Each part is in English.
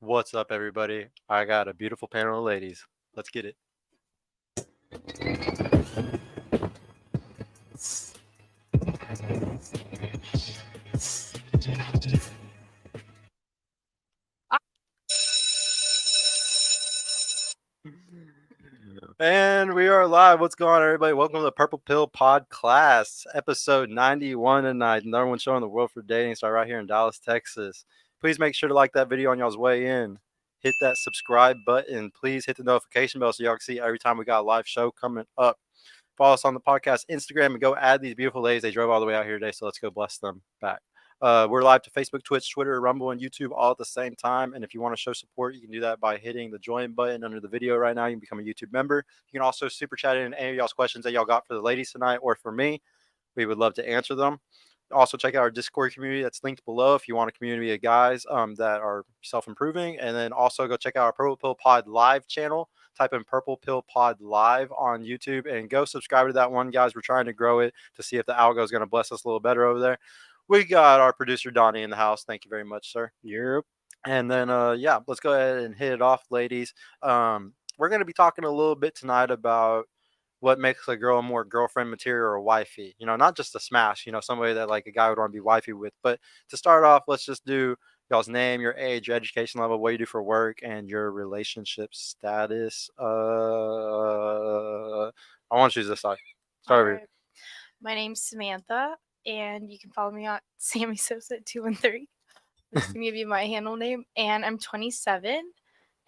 What's up, everybody? I got a beautiful panel of ladies. Let's get it. And we are live. What's going on, everybody? Welcome to the Purple Pill Pod Class, episode 91 tonight. Number one show in the world for dating. Start right here in Dallas, Texas. Please make sure to like that video on y'all's way in. Hit that subscribe button. Please hit the notification bell so y'all can see every time we got a live show coming up. Follow us on the podcast Instagram and go add these beautiful ladies. They drove all the way out here today, so let's go bless them back. We're live to Facebook, Twitch, Twitter, Rumble, and YouTube all at the same time. And if you want to show support, you can do that by hitting the join button under the video right now. You can become a YouTube member. You can also super chat in any of y'all's questions that y'all got for the ladies tonight or for me. We would love to answer them. Also, check out our Discord community that's linked below if you want a community of guys that are self-improving. And then also go check out our Purple Pill Pod live channel. Type in Purple Pill Pod live on YouTube and go subscribe to that one, guys. We're trying to grow it to see if the algo is going to bless us a little better over there. We got our producer Donnie in the house. Thank you very much, sir. Yep. And then, let's go ahead and hit it off, ladies. We're going to be talking a little bit tonight about what makes a girl more girlfriend material or wifey. You know, not just a smash, somebody that like a guy would want to be wifey with. But to start off, let's just do y'all's name, your age, your education level, what you do for work, and your relationship status. I want to choose this side. Sorry. Right. My name's Samantha, and you can follow me on Sammy Sosa 213. Just to give you my handle name. And I'm 27.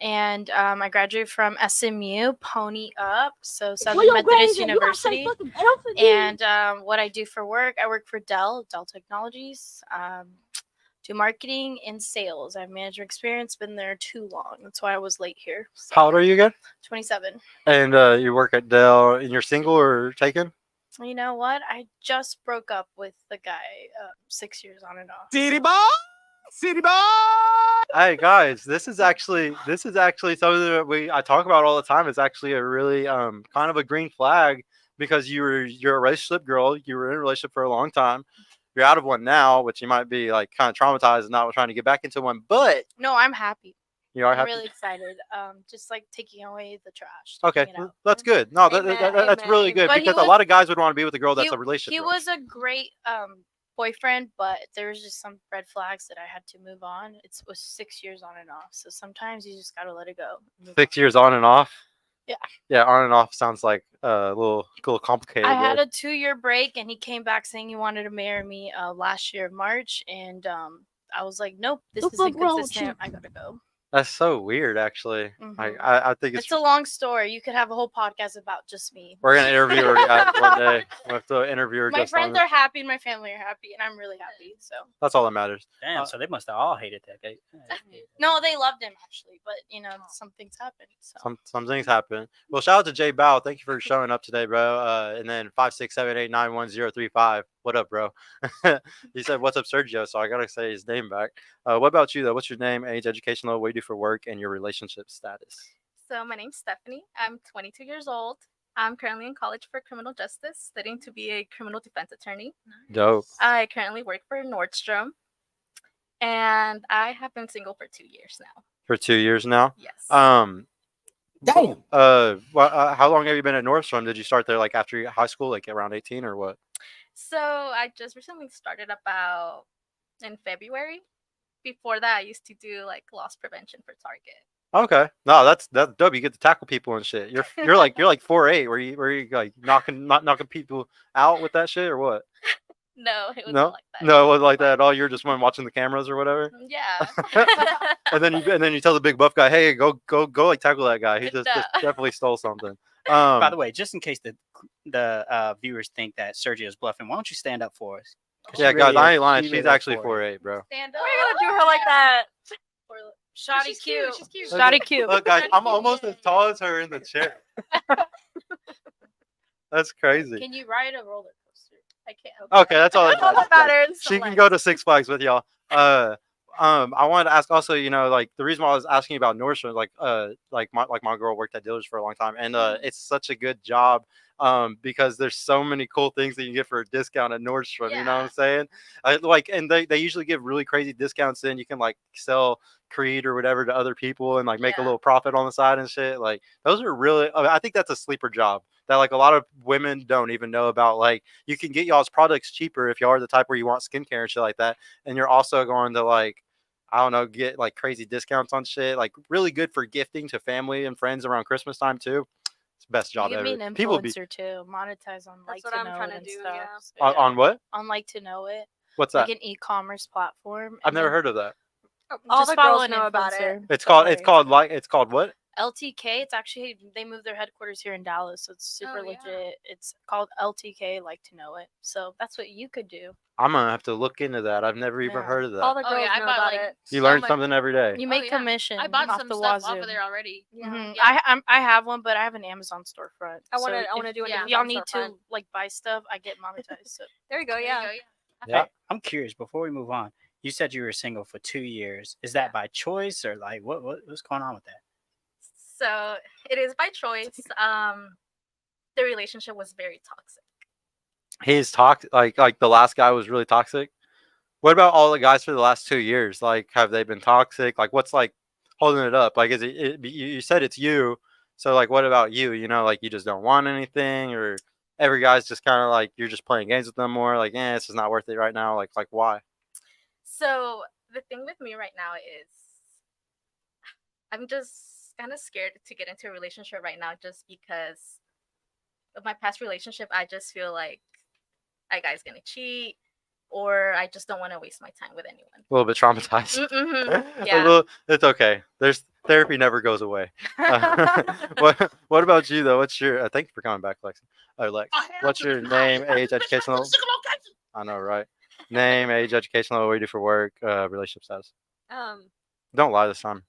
And I graduated from SMU, Pony Up, so Southern Methodist University. And what I do for work, I work for Dell Technologies. Do marketing and sales. I have management experience, been there too long. That's why I was late here. So. How old are you again? 27. And you work at Dell, and you're single or taken? You know what? I just broke up with the guy 6 years on and off. City boy! Hey guys, this is actually something that I talk about all the time. It's actually a really kind of a green flag because you're a relationship girl. You were in a relationship for a long time. You're out of one now, which you might be like kind of traumatized and not trying to get back into one. But no, I'm happy. You are I'm happy? really excited. Just like taking away the trash. Okay, that's good. No, that's really good But because a lot of guys would want to be with a girl that's a relationship. He girl. was a great boyfriend, but there was just some red flags that I had to move on. It was 6 years on and off, so sometimes you just gotta let it go. 6 years on and off. Yeah. Yeah, on and off sounds like a little complicated. I had a 2-year break, and he came back saying he wanted to marry me last year of March, and I was like, nope, this isn't consistent. I gotta go. That's so weird, actually. Mm-hmm. I think it's a long story. You could have a whole podcast about just me. We're gonna interview her one day. We'll have to interview her. My friends are happy, and my family are happy, and I'm really happy. So that's all that matters. Damn, so they must have all hated that guy. No, they loved him actually, but some things happen. So. Some things happen. Well, shout out to Jay Bow. Thank you for showing up today, bro. And then 567891035. What up, bro? He said, "What's up, Sergio?" So I gotta say his name back. What about you though? What's your name, age, education level, what you do for work, and your relationship status? So my name's Stephanie. I'm 22 years old. I'm currently in college for criminal justice, studying to be a criminal defense attorney. Dope. I currently work for Nordstrom, and I have been single for 2 years now. For 2 years now? Yes. Damn. How long have you been at Nordstrom? Did you start there like after high school, like around 18 or what? So I just recently started about in February. Before that, I used to do like loss prevention for Target. Okay, no, that's dope. You get to tackle people and shit. You're like 4'8". Were you like knocking people out with that shit or what? No, it wasn't like that. No, it wasn't like that at all. You're just watching the cameras or whatever. Yeah. and then you tell the big buff guy, hey, go like tackle that guy. He just definitely stole something. By the way, just in case the viewers think that Sergio is bluffing, why don't you stand up for us? Yeah, guys, I ain't lying. She's actually 4'8", bro. Stand up. We're gonna do her like that. Shoddy cute. She's cute. Shoddy cute. Look, guys, I'm almost as tall as her in the chair. That's crazy. Can you ride a roller coaster? I can't. Okay, that's all that matters. She can go to Six Flags with y'all. I wanted to ask also, like the reason why I was asking about Nordstrom, like my girl worked at Dillard's for a long time, and it's such a good job. Because there's so many cool things that you can get for a discount at Nordstrom. You know what I'm saying? And they usually give really crazy discounts. In you can like sell Creed or whatever to other people and like make a little profit on the side and shit. Like those are really. I think that's a sleeper job that like a lot of women don't even know about. Like you can get y'all's products cheaper if y'all are the type where you want skincare and shit like that, and you're also going to like. I don't know, get like crazy discounts on shit. Like really good for gifting to family and friends around Christmas time too. It's the best You job can be ever. an People be influencer too, monetize on That's like what to I'm know trying it to and do, stuff. yeah. So, on what? On like to know it, What's that? like an e-commerce platform. I've never heard of that. All Just the follow girls an know about it. influencer. It's Don't called worry. it's called what? LTK. It's actually they moved their headquarters here in Dallas, so it's super Oh, yeah. legit. It's called LTK, like to know it. So that's what you could do. I'm gonna have to look into that. I've never even Yeah. heard of All that. the girls I know bought about like it. You so learn much- something every day. You make yeah. commission. I bought off some the stuff wazoo. off of there already. Yeah. Mhm. Yeah. I have one, but I have an Amazon storefront. I wanna So do an if Amazon y'all need storefront. to like buy stuff, I get monetized. So There you go. There you Yeah. go, Yeah. Hey, I'm curious. Before we move on, you said you were single for 2 years. Is that by choice or like what's going on with that? So it is by choice. The relationship was very toxic. He's toxic. Like the last guy was really toxic. What about all the guys for the last 2 years? Like, have they been toxic? Like, what's like holding it up? Like, is you said it's you. So, like, what about you? Like, you just don't want anything, or every guy's just kind of like you're just playing games with them more. Like, it's just not worth it right now. Like why? So the thing with me right now is I'm just kind of scared to get into a relationship right now just because of my past relationship. I just feel like a guy's gonna cheat, or I just don't want to waste my time with anyone. A little bit traumatized. Mm-hmm. Yeah. It's okay. There's therapy never goes away. What about you though? What's your? Thank you for coming back, Lex. Lex. What's your name, age, education level? I know, right? Name, age, education level. What do you do for work? Relationship status. Don't lie this time.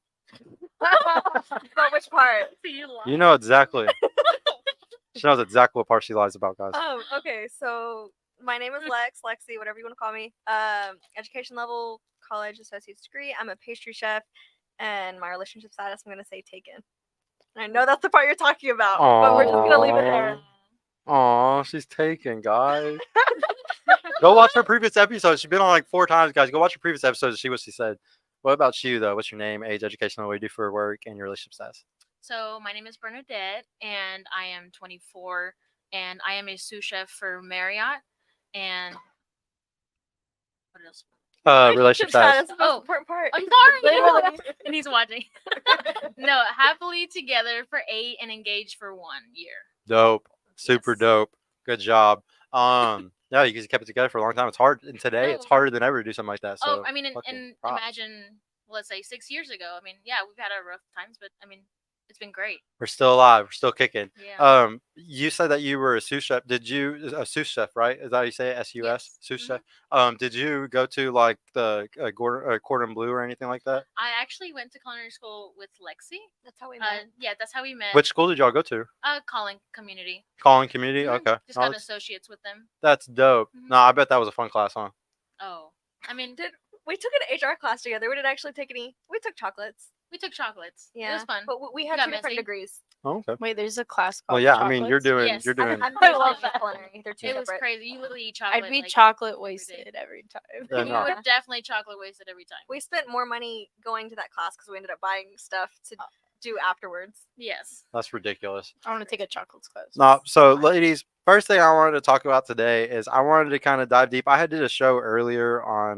But which part? You know exactly. She knows exactly what part she lies about, guys. Okay, so my name is Lexi, whatever you want to call me. Education level, college associate's degree. I'm a pastry chef, and my relationship status, I'm gonna say taken. And I know that's the part you're talking about, but we're just gonna leave it there. Aw, she's taken, guys. Go watch her previous episodes. She's been on like 4 times, guys. Go watch her previous episodes and see what she said. What about you though? What's your name, age, education level, what do you do for work, and your relationship status? So my name is Bernadette, and I am 24, and I am a sous chef for Marriott. And what else? Relationship status. That's the most important part. I'm sorry, Literally. and he's watching. No, happily together for 8 and engaged for 1 year. Dope. Super Yes. dope. Good job. Yeah, you guys kept it together for a long time. It's hard, and today it's No. harder than ever to do something like that. So I mean, fucking and props. imagine, let's say 6 years ago. I mean, yeah, we've had our rough times, but I mean, it's been great. We're still alive. We're still kicking. Yeah. You said that you were a sous chef. Did you a sous chef, right? Is that how you say it? SUS? Yes. Sous Mhm. chef. Did you go to like the Cordon Bleu or anything like that? I actually went to culinary school with Lexi. That's how we met. Yeah, that's how we met. Which school did y'all go to? Calling community. Calling Community. Mhm. Okay. Just No, got associates with them. that's dope. Mhm. No, I bet that was a fun class, huh? Oh, I mean, We took an HR class together. We didn't actually take any. We took chocolates. we took chocolates. Yeah, It was fun. But we had got 2 different messy. degrees. Oh, okay. wait, there's a class called Well, yeah. I mean, you're chocolates? doing. Yes. You're doing. I'm I not love like culinary. They're 2 It was separate. crazy. You literally eat chocolate. I'd be like, chocolate every day. wasted every time. Yeah, You no. would definitely chocolate wasted every time. We spent more money going to that class because we ended up buying stuff to do afterwards. Yes. That's ridiculous. I want to take a chocolates class. No, so ladies, first thing I wanted to talk about today is I wanted to kind of dive deep. I had did a show earlier on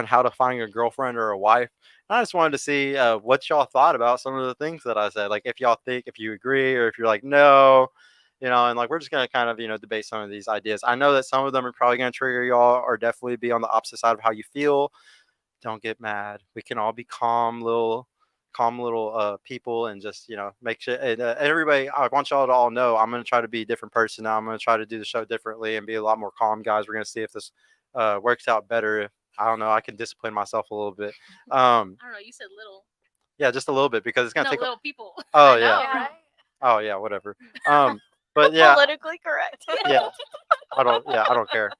how to find a girlfriend or a wife. And I just wanted to see what y'all thought about some of the things that I said. Like if y'all think, if you agree, or if you're like no, and like we're just gonna kind of debate some of these ideas. I know that some of them are probably gonna trigger y'all, or definitely be on the opposite side of how you feel. Don't get mad. We can all be calm little people, and just make sure. And everybody, I want y'all to all know I'm gonna try to be a different person now. I'm gonna try to do the show differently and be a lot more calm, guys. We're gonna see if this works out better. If I don't know, I can discipline myself a little bit. I don't know. You said little. Yeah, just a little bit, because it's gonna No, take. little people. Oh I yeah. know, Yeah. right? Oh yeah. Whatever. But yeah. Politically correct. Yeah. I don't care.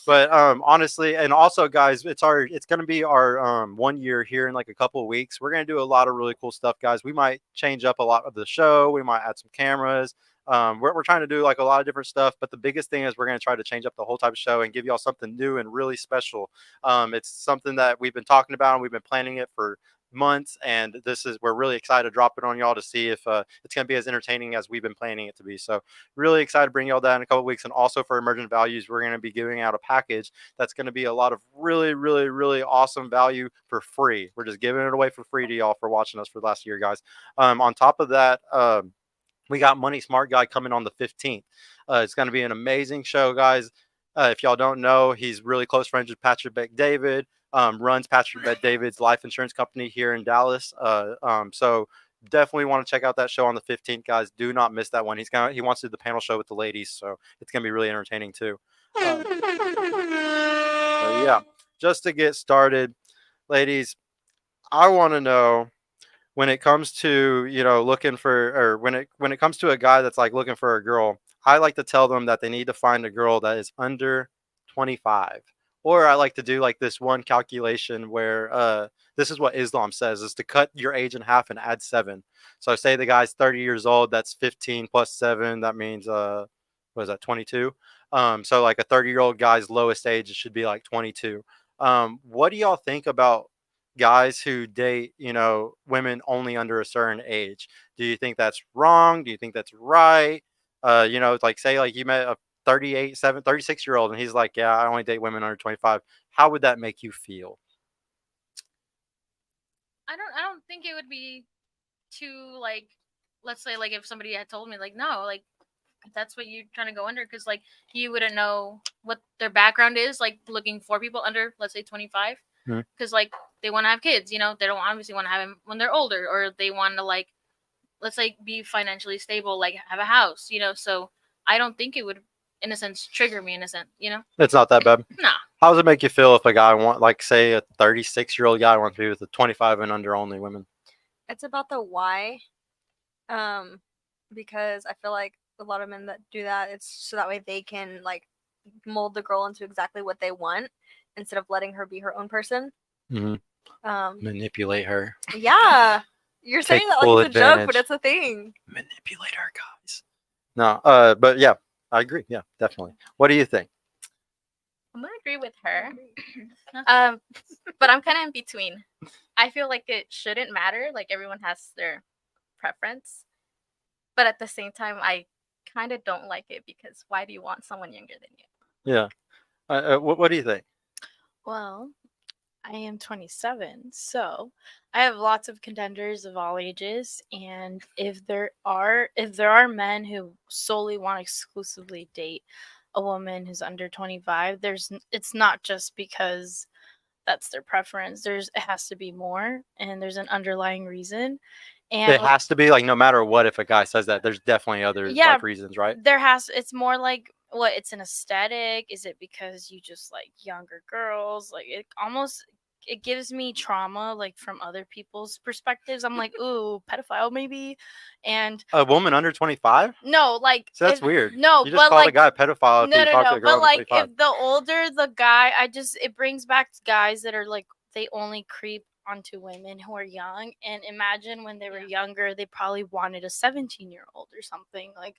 But honestly, and also guys, it's going to be our 1 year here in like a couple of weeks. We're going to do a lot of really cool stuff, guys. We might change up a lot of the show. We might add some cameras. We're trying to do like a lot of different stuff, but the biggest thing is we're going to try to change up the whole type of show and give y'all something new and really special. It's something that we've been talking about and we've been planning it for months, and we're really excited to drop it on y'all to see if it's going to be as entertaining as we've been planning it to be. So really excited to bring y'all that in a couple of weeks. And also for Emergent Values, we're going to be giving out a package that's going to be a lot of really, really, really awesome value for free. We're just giving it away for free to y'all for watching us for the last year, guys. On top of that, we got Money Smart Guy coming on the 15th. It's going to be an amazing show, guys. If y'all don't know, he's really close friends with Patrick Bet David. Runs Patrick Bet David's life insurance company here in Dallas. So definitely want to check out that show on the 15th, guys. Do not miss that one. He wants to do the panel show with the ladies, so it's gonna be really entertaining too. Yeah, just to get started, ladies, I want to know, when it comes to looking for, or when it comes to a guy that's like looking for a girl, I like to tell them that they need to find a girl that is under 25. Or I like to do like this one calculation where this is what Islam says, is to cut your age in half and add 7. So say the guy's 30 years old, that's 15 plus 7, that means what is that, 22? So like a 30-year-old guy's lowest age should be like 22. What do y'all think about guys who date, women only under a certain age? Do you think that's wrong? Do you think that's right? Like say like you met a 36-year-old and he's like, yeah, I only date women under 25. How would that make you feel? I don't think it would be too, like, let's say like if somebody had told me like, no, like that's what you're trying to go under, because like you wouldn't know what their background is, like looking for people under, let's say, 25, because like they want to have kids, they don't obviously want to have them when they're older, or they want to, like, let's say, be financially stable, like have a house, so I don't think it would, in a sense, trigger me, in a sense, It's not that bad. Nah. How does it make you feel if a guy like say a 36-year-old guy wants to be with a 25 and under only women? It's about the why. Because I feel like a lot of men that do that, it's so that way they can like mold the girl into exactly what they want instead of letting her be her own person. Manipulate her. Yeah. You're saying that like it's a joke, but it's a thing. Manipulate her, guys. No, but yeah, I agree. Yeah, definitely. What do you think? I'm gonna agree with her. But I'm kind of in between. I feel like it shouldn't matter. Like everyone has their preference, but at the same time, I kind of don't like it, because why do you want someone younger than you? Yeah. What do you think? Well, I am 27, so I have lots of contenders of all ages, and if there are men who solely want to exclusively date a woman who's under 25, it's not just because that's their preference. It has to be more, and there's an underlying reason. And it has to be like, no matter what, if a guy says that, there's definitely other like reasons, right? It's more like, what, it's an aesthetic? Is it because you just like younger girls? Like it gives me trauma, like from other people's perspectives. I'm like, ooh, pedophile maybe. And a woman under 25? No, like, so that's weird. No, you just called a guy a pedophile if you talk to a girl but like, under 25. if the older the guy, it brings back guys that are like, they only creep onto women who are young. And imagine when they were younger, they probably wanted a 17-year-old or something. Like,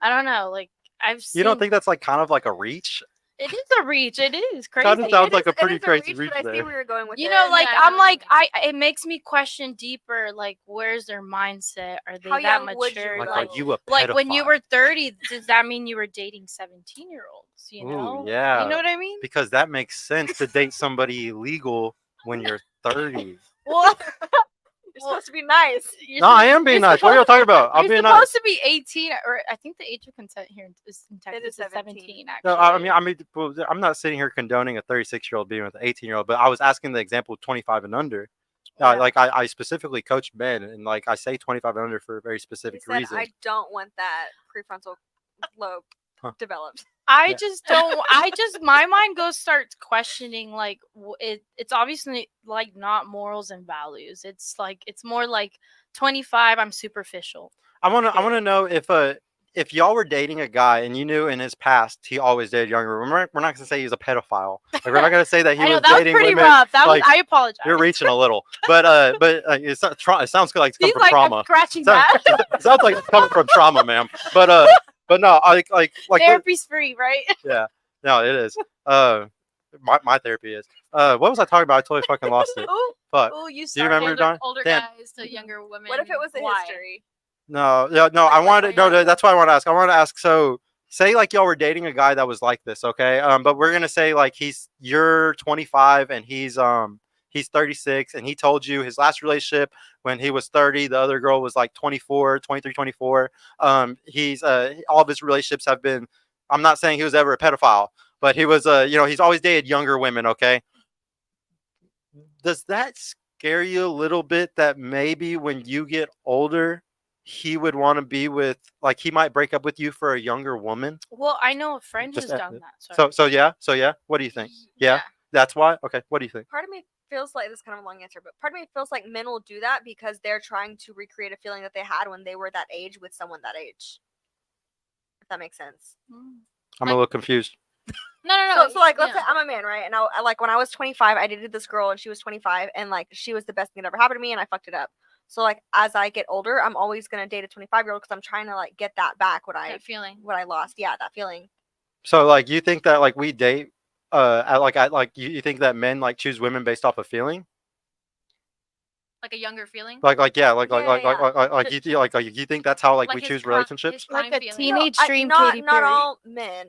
I don't know. Like, I've seen. You don't think that's like kind of like a reach? It is a reach. It is crazy. Kind of sounds like a pretty crazy reach I there. see where you're going with You it. know, like, Yeah, I'm like, it makes me question deeper, like, where's their mindset? Are they How that young would you mature? Like, go? are you a pedophile? Like, when you were 30, does that mean you were dating 17-year-olds? You know? Ooh, yeah. You know what I mean? Because that makes sense to date somebody illegal when you're 30. Well, You're supposed to be nice. No, I am being nice. What are y'all talking about? I'm You're being supposed nice. to be 18, or I think the age of consent here in Texas is 17. Actually, No, I mean, I'm not sitting here condoning a 36-year-old being with an 18-year-old, but I was asking the example of 25 and under. Like I specifically coach men, and like I say 25 and under for a very specific reason. I don't want that prefrontal lobe developed. I just don't. My mind starts questioning, like, it's obviously like not morals and values. It's like, it's more like 25. I'm superficial. I want to know if if y'all were dating a guy and you knew in his past he always dated younger women, we're not gonna say he's a pedophile. Like, we're not gonna say that he I know was that was dating pretty women. rough. That like, was. I apologize. You're reaching a little, but it's not it sounds good like it's coming He's from like, trauma. I'm scratching Sounds, that. it sounds like it's coming from trauma, ma'am. But no, like Therapy's free, right? yeah, no, it is. My therapy is. What was I talking about? I totally fucking lost it. Ooh, Fuck. ooh, you Do you remember, started. Don? older Dan? guys to younger women. What if it was a Why? history? No, yeah, no. Like, I like wanted when no. you're That's why I want to ask. I want to ask. So, say like y'all were dating a guy that was like this, okay? But we're gonna say like you're 25 and he's 36, and he told you his last relationship when he was 30, the other girl was like 24, 23, 24. He's all of his relationships have been. I'm not saying he was ever a pedophile, but he was he's always dated younger women, okay? Does that scare you a little bit that maybe when you get older, he would want to be with, like, he might break up with you for a younger woman? Well, I know a friend Just has done that. So yeah. What do you think? Yeah, that's why. Okay, what do you think? Part of me feels like this is kind of a long answer, but part of me feels like men will do that because they're trying to recreate a feeling that they had when they were that age with someone that age. If that makes sense. I'm a little confused. No. So like, let's say I'm a man, right? And I like when I was 25, I dated this girl and she was 25, and like she was the best thing that ever happened to me, and I fucked it up. So like as I get older, I'm always gonna date a 25-year-old because I'm trying to like get that back what That feeling. I lost. Yeah, that feeling. So like, you think that like we date, you think that men like choose women based off of feeling? Like a younger feeling. Yeah, Yeah. you think that's how like we his choose prime- relationships? his prime Like a feeling. teenage No, dream, not Katy not Perry. all men.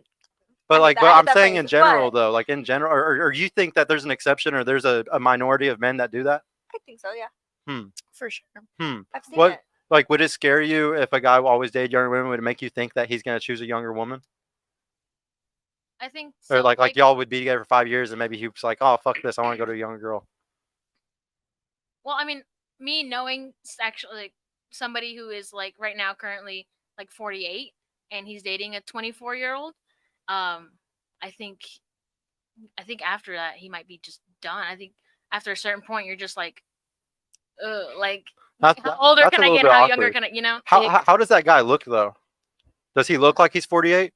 But I like, hate but that- I hate I'm that saying phrase, in general but- though, like in general, or you think that there's an exception or there's a minority of men that do that? I think so. Yeah, For sure. I've seen What it. like would it scare you if a guy always dated younger women? Would it make you think that he's gonna choose a younger woman? I think. Or So, like y'all would be together for 5 years and maybe he was like, oh fuck this, I want to go to a younger girl. Well, I mean, me knowing actually like somebody who is like right now currently like 48 and he's dating a 24-year-old, I think after that he might be just done. I think after a certain point you're just like, like how older that's can a I little get? bit How awkward. younger can I? You know? How does that guy look though? Does he look like he's 48?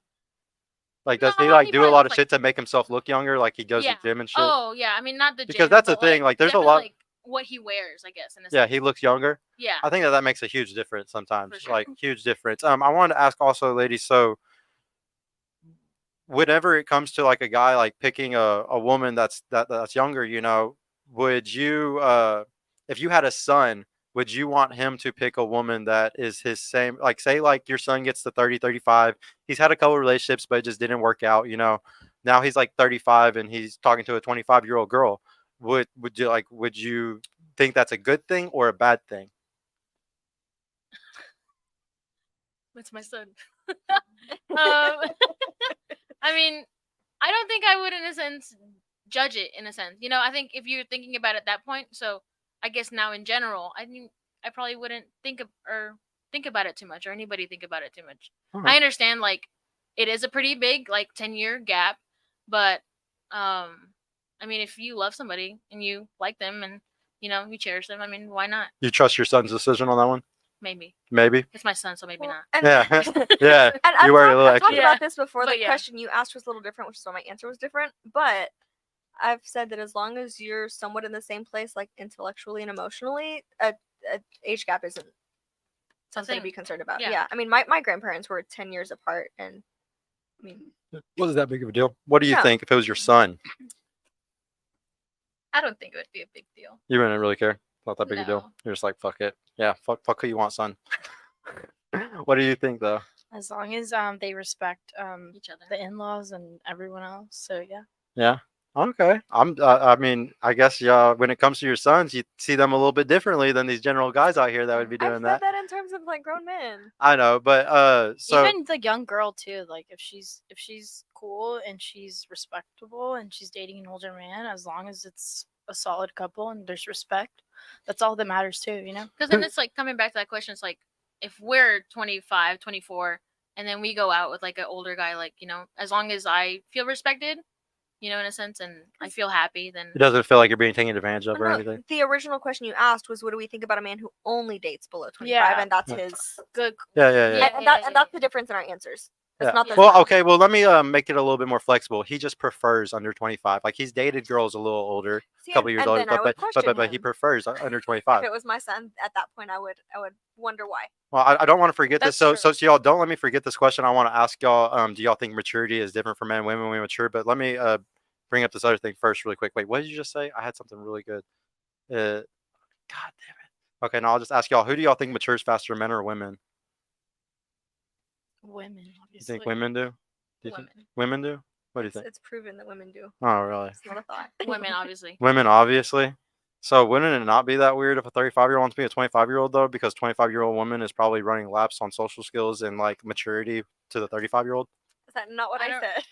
Like, does he No, like he do a probably lot looks of shit to make himself look younger? Like he goes Yeah. to gym and shit? Oh yeah, I mean not the Because gym, that's the but, thing, like, there's a definitely, lot- like what he wears, I guess. In a Yeah, sense. he looks younger. Yeah. I think that makes a huge difference sometimes. For sure. Like huge difference. I wanted to ask also, ladies, so whenever it comes to like a guy like picking a woman that's younger, would you if you had a son, would you want him to pick a woman that is his same, like say like your son gets to 30, 35, he's had a couple relationships but it just didn't work out, now he's like 35 and he's talking to a 25-year-old girl. Would you think that's a good thing or a bad thing? That's my son. I mean, I don't think I would, in a sense, judge it. In a sense, I think if you're thinking about it at that point, so I guess now in general, I think I probably wouldn't think about it too much, or anybody think about it too much. I understand, like, it is a pretty big, like, 10-year gap, but I mean, if you love somebody and you like them and you cherish them, I mean, why not? You trust your son's decision on that one? Maybe It's my son, so maybe not. And, Yeah. Yeah. And You worry a little I've talked extra. about this before. But The yeah. question you asked was a little different, which is why my answer was different. But I've said that as long as you're somewhat in the same place, like intellectually and emotionally, a age gap isn't something to be concerned about. Yeah. Yeah. I mean, my grandparents were 10 years apart, and I mean, Wasn't that big of a deal? What do you Yeah. think if it was your son? I don't think it would be a big deal. You wouldn't really care. Not that big a deal. No. You're just like, fuck it. Yeah, fuck who you want, son. What do you think though? As long as they respect Each other. the in-laws and everyone else. So yeah. Yeah. Okay. I mean, I guess when it comes to your sons, you see them a little bit differently than these general guys out here that would be I've doing said that. that in terms of like grown men. I know, but so Even the young girl too. Like if she's cool and she's respectable and she's dating an older man, as long as it's a solid couple and there's respect, that's all that matters too. Because then it's like coming back to that question. It's like if we're 25, 24, and then we go out with like an older guy, like as long as I feel respected, you know, in a sense, and I feel happy, then It doesn't feel like you're being taken advantage of or No, anything. the original question you asked was, what do we think about a man who only dates below 25? Yeah. And that's Yeah. his. Good. Yeah. And that's the difference in our answers. It's Yeah. not the Well, time. okay. Well, let me make it a little bit more flexible. He just prefers under 25. Like he's dated girls a little older, See, a couple years and older, then I would question but he him. prefers under If 25. it was my son, at that point, I would wonder why. Well, I don't want to forget this. That's So true. y'all don't let me forget this question. I want to ask y'all. Do y'all think maturity is different for men and women when we mature? But let me bring up this other thing first, really quick. Wait, what did you just say? I had something really good. God damn it. Okay, now I'll just ask y'all. Who do y'all think matures faster, men or women? Women, You obviously. think women do? Do you Women. think women do? What do you think? It's proven that women do. Oh, really? It's not a thought. women, obviously. Women, obviously. So wouldn't it not be that weird if a 35-year-old wants to be a 25-year-old though? Because 25-year-old woman is probably running laps on social skills and like maturity to the 35-year-old. Is that not what I I don't- said?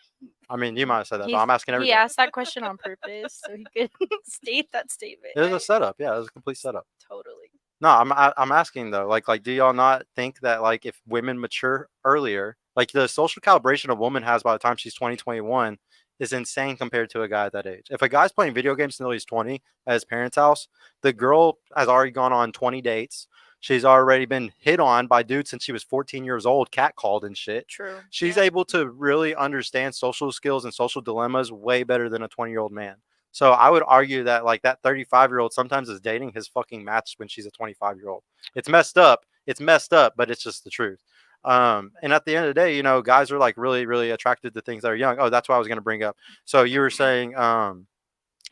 I mean, you might have said that, but He- I'm asking He everybody. asked that question on purpose so he could state that statement. It was a setup. Yeah, it was a complete setup. Totally. No, I'm asking though. Like, do y'all not think that like if women mature earlier, like the social calibration a woman has by the time she's 20, 21 is insane compared to a guy at that age. If a guy's playing video games until he's 20 at his parents' house, the girl has already gone on 20 dates. She's already been hit on by dudes since she was 14 years old, catcalled and shit. True. She's Yeah. able to really understand social skills and social dilemmas way better than a 20-year-old man. So I would argue that like that 35-year-old sometimes is dating his fucking match when she's a 25-year-old. It's messed up. It's messed up, but it's just the truth. And at the end of the day, you know, guys are like really, really attracted to things that are young. Oh, that's what I was going to bring up. So you were saying,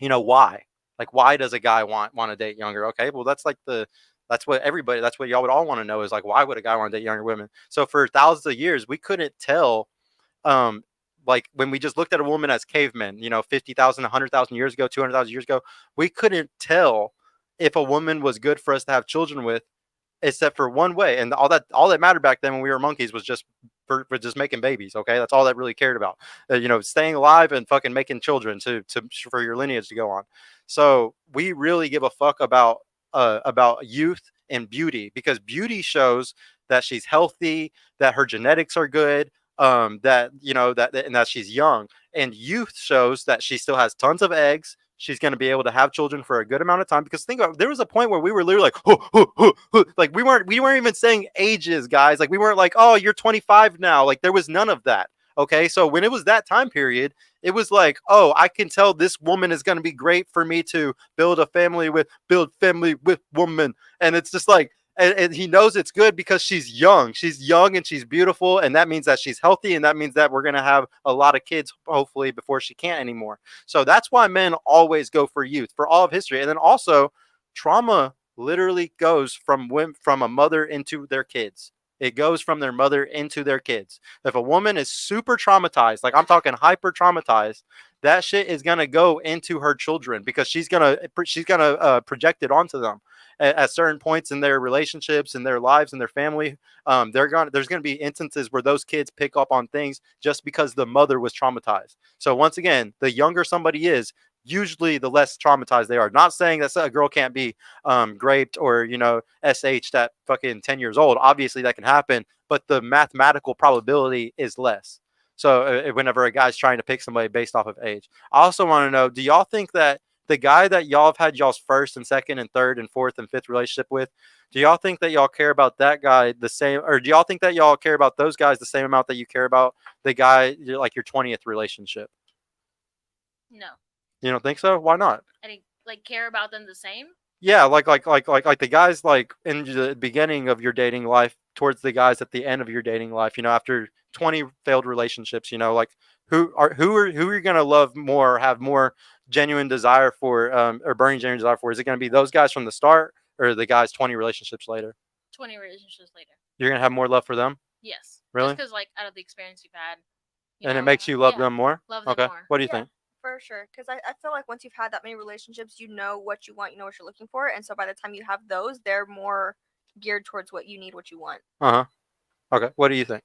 you know, why? Like, why does a guy want to date younger? Okay, well, that's what y'all would all want to know is like, why would a guy want to date younger women? So for thousands of years, we couldn't tell, like when we just looked at a woman as cavemen, you know, 50,000, 100,000 years ago, 200,000 years ago, we couldn't tell if a woman was good for us to have children with, except for one way. And all that mattered back then when we were monkeys was just for just making babies. Okay, that's all that really cared about. You know, staying alive and fucking making children for your lineage to go on. So we really give a fuck about youth and beauty, because beauty shows that she's healthy, that her genetics are good, that you know and that she's young. And youth shows that she still has tons of eggs. She's going to be able to have children for a good amount of time. Because think about it, there was a point where we were literally like, like we weren't even saying ages, guys. Like we weren't like, oh, you're 25 now. Like there was none of that. Okay, so when it was that time period, it was like, oh, I can tell this woman is going to be great for me to build family with woman. And it's just like, and he knows it's good because she's young and she's beautiful, and that means that she's healthy, and that means that we're going to have a lot of kids hopefully before she can't anymore. So that's why men always go for youth for all of history. And then also trauma literally goes from a mother into their kids. It goes from their mother into their kids. If a woman is super traumatized, like I'm talking hyper traumatized, that shit is gonna go into her children because she's gonna project it onto them at certain points in their relationships, in their lives, in their family. There's gonna be instances where those kids pick up on things just because the mother was traumatized. So once again, the younger somebody is, usually the less traumatized they are. Not saying that a girl can't be raped or, you know, SH at fucking 10 years old. Obviously that can happen, but the mathematical probability is less. So whenever a guy's trying to pick somebody based off of age. I also want to know, do y'all think that the guy that y'all have had y'all's first and second and third and fourth and fifth relationship with, do y'all think that y'all care about that guy the same, or do y'all think that y'all care about those guys the same amount that you care about the guy, like your 20th relationship? No, You don't think so? Why not? I didn't like care about them the same. Yeah, like the guys like in the beginning of your dating life towards the guys at the end of your dating life, you know, after 20 failed relationships, you know, like who are you gonna love more, or have more genuine desire for, or burning genuine desire for? Is it gonna be those guys from the start, or the guys 20 relationships later? 20 relationships later. You're gonna have more love for them? Yes. Really? Just because, like, out of the experience you've had. And it makes you love yeah, them more? Love them Okay. more. What do you Yeah. think? For sure, because I feel like once you've had that many relationships, you know what you want, you know what you're looking for, and so by the time you have those, they're more geared towards what you need, what you want. Uh-huh. Okay. What do you think?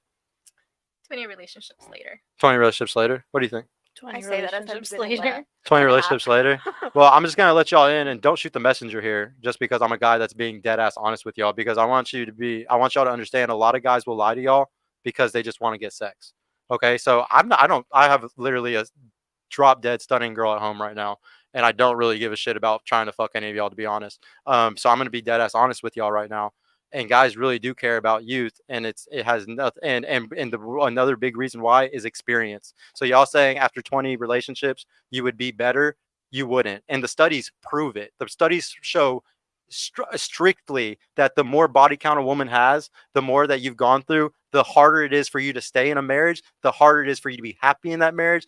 20 relationships later. 20 relationships later? What do you think? 20 I say that as I've relationships been in later. like 20 and a half. relationships later? Well, I'm just going to let y'all in, and don't shoot the messenger here just because I'm a guy that's being dead ass honest with y'all, because I want y'all to understand a lot of guys will lie to y'all because they just want to get sex. Okay. So I have literally a drop dead stunning girl at home right now, and I don't really give a shit about trying to fuck any of y'all, to be honest. So I'm gonna be dead ass honest with y'all right now. And guys really do care about youth, and it has nothing. And another big reason why is experience. So y'all saying after 20 relationships you would be better, you wouldn't. And the studies prove it. The studies show strictly that the more body count a woman has, the more that you've gone through, the harder it is for you to stay in a marriage, the harder it is for you to be happy in that marriage.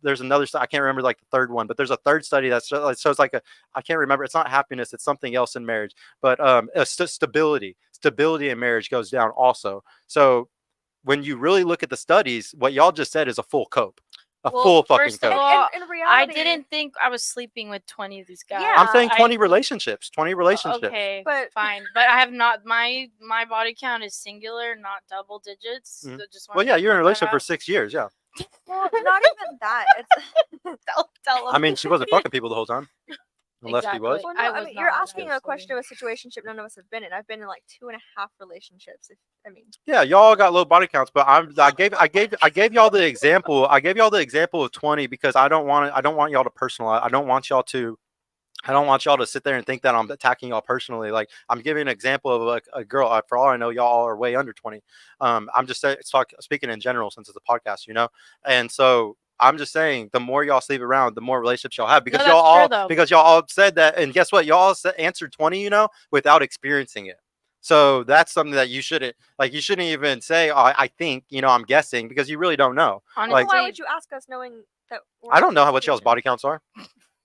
There's another I can't remember like the third one, but there's a third study that shows like I can't remember, it's not happiness, it's something else in marriage, but stability in marriage goes down also. So when you really look at the studies, what y'all just said is a full cope. Full fucking first of cope. all, In reality, I didn't think I was sleeping with 20 of these guys. Yeah. I'm saying 20 I- relationships. 20 relationships. Okay, But- fine, but I have not. My body count is singular, not double digits. Mhm. So just Well, wanted yeah, to you're in a point that relationship for out. 6 years. Yeah. well, not even that. It's Tell I mean, she wasn't fucking people the whole time. Unless he was. well, I no, I was mean, you're not, asking a question absolutely. of a situationship none of us have been in. I've been in like 2.5 relationships. I mean, Yeah, y'all got low body counts, but I gave y'all the example. I gave y'all the example of 20 because I don't want y'all to personalize. I don't want y'all to sit there and think that I'm attacking y'all personally. Like, I'm giving an example of like a girl. For all I know, y'all are way under 20. I'm just speaking in general since it's a podcast, you know. And so I'm just saying, the more y'all sleep around, the more relationships y'all have, because No, y'all that's true, all though. because y'all all said that. And guess what? Y'all all answered 20, you know, without experiencing it. So that's something that you shouldn't even say, oh, I think, you know, I'm guessing, because you really don't know. Honestly, Like, why would you ask us knowing that? We're I don't know in what y'all's situations? body counts are.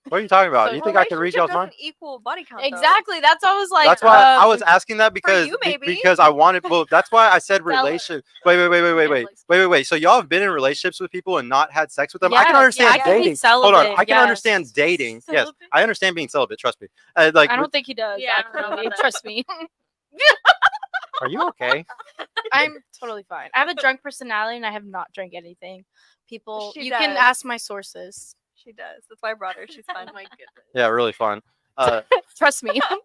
What are you talking about? So You think I can read Relationship y'all's mind? doesn't equal body count. though. exactly. That's why I was like. That's why I was asking that, because you, maybe. because I wanted. Well, that's why I said Tell- relation. Wait. So y'all have been in relationships with people and not had sex with them? I can Yes, understand yeah, I can be dating. Hold on, celibate, I can yes. understand dating. Yes, Celibate? I understand being celibate. Trust me. Like, I don't think he does. Yeah, I don't know actually. about that. Trust me. are you okay? I'm totally fine. I have a drunk personality, and I have not drank anything. People, She you can does. ask my sources. She does. That's why I brought her. She's fun. Oh my goodness. Yeah, really fun. Trust me. Um,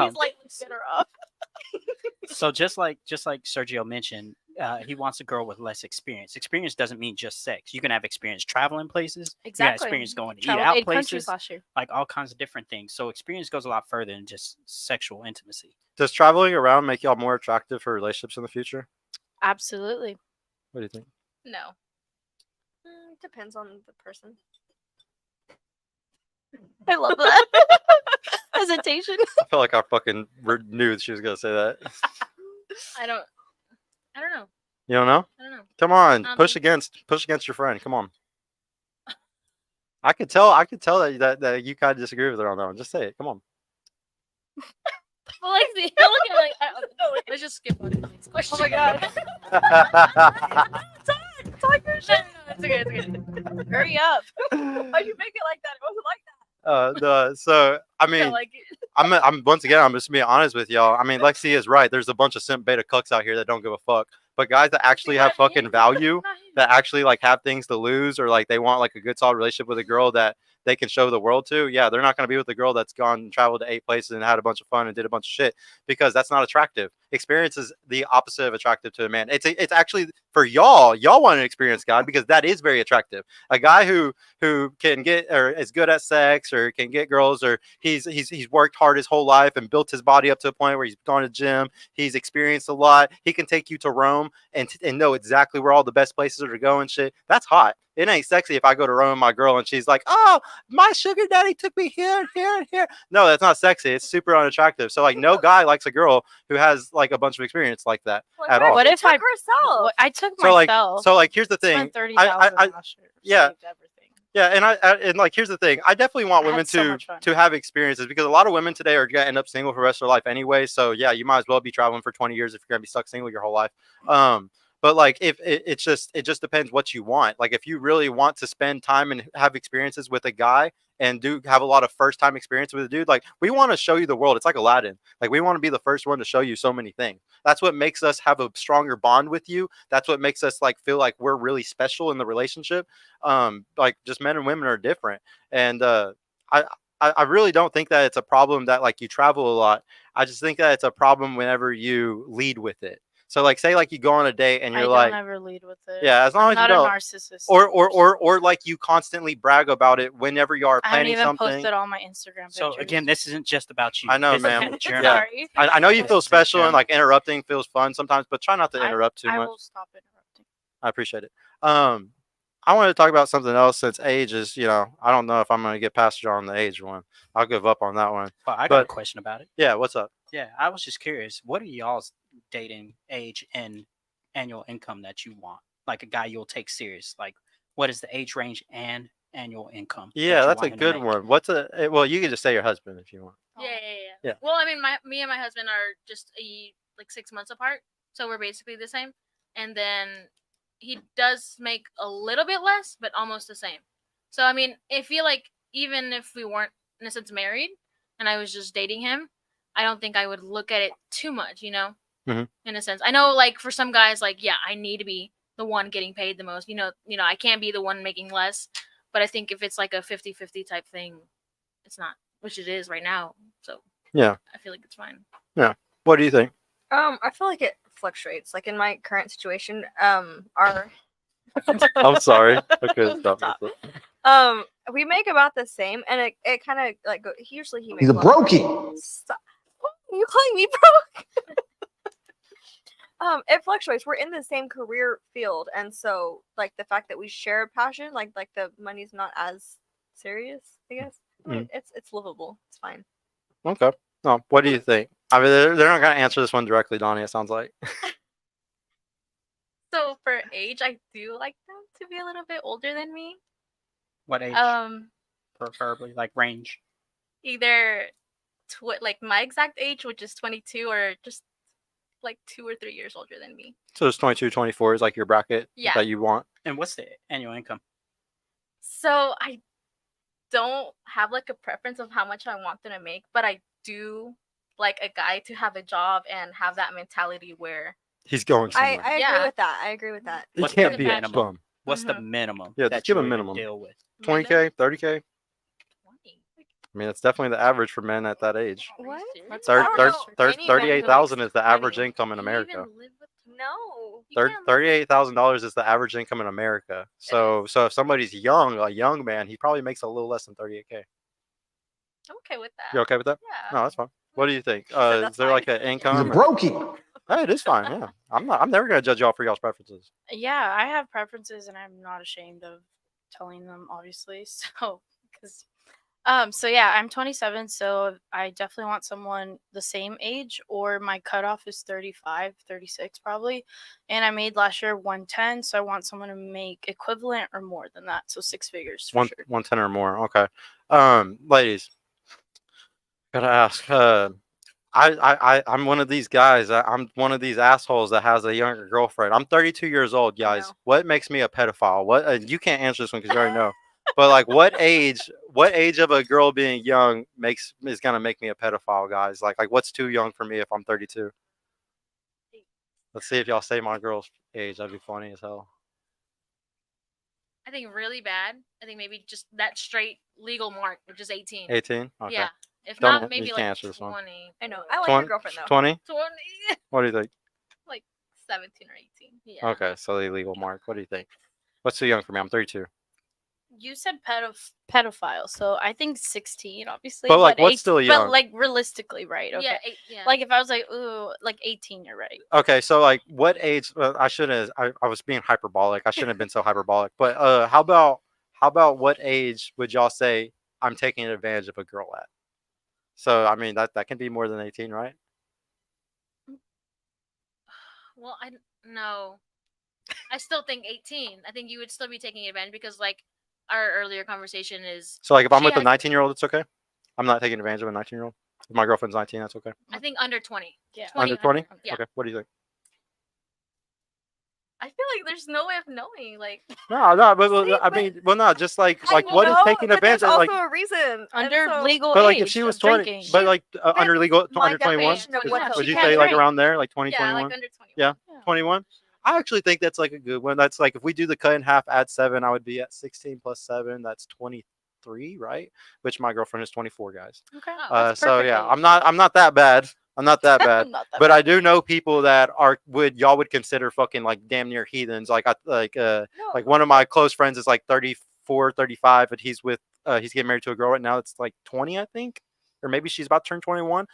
He's like, let's get her up. So just like Sergio mentioned, he wants a girl with less experience. Experience doesn't mean just sex. You can have experience traveling places. You can have Exactly. experience going to eat Traveled out 8 countries places, last year. like all kinds of different things. So experience goes a lot further than just sexual intimacy. Does traveling around make y'all more attractive for relationships in the future? Absolutely. What do you think? No. Depends on the person. I love that. Hesitation. I felt like I fucking knew she was gonna say that. I don't know. You don't know? I don't know. Come on, push think against your friend. Come on. I could tell that you kind of disagree with her on that one. Just say it. Come on. Well, like, look at like. Let's just skip on the next question. Oh my god. Talk your shit. No, it's okay. It's okay. Hurry up. Why'd you make it like that? It wasn't like that. So I I mean, like it. I'm once again, I'm just being honest with y'all. I mean, Lexi is right. There's a bunch of simp beta cucks out here that don't give a fuck. But guys that actually have Not fucking him. value, Not him. that actually like have things to lose, or like they want like a good solid relationship with a girl that they can show the world to, yeah, they're not going to be with a girl that's gone and traveled to 8 places and had a bunch of fun and did a bunch of shit, because that's not attractive. Experience is the opposite of attractive to a man. It's actually for y'all want an experience guy, because that is very attractive. A guy who can get, or is good at sex, or can get girls, or he's worked hard his whole life and built his body up to a point where he's gone to gym, he's experienced a lot, he can take you to Rome and know exactly where all the best places are to go and shit. That's hot. It ain't sexy if I go to Rome with my girl and she's like, oh, my sugar daddy took me here and here and here. No, that's not sexy. It's super unattractive. So like, no guy likes a girl who has like a bunch of experience like that Like, at what all. What she if took I- herself? Well, I took So like, myself. here's the thing. Spent 30,000 I last year. yeah. Saved everything. Yeah, and like, here's the thing. I definitely want I had women so to much fun. have experiences, because a lot of women today are gonna end up single for the rest of their life anyway. So yeah, you might as well be traveling for 20 years if you're gonna be stuck single your whole life. But like, if it just depends what you want. Like, if you really want to spend time and have experiences with a guy and do have a lot of first time experience with a dude, like, we want to show you the world. It's like Aladdin. Like, we want to be the first one to show you so many things. That's what makes us have a stronger bond with you. That's what makes us like feel like we're really special in the relationship. Like, just men and women are different. And I really don't think that it's a problem that like you travel a lot. I just think that it's a problem whenever you lead with it. So like, say like you go on a date and I you're don't like, ever lead with it. yeah, as long as Not you a don't, narcissist. or like you constantly brag about it whenever you are I haven't planning even something. posted all my Instagram So pictures. again, this isn't just about you. I know, This is ma'am. a journey. Yeah. Sorry. I know you This feel is a special and journey. like interrupting feels fun sometimes, but try not to interrupt too I much. will stop interrupting. I appreciate it. I wanted to talk about something else since age is, I don't know if I'm going to get past you on the age one. I'll give up on that one. Well, I got a But question about it. yeah, what's up? Yeah, I was just curious. What are y'all's dating age and annual income that you want? Like a guy you'll take serious. Like, what is the age range and annual income? that Yeah, you that's want a him to good make? one. Well, you can just say your husband if you want. Yeah. Yeah. Well, I mean, me and my husband are just like 6 months apart, so we're basically the same. And then he does make a little bit less, but almost the same. So I mean, I feel like even if we weren't in a sense married, and I was just dating him, I don't think I would look at it too much, Mhm. in a sense. I know, like for some guys, like yeah, I need to be the one getting paid the most. I can't be the one making less. But I think if it's like a 50-50 type thing, it's not, which it is right now. So Yeah. I feel like it's fine. What do you think? I feel like it fluctuates. Like in my current situation, our I'm sorry. Okay, stop. we make about the same, and it kind of like usually he makes He's a lot more. brokey. Stop. You calling me broke? It fluctuates. We're in the same career field, and so like the fact that we share a passion, like the money's not as serious. I guess I mean, it's livable. It's fine. Okay. No, what do you think? I mean, they're not going to answer this one directly, Donnie, it sounds like. So for age, I do like them to be a little bit older than me. What age, preferably? Like range? Either like my exact age, which is 22, or just like 2 or 3 years older than me. So it's 22, 24 is like your bracket Yeah. that you want. And what's the annual income? So I don't have like a preference of how much I want them to make, but I do like a guy to have a job and have that mentality where He's going somewhere. I agree Yeah. with that. I agree with that. He What's can't the be a minimum? bum. What's the Mhm. minimum? Yeah, that just give you a would minimum. deal with? 20K, 30K. 20. I mean, it's definitely the average for men at that age. What? That's Thir- I don't thir- know thir- any man who 38,000 makes is the average 20. income in Can you America. even live with No. You can't live with- $38,000 is the average income in America. So if somebody's young, a young man, he probably makes a little less than 38K. I'm okay with that. You okay with that? Yeah. No, that's fine. What do you think? said Is that's there fine. like an He's a income? brokey. Hey, it is fine. Yeah, I'm never gonna judge y'all for y'all's preferences. Yeah, I have preferences, and I'm not ashamed of telling them, obviously. So yeah, I'm 27, so I definitely want someone the same age, or my cutoff is 35, 36 probably. And I made last year 110, so I want someone to make equivalent or more than that, so 6 figures for sure. 110 or more. Okay. Ladies, gotta ask. I'm one of these guys. I'm one of these assholes that has a younger girlfriend. I'm 32 years old, guys. No. What makes me a pedophile? What? You can't answer this one because you already know. But like, what age of a girl being young is gonna make me a pedophile, guys? Like what's too young for me if I'm 32? Let's see if y'all say my girl's age. That'd be funny as hell. I think really bad. I think maybe just that straight legal mark, which is 18. 18. Okay. Yeah. If Don't- not, you maybe can't like answer this one. 20. I know. I like 20 your girlfriend though. 20. 20. What do you think? Like 17 or 18. Yeah. Okay, so the legal mark. What do you think? What's too young for me? I'm 32. You said pedophile, so I think 16, obviously. But, like, what's still young? But like realistically, right? Okay. Yeah. Yeah. Like if I was like, ooh, like 18, you're right. Okay, so like, what age? I shouldn't. I was being hyperbolic. I shouldn't have been so hyperbolic. But how about what age would y'all say I'm taking advantage of a girl at? So I mean that can be more than 18, right? Well, no. I still think 18. I think you would still be taking advantage because, like, our earlier conversation is. So like, if I'm She with a has- 19-year-old, it's okay. I'm not taking advantage of a 19-year-old. If my girlfriend's 19, that's okay. I think under 20. Yeah. Under 20? Yeah. Okay. What do you think? I feel like there's no way of knowing. Like, No, but See, I but- mean, well, no, just like I what is know, taking but advantage there's of? also Like, a reason. and Under so- legal but like age if she was of 20, drinking. but like under legal, my under 21, definition of Would- what's would you she can't say like drink. around there, like 20, yeah, 21? like under 21. Yeah. 21. I actually think that's like a good one. That's like if we do the cut in half, add 7, I would be at 16 plus 7. That's 23, right? Which my girlfriend is 24, guys. Okay. Oh, So yeah, perfect I'm not that bad. I'm not that bad. Not that But bad. I do know people that y'all would consider fucking like damn near heathens. Like No, like one of my close friends is like 34, 35, and he's getting married to a girl right now. It's like 20, I think, or maybe she's about to turn 21.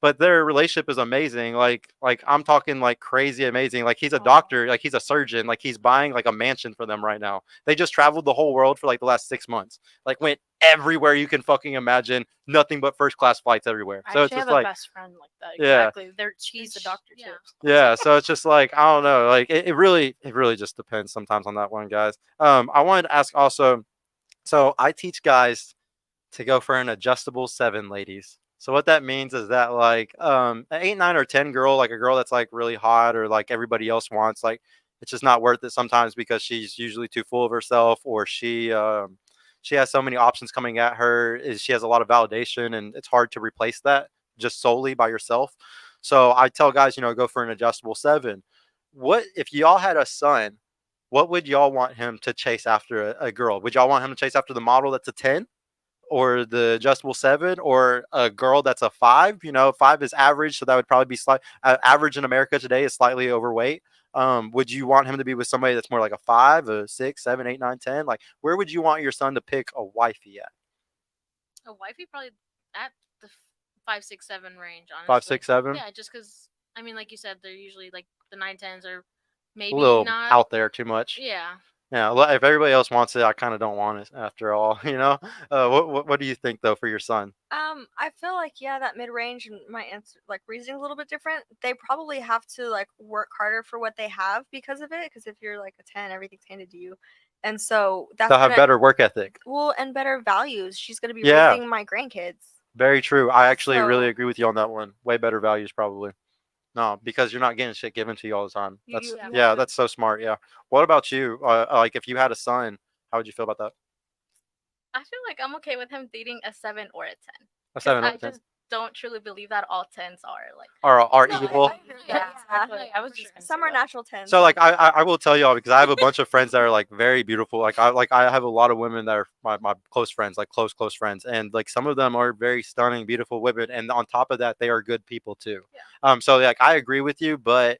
But their relationship is amazing. Like I'm talking like crazy amazing. Like he's a doctor, like he's a surgeon, like he's buying like a mansion for them right now. They just traveled the whole world for like the last 6 months. Like went everywhere you can fucking imagine. Nothing but first class flights everywhere. I So actually it's just have a like best friend like that. Yeah. Exactly. She's a doctor too. yeah, so it's just like I don't know. Like it really just depends sometimes on that one, guys. I wanted to ask also. So I teach guys to go for an adjustable 7, ladies. So what that means is that like an 8, 9, or 10 girl, like a girl that's like really hot or like everybody else wants, like it's just not worth it sometimes because she's usually too full of herself or she has so many options coming at her. She has a lot of validation and it's hard to replace that just solely by yourself. So I tell guys, go for an adjustable 7. What if y'all had a son? What would y'all want him to chase after a girl? Would y'all want him to chase after the model that's a 10? Or the adjustable 7, or a girl that's a 5? 5 is average, so that would probably be average in America today is slightly overweight. Would you want him to be with somebody that's more like a 5, a 6, 7, 8, 9, 10? Like, where would you want your son to pick a wifey at? A wifey probably at the 5, 6, 7 range. Honestly, 5, 6, 7. Yeah, just because I mean, like you said, they're usually like the 9, 10s are A maybe little not out there too much. Yeah. Yeah, if everybody else wants it, I kind of don't want it after all. What do you think though for your son? I feel like that mid range, and my answer like reasoning a little bit different. They probably have to like work harder for what they have because of it. Because if you're like a 10, everything's handed to you, and so that's They'll have better work ethic. Well, and better values. She's gonna be Yeah. raising my grandkids. Very true. I actually really So- agree with you on that one. Way better values probably. No, because you're not getting shit given to you all the time. You- That's you yeah, have- that's so smart. Yeah. What about you? Like if you had a son, how would you feel about that? I feel like I'm okay with him dating a 7 or a 10. A 'Cause 7 or I a 10? just don't truly believe that all 10s are like. Are No, evil. I agree with Yeah, that. exactly. I was just gonna Some say are that. natural 10s. So like I will tell y'all because I have a bunch of friends that are like very beautiful. Like I have a lot of women that are my close friends, like close friends, and like some of them are very stunning, beautiful women, and on top of that, they are good people too. Yeah. So like I agree with you, but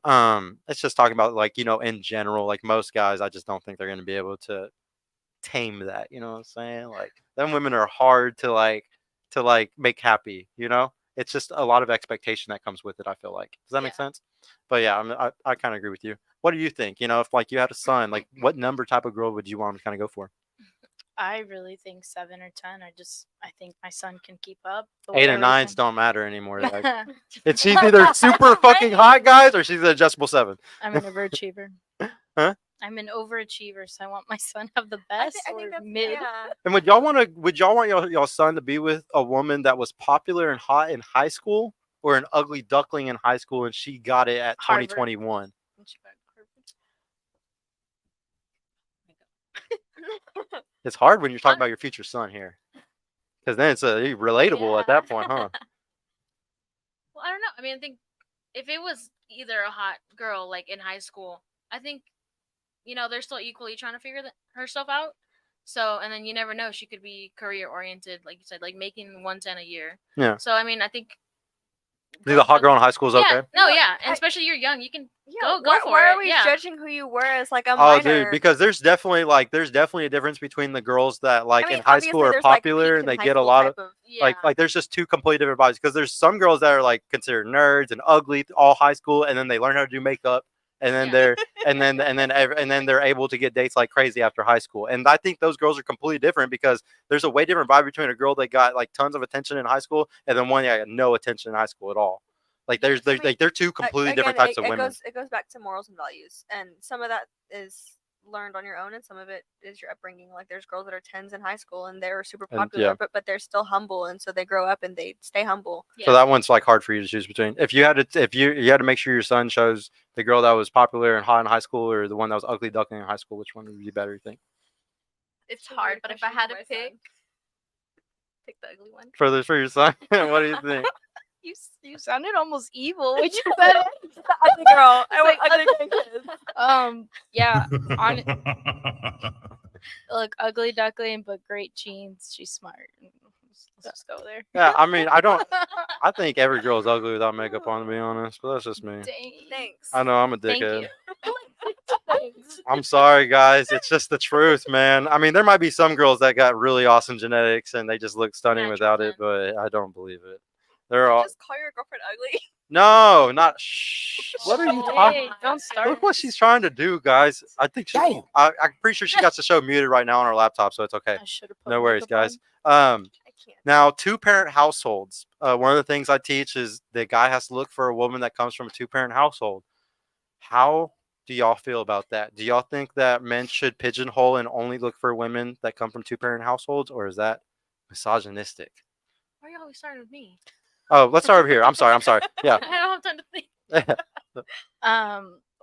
it's just talking about like in general, like most guys, I just don't think they're gonna be able to tame that. You know what I'm saying? Like them women are hard to make happy. It's just a lot of expectation that comes with it. I feel like. Does that make Yeah. sense? But yeah, I kind of agree with you. What do you think? If like you had a son, like what number type of girl would you want him to kind of go for? I really think 7 or 10. I think my son can keep up. but 8 and whatever 9s don't matter anymore. Like, can- it's she's either super fucking hot, guys, or she's an adjustable 7. I'm an overachiever. Huh? I'm an overachiever, so I want my son to have the I best think or that's mid. yeah. And would y'all want your son to be with a woman that was popular and hot in high school, or an ugly duckling in high school and she got it at Harvard. 2021? It's hard when you're talking about your future son here, because then it's relatable at that point, huh? Well, I don't know. I mean, I think if it was either a hot girl like in high school, I think they're still equally trying to figure herself out. So, and then you never know, she could be career oriented, like you said, like making 110 a year. Yeah. So, I mean, I think The hot girl in high school is yeah, okay. no, No, yeah, and I- especially you're young, you can Yeah, go for why it. are we Yeah. judging who you were as like a Oh, minor? dude, because there's definitely a difference between the girls that like I mean, in high school obviously are there's, like, popular peaks and in they high get a school lot type of Yeah. like there's just two completely different vibes because there's some girls that are like considered nerds and ugly all high school and then they learn how to do makeup and then Yeah. they're and then they're able to get dates like crazy after high school. And I think those girls are completely different because there's a way different vibe between a girl that got like tons of attention in high school and then one that got no attention in high school at all. Like there's I mean, they're two completely different Again, types of women. It goes back to morals and values, and some of that is learned on your own, and some of it is your upbringing. Like there's girls that are 10s in high school, and they're super And, popular, yeah. but they're still humble, and so they grow up and they stay humble. So that one's like hard for you to choose between. If you had to make sure your son chose the girl that was popular and hot in high school or the one that was ugly duckling in high school, which one would be better, you think? It's That's a hard, weird but if I question had for to my son. pick the ugly one. For your son? What do you think? You sounded almost evil when you said it. Ugly girl. I like want ugly grandkids. Yeah. Look, ugly duckling, but great genes. She's smart. Let's just go there. Yeah, I mean, I don't I think every girl is ugly without makeup on, to be honest. But that's just me. Dang. Thanks. I know I'm a Thank dickhead. you. I'm sorry, guys. It's just the truth, man. I mean, there might be some girls that got really awesome genetics and they just look stunning Natural without it, but I don't believe it. They're You all just call your girlfriend ugly. no, not shh. What are you talking? Hey, don't start. Look what she's trying to do, guys. I think she. Damn. I'm pretty sure she got the show muted right now on her laptop, so it's okay. I should have put No worries, makeup on. guys. I can't. Now, two-parent households. One of the things I teach is the guy has to look for a woman that comes from a two-parent household. How do y'all feel about that? Do y'all think that men should pigeonhole and only look for women that come from two-parent households, or is that misogynistic? Why are you always starting with me? Oh, let's start over here. I'm sorry. Yeah. I don't have time to think.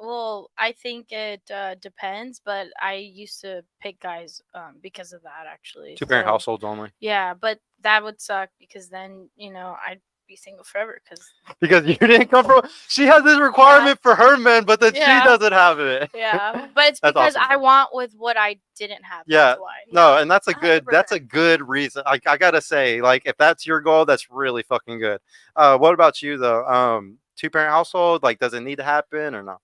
Well, I think it depends, but I used to pick guys because of that actually. Two-parent So, households only. Yeah, but that would suck because then I'd be single forever. Because you didn't come from. She has this requirement for her men, but then Yeah. she doesn't have it. Yeah, but it's That's because awesome, I though. want with what I didn't have. Yeah, That's why. No, and that's a 100%. good reason. I gotta say, like, if that's your goal, that's really fucking good. What about you though? Two-parent household, like, does it need to happen or not?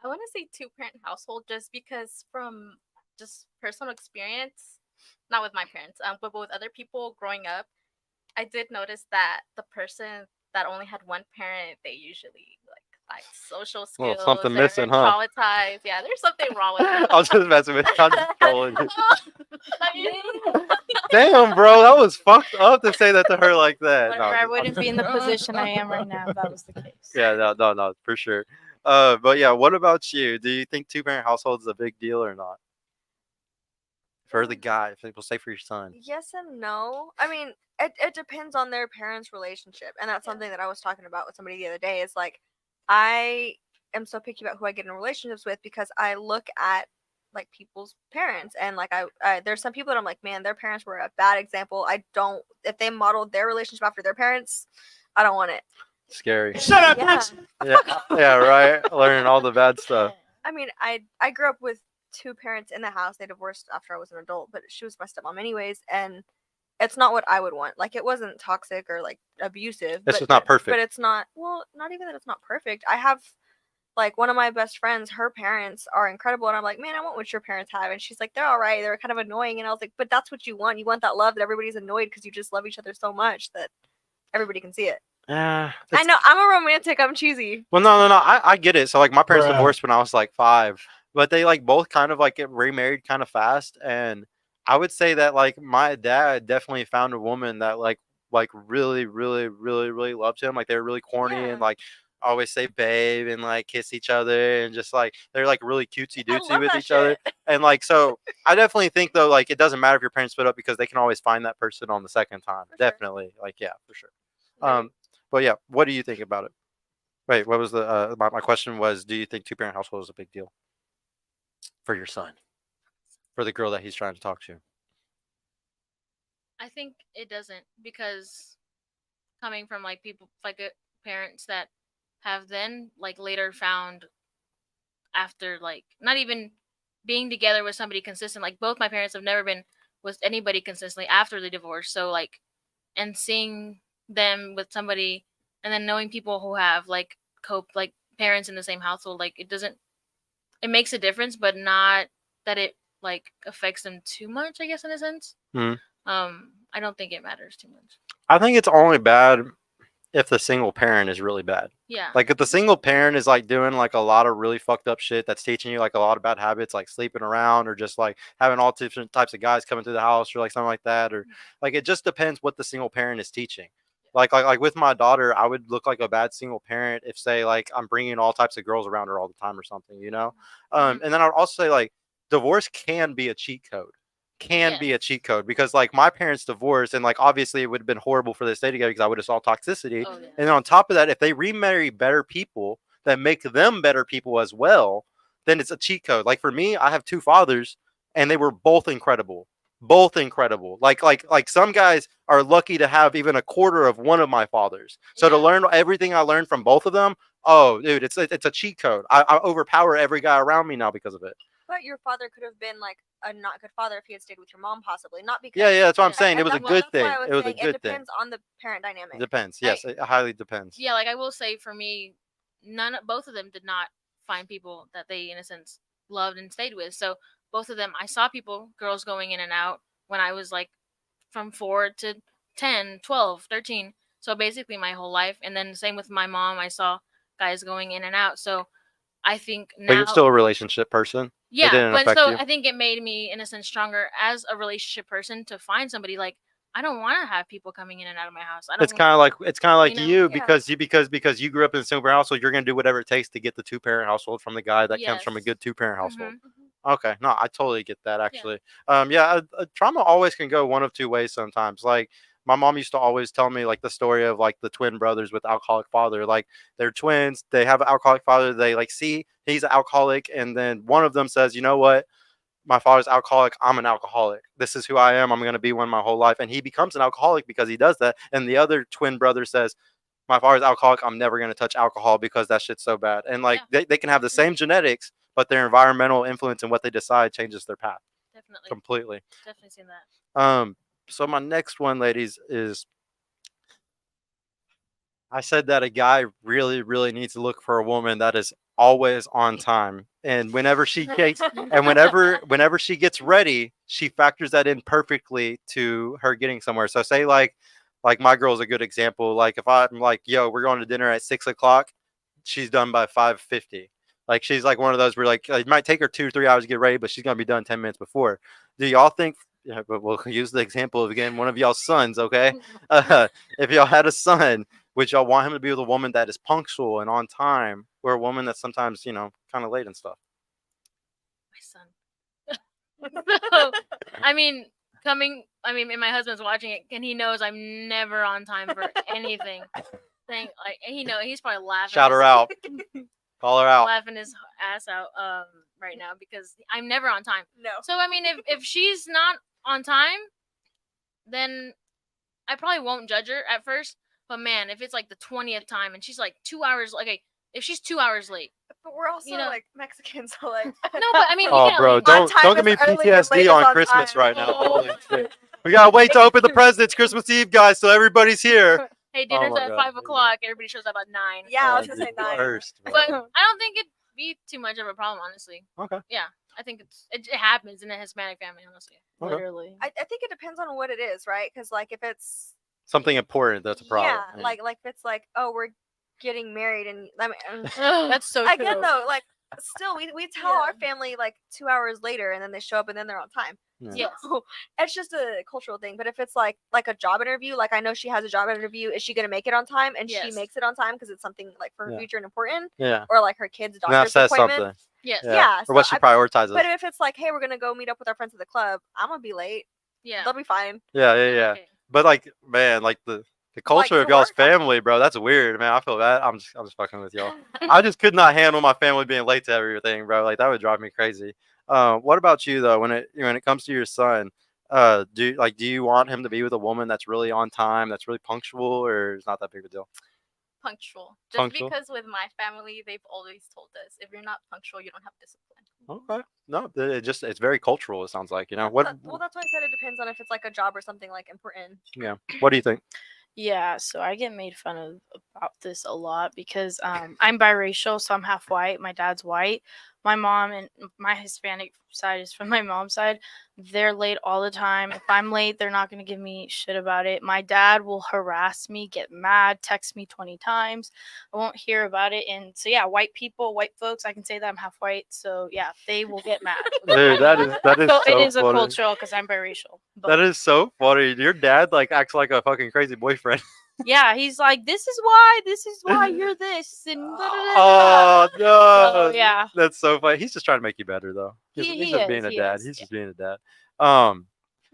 I want to say two-parent household just because from just personal experience, not with my parents, but with other people growing up, I did notice that the person that only had one parent, they usually like social skills. Well, something they're missing, huh? traumatized. Yeah, there's something wrong with them. I was just messing with you. I'm just trolling you. I mean, Damn, bro, that was fucked up to say that to her like that. Whatever, No, I I'm wouldn't be in the position I am right now if that was the case. Yeah, no, for sure. But yeah, what about you? Do you think two-parent household is a big deal or not? For the guy, if people say for your son. Yes and no. I mean, it depends on their parents' relationship, and that's something that I was talking about with somebody the other day. Is like, I am so picky about who I get in relationships with because I look at like people's parents, and like I there's some people that I'm like, man, their parents were a bad example. I don't if they modeled their relationship after their parents, I don't want it. Scary. Shut up, Yeah. bitch. Yeah, right. Learning all the bad stuff. I mean, I grew up with two parents in the house. They divorced after I was an adult, but she was my stepmom anyways, and it's not what I would want. Like, it wasn't toxic or like abusive. It's just not perfect. But it's not. Well, not even that it's not perfect. I have like one of my best friends. Her parents are incredible, and I'm like, man, I want what your parents have. And she's like, they're all right. They're kind of annoying, and I was like, but that's what you want. You want that love that everybody's annoyed because you just love each other so much that everybody can see it. Yeah. I know I'm a romantic. I'm cheesy. Well, no. I get it. So like my parents Bruh. divorced when I was like 5, but they like both kind of like get remarried kind of fast, and I would say that like my dad definitely found a woman that like really loved him. Like they were really corny Yeah. and like always say babe and like kiss each other and just like they're like really cutesy I dootsy love with that each other. shit. And like so I definitely think though like it doesn't matter if your parents split up because they can always find that person on the second time. For sure. Definitely. Like yeah, for sure. But yeah, what do you think about it? Wait, what was the my question was, do you think two-parent household is a big deal for your son? For the girl that he's trying to talk to? I think it doesn't because coming from like people like parents that have then like later found after like not even being together with somebody consistent. Like both my parents have never been with anybody consistently after the divorce. So like and seeing them with somebody and then knowing people who have like like parents in the same household, like it makes a difference, but not that it like affects them too much, I guess, in a sense. Mhm. I don't think it matters too much. I think it's only bad if the single parent is really bad. Yeah. Like if the single parent is like doing like a lot of really fucked up shit that's teaching you like a lot of bad habits, like sleeping around or just like having all different types of guys coming through the house or like something like that, or like it just depends what the single parent is teaching. Like with my daughter, I would look like a bad single parent if say like I'm bringing all types of girls around her all the time or something, you know. And then I would also say like divorce can be a cheat code. Can be a cheat code because like my parents divorced and like obviously it would have been horrible for them to stay together because I would have saw toxicity. Oh, yeah. And then on top of that, if they remarry better people that make them better people as well, then it's a cheat code. Like for me, I have 2 fathers and they were both incredible. Both incredible. Like some guys are lucky to have even a quarter of one of my fathers. So to Yeah. learn everything I learned from both of them, oh dude, it's a cheat code. I overpower every guy around me now because of it. But your father could have been like a not good father if he had stayed with your mom, possibly. Not because. Yeah, that's what I'm Yeah. saying. It And was a that's good why thing. I was It was a saying good it thing. depends on the parent dynamic. It depends. Yes, it highly depends. Yeah, like I will say for me, both of them did not find people that they in a sense loved and stayed with. So both of them, I saw girls going in and out when I was like from 4 to 10, 12, 13. So basically my whole life. And then same with my mom, I saw guys going in and out. So I think now, But you're still a relationship person. yeah, It didn't but affect so you. I think it made me in a sense stronger as a relationship person to find somebody like I don't want to have people coming in and out of my house. I don't. It's kind of like You know? you Yeah. because you grew up in a single parent household. You're gonna do whatever it takes to get the 2-parent household from the guy that comes from a Yes. good 2-parent household. Mhm. Okay, no, I totally get that actually. Trauma always can go one of two ways sometimes. Like my mom used to always tell me like the story of like the twin brothers with alcoholic father. Like they're twins, they have an alcoholic father. They like see he's an alcoholic, and then one of them says, you know what? My father's alcoholic. I'm an alcoholic. This is who I am. I'm going to be one my whole life. And he becomes an alcoholic because he does that. And the other twin brother says, my father's alcoholic. I'm never going to touch alcohol because that shit's so bad. And like they can have the same genetics, but their environmental influence and what they decide changes their path Definitely. completely. Definitely seen that. So my next one, ladies, is I said that a guy really, really needs to look for a woman that is always on time. And whenever she gets whenever she gets ready, she factors that in perfectly to her getting somewhere. So say like my girl's a good example. Like if I'm like, yo, we're going to dinner at 6 o'clock, she's done by 5:50. Like she's like one of those where like it might take her 2 or 3 hours to get ready, but she's gonna be done 10 minutes before. Do y'all think? Yeah, but we'll use the example of again one of y'all's sons. Okay, if y'all had a son, would y'all want him to be with a woman that is punctual and on time, or a woman that's sometimes kind of late and stuff? My son. So, I mean, and my husband's watching it, and he knows I'm never on time for anything. He's probably laughing. Shout her out. Call her out. Laughing his ass out right now because I'm never on time. No. So I mean, if she's not on time, then I probably won't judge her at first. But man, if it's like the 20th time and she's like 2 hours, okay, if she's 2 hours late, But we're also like Mexicans, so like. no, but I mean, Oh, you can't bro, leave. don't time give me is early and late PTSD is on on Christmas time. right now. Oh. Holy shit. We gotta wait to open the presents Christmas Eve, guys, so everybody's here. Hey, dinner's my at God. 5 o'clock. Everybody shows up at 9. Yeah, I was gonna say 9. Worst, bro. But I don't think it'd be too much of a problem, honestly. Okay. Yeah, I think it happens in a Hispanic family, honestly. Okay. Literally. I think it depends on what it is, right? Because like if it's Something important, that's a problem. yeah, like if it's like we're getting married and I mean That's so true. again though like still we tell Yeah. our family like 2 hours later and then they show up and then they're on time. Yes. So, it's just a cultural thing. But if it's like a job interview, like I know she has a job interview, is she gonna make it on time? And she Yes. makes it on time because it's something like for her Yeah. future and important, Yeah. or like her kid's And that doctor's says appointment. something. Yes. Yeah, Or what so she prioritizes. But if it's like, hey, we're gonna go meet up with our friends at the club, I'm gonna be late. Yeah. They'll be fine. Yeah. Okay. But like, man, like the culture to of y'all's work, I'm- family, bro, that's weird, man. I feel bad. I'm just fucking with y'all. I just could not handle my family being late to everything, bro. Like that would drive me crazy. What about you though? When it comes to your son, do you want him to be with a woman that's really on time, that's really punctual, or is not that big of a deal? Punctual. Just Punctual? because with my family, they've always told us if you're not punctual, you don't have discipline. Okay. No, it's very cultural. It sounds like what. Well, that's why I said it depends on if it's like a job or something like important. Yeah. What do you think? Yeah, so I get made fun of about this a lot because I'm biracial, so I'm half white. My dad's white. My mom and my Hispanic side is from my mom's side. They're late all the time. If I'm late, they're not going to give me shit about it. My dad will harass me, get mad, text me 20 times. I won't hear about it. And so, yeah, white people, white folks, I can say that I'm half white. So, yeah, they will get mad. Dude, that is So so it is a funny. cultural because I'm biracial. But That is so funny. Your dad like acts like a fucking crazy boyfriend. yeah, he's like, this is why you're this. And da, da, da, da, da." Oh no! So, yeah. That's so funny. He's just trying to make you better, though. He's He just is, being a he dad. is, He's yeah. just being a dad.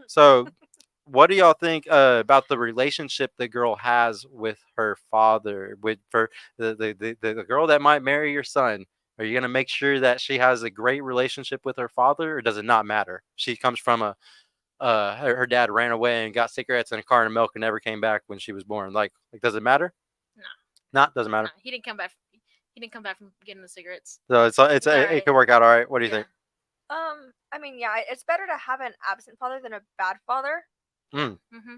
So what do y'all think about the relationship the girl has with her father? For the girl that might marry your son, are you gonna make sure that she has a great relationship with her father, or does it not matter? She comes from her dad ran away and got cigarettes and a carton of milk and never came back when she was born. Like does it matter? No. Doesn't matter. Nah, he didn't come back. He didn't come back from getting the cigarettes. So it alright. could work out all right. What do you think? I mean, yeah, it's better to have an absent father than a bad father. Mm-hmm.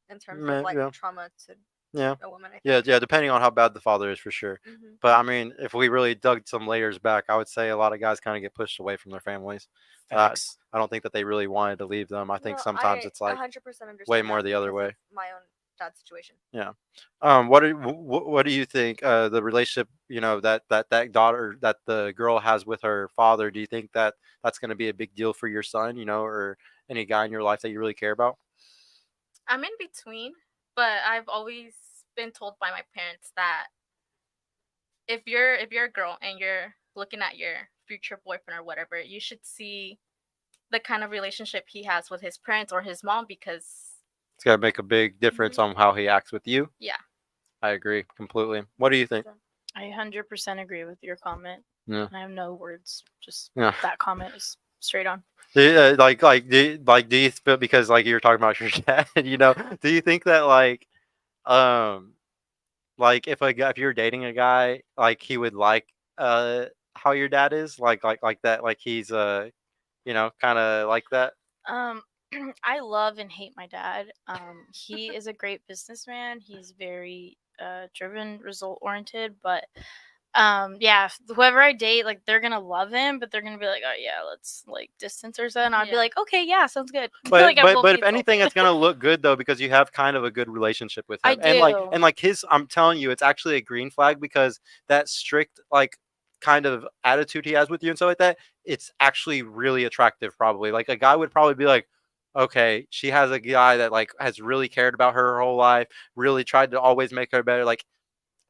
In terms of like Yeah. trauma to Yeah. a woman. I Yeah, think. yeah, depending on how bad the father is, for sure. Mhm. But I mean, if we really dug some layers back, I would say a lot of guys kind of get pushed away from their families. Facts. I don't think that they really wanted to leave them. I think No, sometimes I it's like 100% understand way more that the other because way. of my own dad's situation. Yeah. What do you think the relationship, that daughter, that the girl has with her father? Do you think that that's going to be a big deal for your son, or any guy in your life that you really care about? I'm in between, but I've always been told by my parents that if you're a girl and you're looking at your future boyfriend or whatever, you should see the kind of relationship he has with his parents or his mom because It's got to make a big difference on how he acts with you. yeah. I agree completely. What do you think? I 100% agree with your comment. Yeah. I have no words. Just Yeah. that comment is straight on. Do you feel, because like you were talking about your dad, do you think that um if you're dating a guy, like he would like how your dad is, like that, like he's kind of like that? Um, I love and hate my dad. He is a great businessman. He's very driven, result oriented. But yeah, whoever I date, like they're gonna love him, but they're gonna be like, oh yeah, let's like distance ourselves. And I'd be Yeah. like, okay, yeah, sounds good. But Like, I won't but be if anything, insulted. it's gonna look good though, because you have kind of a good relationship with him. I do. And like his, I'm telling you, it's actually a green flag, because that strict like kind of attitude he has with you and stuff like that, it's actually really attractive. Probably like a guy would probably be like, okay, she has a guy that like has really cared about her whole life, really tried to always make her better. Like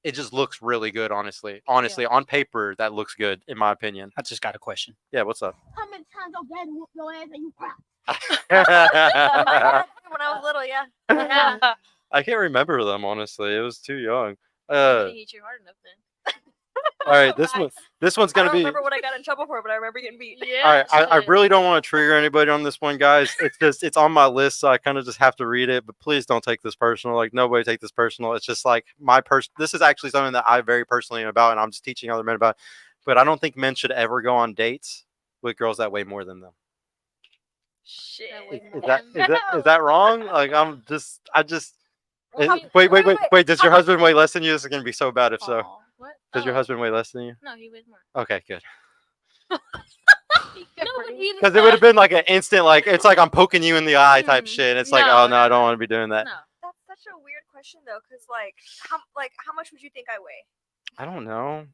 it just looks really good, honestly. Honestly, on paper, that looks good in my opinion. I just got a question. Yeah, what's up? How many times your daddy whooped your ass and you cried? My dad, when I was little, yeah. Yeah. I can't remember them, honestly. It was too young. He didn't hit you hard enough then. All right, this one's I gonna don't be. remember what I got in trouble for, but I remember getting beat. Yeah. All right, I shit. really don't want to trigger anybody on this one, guys. It's on my list, so I kind of just have to read it. But please don't take this personal. Like nobody take this personal. It's just like This is actually something that I very personally am about, and I'm just teaching other men about. But I don't think men should ever go on dates with girls that weigh more than them. Shit. Is that wrong? Like Well, wait. Does your husband weigh less than you? This is gonna be so bad if so. Aw, what? Does your Oh, husband weigh less than you? No, he weighs more. Okay, good. No, but he Because it would have been like an instant, like it's like I'm poking you in the eye type Mm, shit. It's like, no, oh no, no, I don't no. want to be doing that. No. That's such a weird question though, because how much would you think I weigh? I don't know.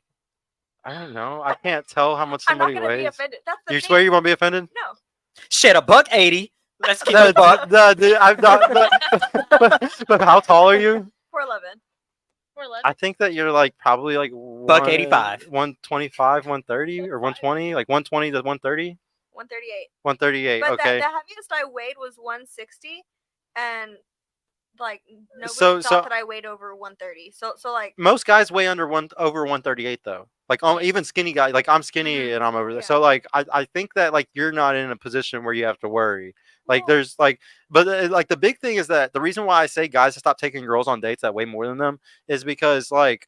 I can't tell how much I'm not somebody gonna be weighs. offended. That's the You thing. swear you won't be offended? No. Shit, $1.80. Let's keep No, it buck. dude, I'm not. But how tall are you? 4'11". We're left. I think that you're like probably like $1.85. 125, 130, or 120, like 120 to 130, 138. 138. But Okay. the heaviest I weighed was 160, and like nobody So- thought that I weighed over 130. So like Most guys weigh over 138 though. Like even skinny guys, like I'm skinny and I'm over there. Yeah. So like I think that like you're not in a position where you have to worry. Like Well- there's like, but like the big thing is that the reason why I say guys to stop taking girls on dates that weigh more than them is because like,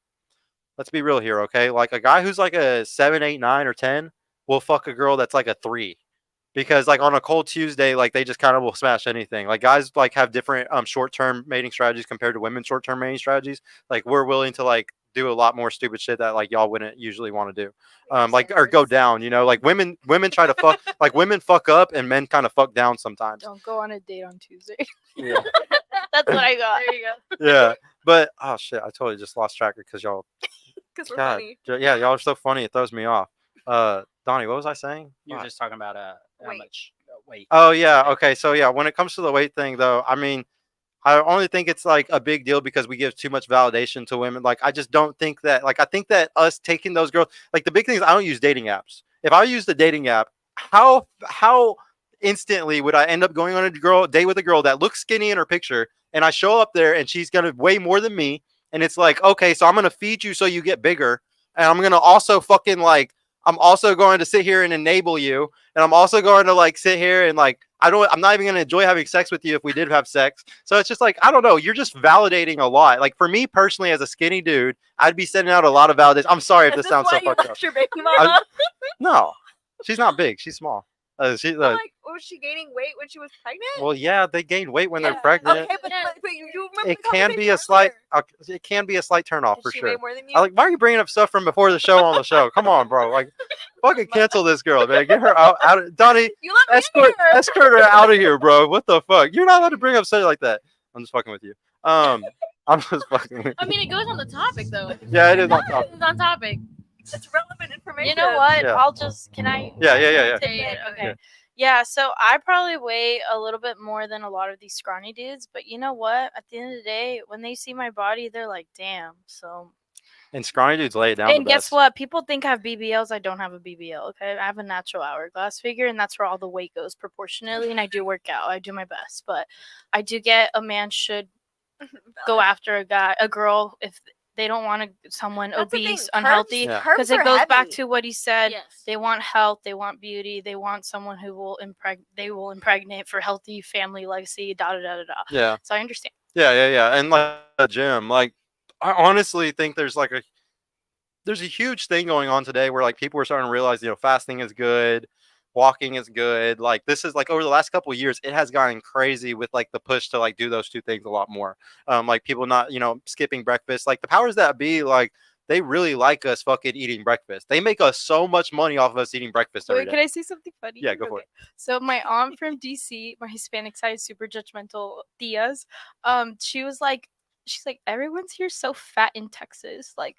let's be real here, okay? Like a guy who's like a 7, 8, 9, or 10 will fuck a girl that's like a 3. Because like on a cold Tuesday, like they just kind of will smash anything. Like guys like have different short-term mating strategies compared to women's short-term mating strategies. Like we're willing to like do a lot more stupid shit that like y'all wouldn't usually want to do. Like or go down, like women try to fuck, like women fuck up and men kind of fuck down sometimes. Don't go on a date on Tuesday. Yeah. That's what I got. There you go. Yeah. But oh shit, I totally just lost track because y'all because we're God, funny. yeah, y'all are so funny, it throws me off. Donnie, what was I saying? You were just talking about how Weight. much weight. Oh yeah, okay. So yeah, when it comes to the weight thing though, I mean, I only think it's like a big deal because we give too much validation to women. Like I just don't think that I think that us taking those girls, like the big thing is I don't use dating apps. If I use the dating app, how instantly would I end up going on a date with a girl that looks skinny in her picture and I show up there and she's gonna weigh more than me and it's like, okay, so I'm gonna feed you so you get bigger and I'm gonna also fucking like I'm also going to sit here and enable you. And I'm also going to like sit here and like, I'm not even going to enjoy having sex with you if we did have sex. So it's just like, I don't know. You're just validating a lot. Like for me personally, as a skinny dude, I'd be sending out a lot of validation. I'm sorry if Is this this sounds why so you fucked up. left your baby mama? No, She's not big. She's small. She But, like, was she gaining weight when she was pregnant? well, yeah, they gain weight when they're Yeah. pregnant. Okay, but, Yeah. but you remember It the can be conversation a slight. earlier. It can be a slight turn off Did for she sure. weigh more than you? I like. Why are you bringing up stuff from before the show on the show? Come on, bro. Like, fucking cancel this girl, man. Get her out. Donnie, You let me escort in her out of here, bro. What the fuck? You're not allowed to bring up stuff like that. I'm just fucking with you. I'm just fucking with I you. mean, it goes on the topic though. Yeah, it is on top. It's on topic. It's relevant information. You know what? Yeah. I'll just can I? Yeah. Take it? Okay. Yeah, so I probably weigh a little bit more than a lot of these scrawny dudes, but you know what? At the end of the day, when they see my body, they're like, "Damn." So, And scrawny dudes lay it down. and the guess best. what? People think I have BBLs. I don't have a BBL. Okay, I have a natural hourglass figure, and that's where all the weight goes proportionally. And I do work out. I do my best, but I do get a man should go after a girl if they don't want someone That's the thing, obese, curves- unhealthy. Yeah. curves Because it are goes back heavy. to what he said. Yes. They want health, they want beauty, they want someone who will impregnate for healthy family legacy. Da da da da da. Yeah. So I understand. Yeah. And like the gym, like I honestly think there's a huge thing going on today where like people are starting to realize, fasting is good, walking is good. Like this is like over the last couple of years, it has gotten crazy with like the push to like do those two things a lot more. Like people not, skipping breakfast. Like the powers that be, like they really like us fucking eating breakfast. They make us so much money off of us eating breakfast every Wait, day. can I say something funny? Yeah, go for it. So my aunt from DC, my Hispanic side, super judgmental Diaz, she's like, everyone's here so fat in Texas. Like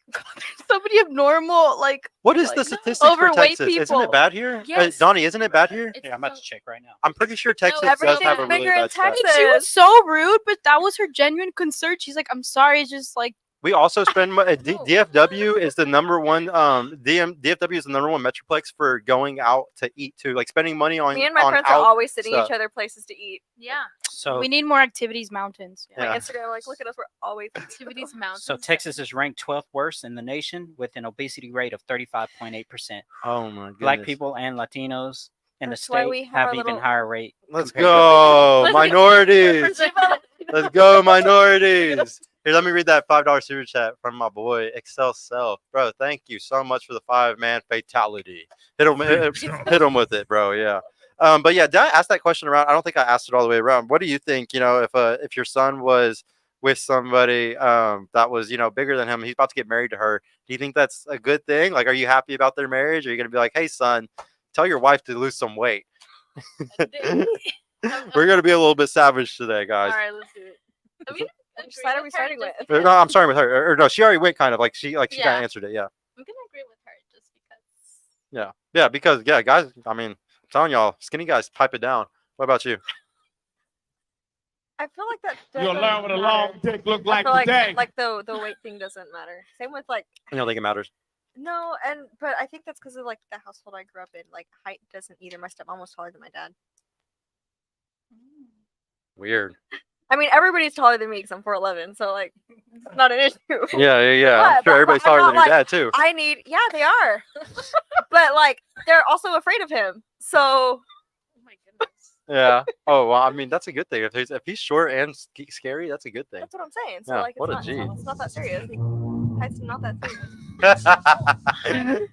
somebody abnormal, like What is like, the statistics for overweight Texas? Isn't people. it bad here? Yes. Donnie, isn't it bad here? It's Yeah, I'm about so- to check right now. I'm pretty sure Texas does everything's have a really bigger in bad stat. Texas. She was so rude, but that was her genuine concern. She's like, I'm sorry, it's just like We also spend No. DFW is the number one DFW is the number one metroplex for going out to eat too, like spending money on Me and my on friends out are always sitting stuff. each other places to eat. Yeah. So we need more activities, mountains. Yeah. My Instagram, like, look at us, we're always Activities mountains. So Texas is ranked 12th worst in the nation with an obesity rate of 35.8%. Oh my goodness. Black people and Latinos in the That's why we state have have our even little- higher rate. Let's compared to go Let's go. minorities. Let's go minorities. Here, let me read that $5 super chat from my boy Excel Self, bro. Thank you so much for the 5-man fatality. Hit him with it, bro. Yeah. But yeah, did I ask that question around? I don't think I asked it all the way around. What do you think? If your son was with somebody that was bigger than him, he's about to get married to her. Do you think that's a good thing? Like, are you happy about their marriage? Or are you gonna be like, hey, son, tell your wife to lose some weight? We're gonna be a little bit savage today, guys. All right, let's do it. I mean, Which side are we starting with? No, I'm starting with her. Or no, she already went kind of like she kind Yeah. of answered it. Yeah. I'm gonna agree with her just because. Yeah. Because guys. I mean, I'm telling y'all, skinny guys pipe it down. What about you? I feel like that. You'll doesn't learn what a matter. long dick look I like feel today. like the weight thing doesn't matter. Same with like I don't think it matters. no, but I think that's because of like the household I grew up in. Like height doesn't either. My stepmom was taller than my dad. Weird. I mean, everybody's taller than me because I'm 4'11", so like, it's not an issue. Yeah. I'm But- sure everybody's but I'm taller than not your dad too. I need, yeah, they are, but like they're also afraid of him. So oh my goodness. Yeah. Oh well, I mean that's a good thing. If he's short and scary, that's a good thing. that's what I'm saying. So Yeah, like, what a it's G. not that serious. Height's not that serious.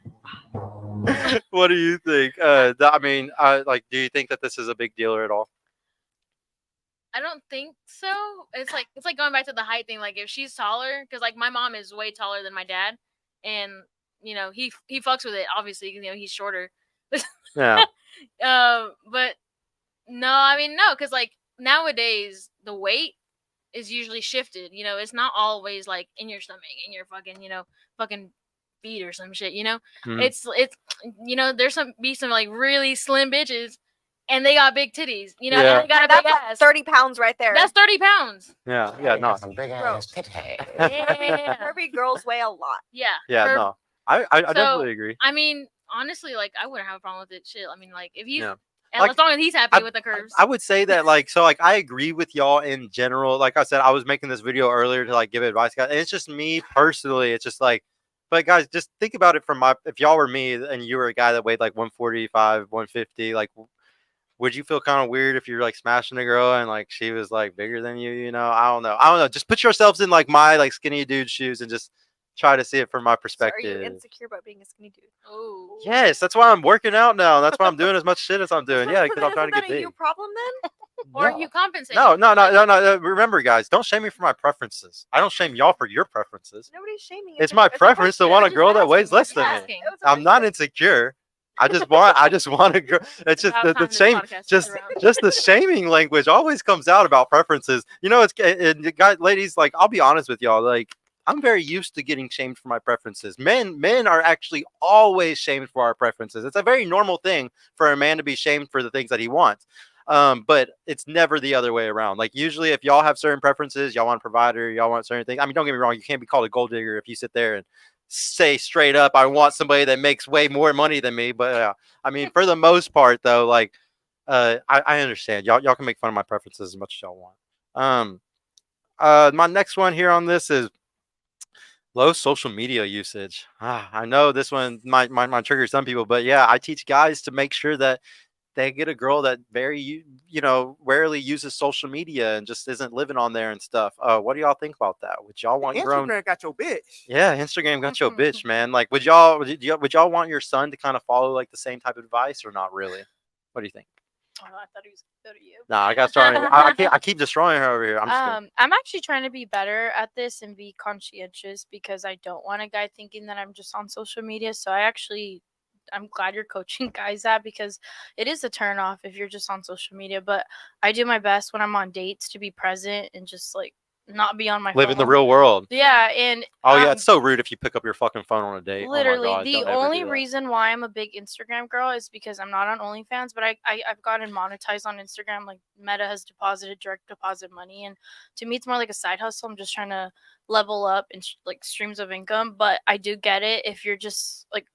What do you think? I mean, like, do you think that this is a big deal at all? I don't think so. It's like going back to the height thing. Like if she's taller, because like my mom is way taller than my dad, and he fucks with it obviously because he's shorter. Yeah. But no, I mean no, because like nowadays the weight is usually shifted. It's not always like in your stomach, in your fucking feet or some shit. Mhm. It's there's some like really slim bitches, and they got big titties. Yeah. And they got a big That's ass. 30 pounds right there. That's 30 pounds. Yeah. No. big ass Yeah. Curvy girls weigh a lot. Yeah. Yeah. Her- No. I So, definitely agree. I mean, honestly, like I wouldn't have a problem with it. Shit. I mean, like if he's Yeah. and Like, as long as he's happy with the curves. I would say that like I agree with y'all in general. Like I said, I was making this video earlier to like give advice, guys. And it's just me personally. It's just like, but guys, just think about it from if y'all were me and you were a guy that weighed like 145, 150, like would you feel kind of weird if you're like smashing a girl and like she was like bigger than you? I don't know. Just put yourselves in like my like skinny dude shoes and just try to see it from my So are perspective. you insecure about being a skinny dude? Oh. Yes, that's why I'm working out now. That's why I'm doing as much shit as I'm doing. So- Yeah, so because then I'm trying to isn't get that a big. you problem then? Or No. you compensate. No. Remember, guys, don't shame me for my preferences. I don't shame y'all for your preferences. Nobody's shaming. It's a- my a preference to question. want a I'm just girl that weighs asking. less than Yeah, me. Asking. it was a I'm not question. insecure. I just want a girl. It's just About the time this shame. podcast is around. Just the shaming language always comes out about preferences. You know, it's and guys, ladies. Like, I'll be honest with y'all. Like, I'm very used to getting shamed for my preferences. Men are actually always shamed for our preferences. It's a very normal thing for a man to be shamed for the things that he wants. But it's never the other way around. Like, usually, if y'all have certain preferences, y'all want a provider, y'all want certain things. I mean, don't get me wrong, you can't be called a gold digger if you sit there and say straight up, I want somebody that makes way more money than me. But I mean, for the most part, though, like, I understand. Y'all can make fun of my preferences as much as y'all want. My next one here on this is low social media usage. I know this one might trigger some people, but yeah, I teach guys to make sure that they get a girl that rarely uses social media and just isn't living on there and stuff. What do y'all think about that? Would y'all want your own? Instagram got your bitch. Yeah, Instagram got your bitch, man. Like, would y'all want your son to kind of follow like the same type of advice or not really? What do you think? Oh, I thought he was gonna go to you. Nah, I got started. I keep destroying her over here. I'm just kidding. I'm actually trying to be better at this and be conscientious because I don't want a guy thinking that I'm just on social media. So I'm glad you're coaching guys that because it is a turn off if you're just on social media. But I do my best when I'm on dates to be present and just like not be on my Live in the phone. real world. Yeah, and Oh yeah, it's so rude if you pick up your fucking phone on a date. literally, oh my God, the don't ever only do that. reason why I'm a big Instagram girl is because I'm not on OnlyFans, but I've gotten monetized on Instagram. Like Meta has deposited direct deposit money, and to me, it's more like a side hustle. I'm just trying to level up and like streams of income. But I do get it if you're just like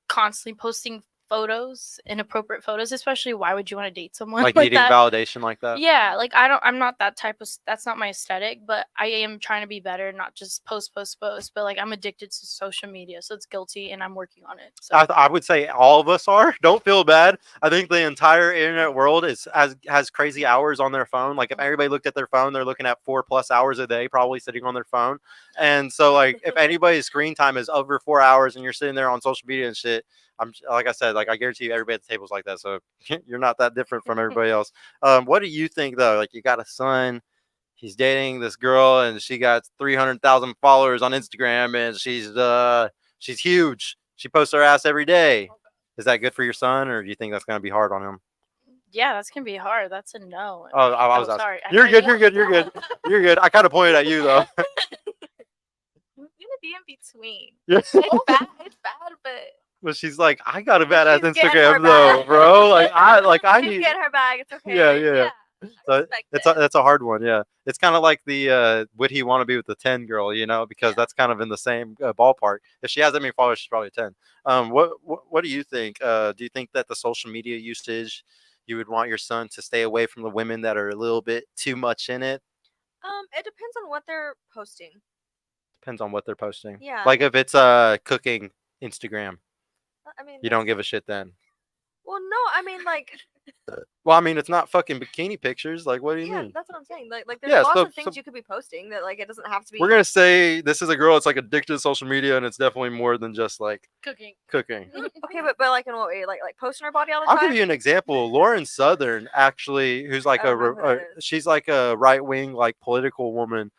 constantly posting photos, inappropriate photos, especially why would you want to date someone Like like needing that? validation like that. Yeah, like I'm not that type of, that's not my aesthetic, but I am trying to be better, not just post, but like I'm addicted to social media, so it's guilty and I'm working on it. So I would say all of us are. Don't feel bad. I think the entire internet world has crazy hours on their phone. Like if everybody looked at their phone, they're looking at 4+ hours a day, probably sitting on their phone. And so like if anybody's screen time is over 4 hours and you're sitting there on social media and shit, like I said, like I guarantee you everybody at the table's like that. So you're not that different from everybody else. What do you think though? Like you got a son, he's dating this girl and she got 300,000 followers on Instagram and she's huge. She posts her ass every day. Is that good for your son, or do you think that's gonna be hard on him? yeah, that's gonna be hard. That's a no. Oh, I was asking. sorry. You're good. You're good. You're good. You're good. I kind of pointed at you though. I'm gonna be in between. Yeah. It's bad. It's bad, but But she's like, I got a badass She's getting her Instagram though, bag. bro. I she's need. getting her bag. It's okay. Yeah. So respect that's a hard one. Yeah, it's kind of like the would he want to be with the 10 girl? You know, because that's kind of in the same ballpark. If she has that many followers, she's probably 10. What do you think? Do you think that the social media usage, you would want your son to stay away from the women that are a little bit too much in it? It depends on what they're posting. Depends on what they're posting. Yeah. Like if it's cooking Instagram, I mean, you don't give a shit then. Well, no, I mean like. Well, I mean, it's not fucking bikini pictures. Like, what do you Yeah, mean? that's what I'm saying. Like there's Yeah, lots so- of things you could be posting that like it doesn't have to be. We're gonna say this is a girl that's like addicted to social media, and it's definitely more than just like Cooking. cooking. Okay, but like in what way? Like posting her body all the I'll time. give you an example. Lauren Southern, actually, who's like I don't know who that is. she's like a right wing, like political woman.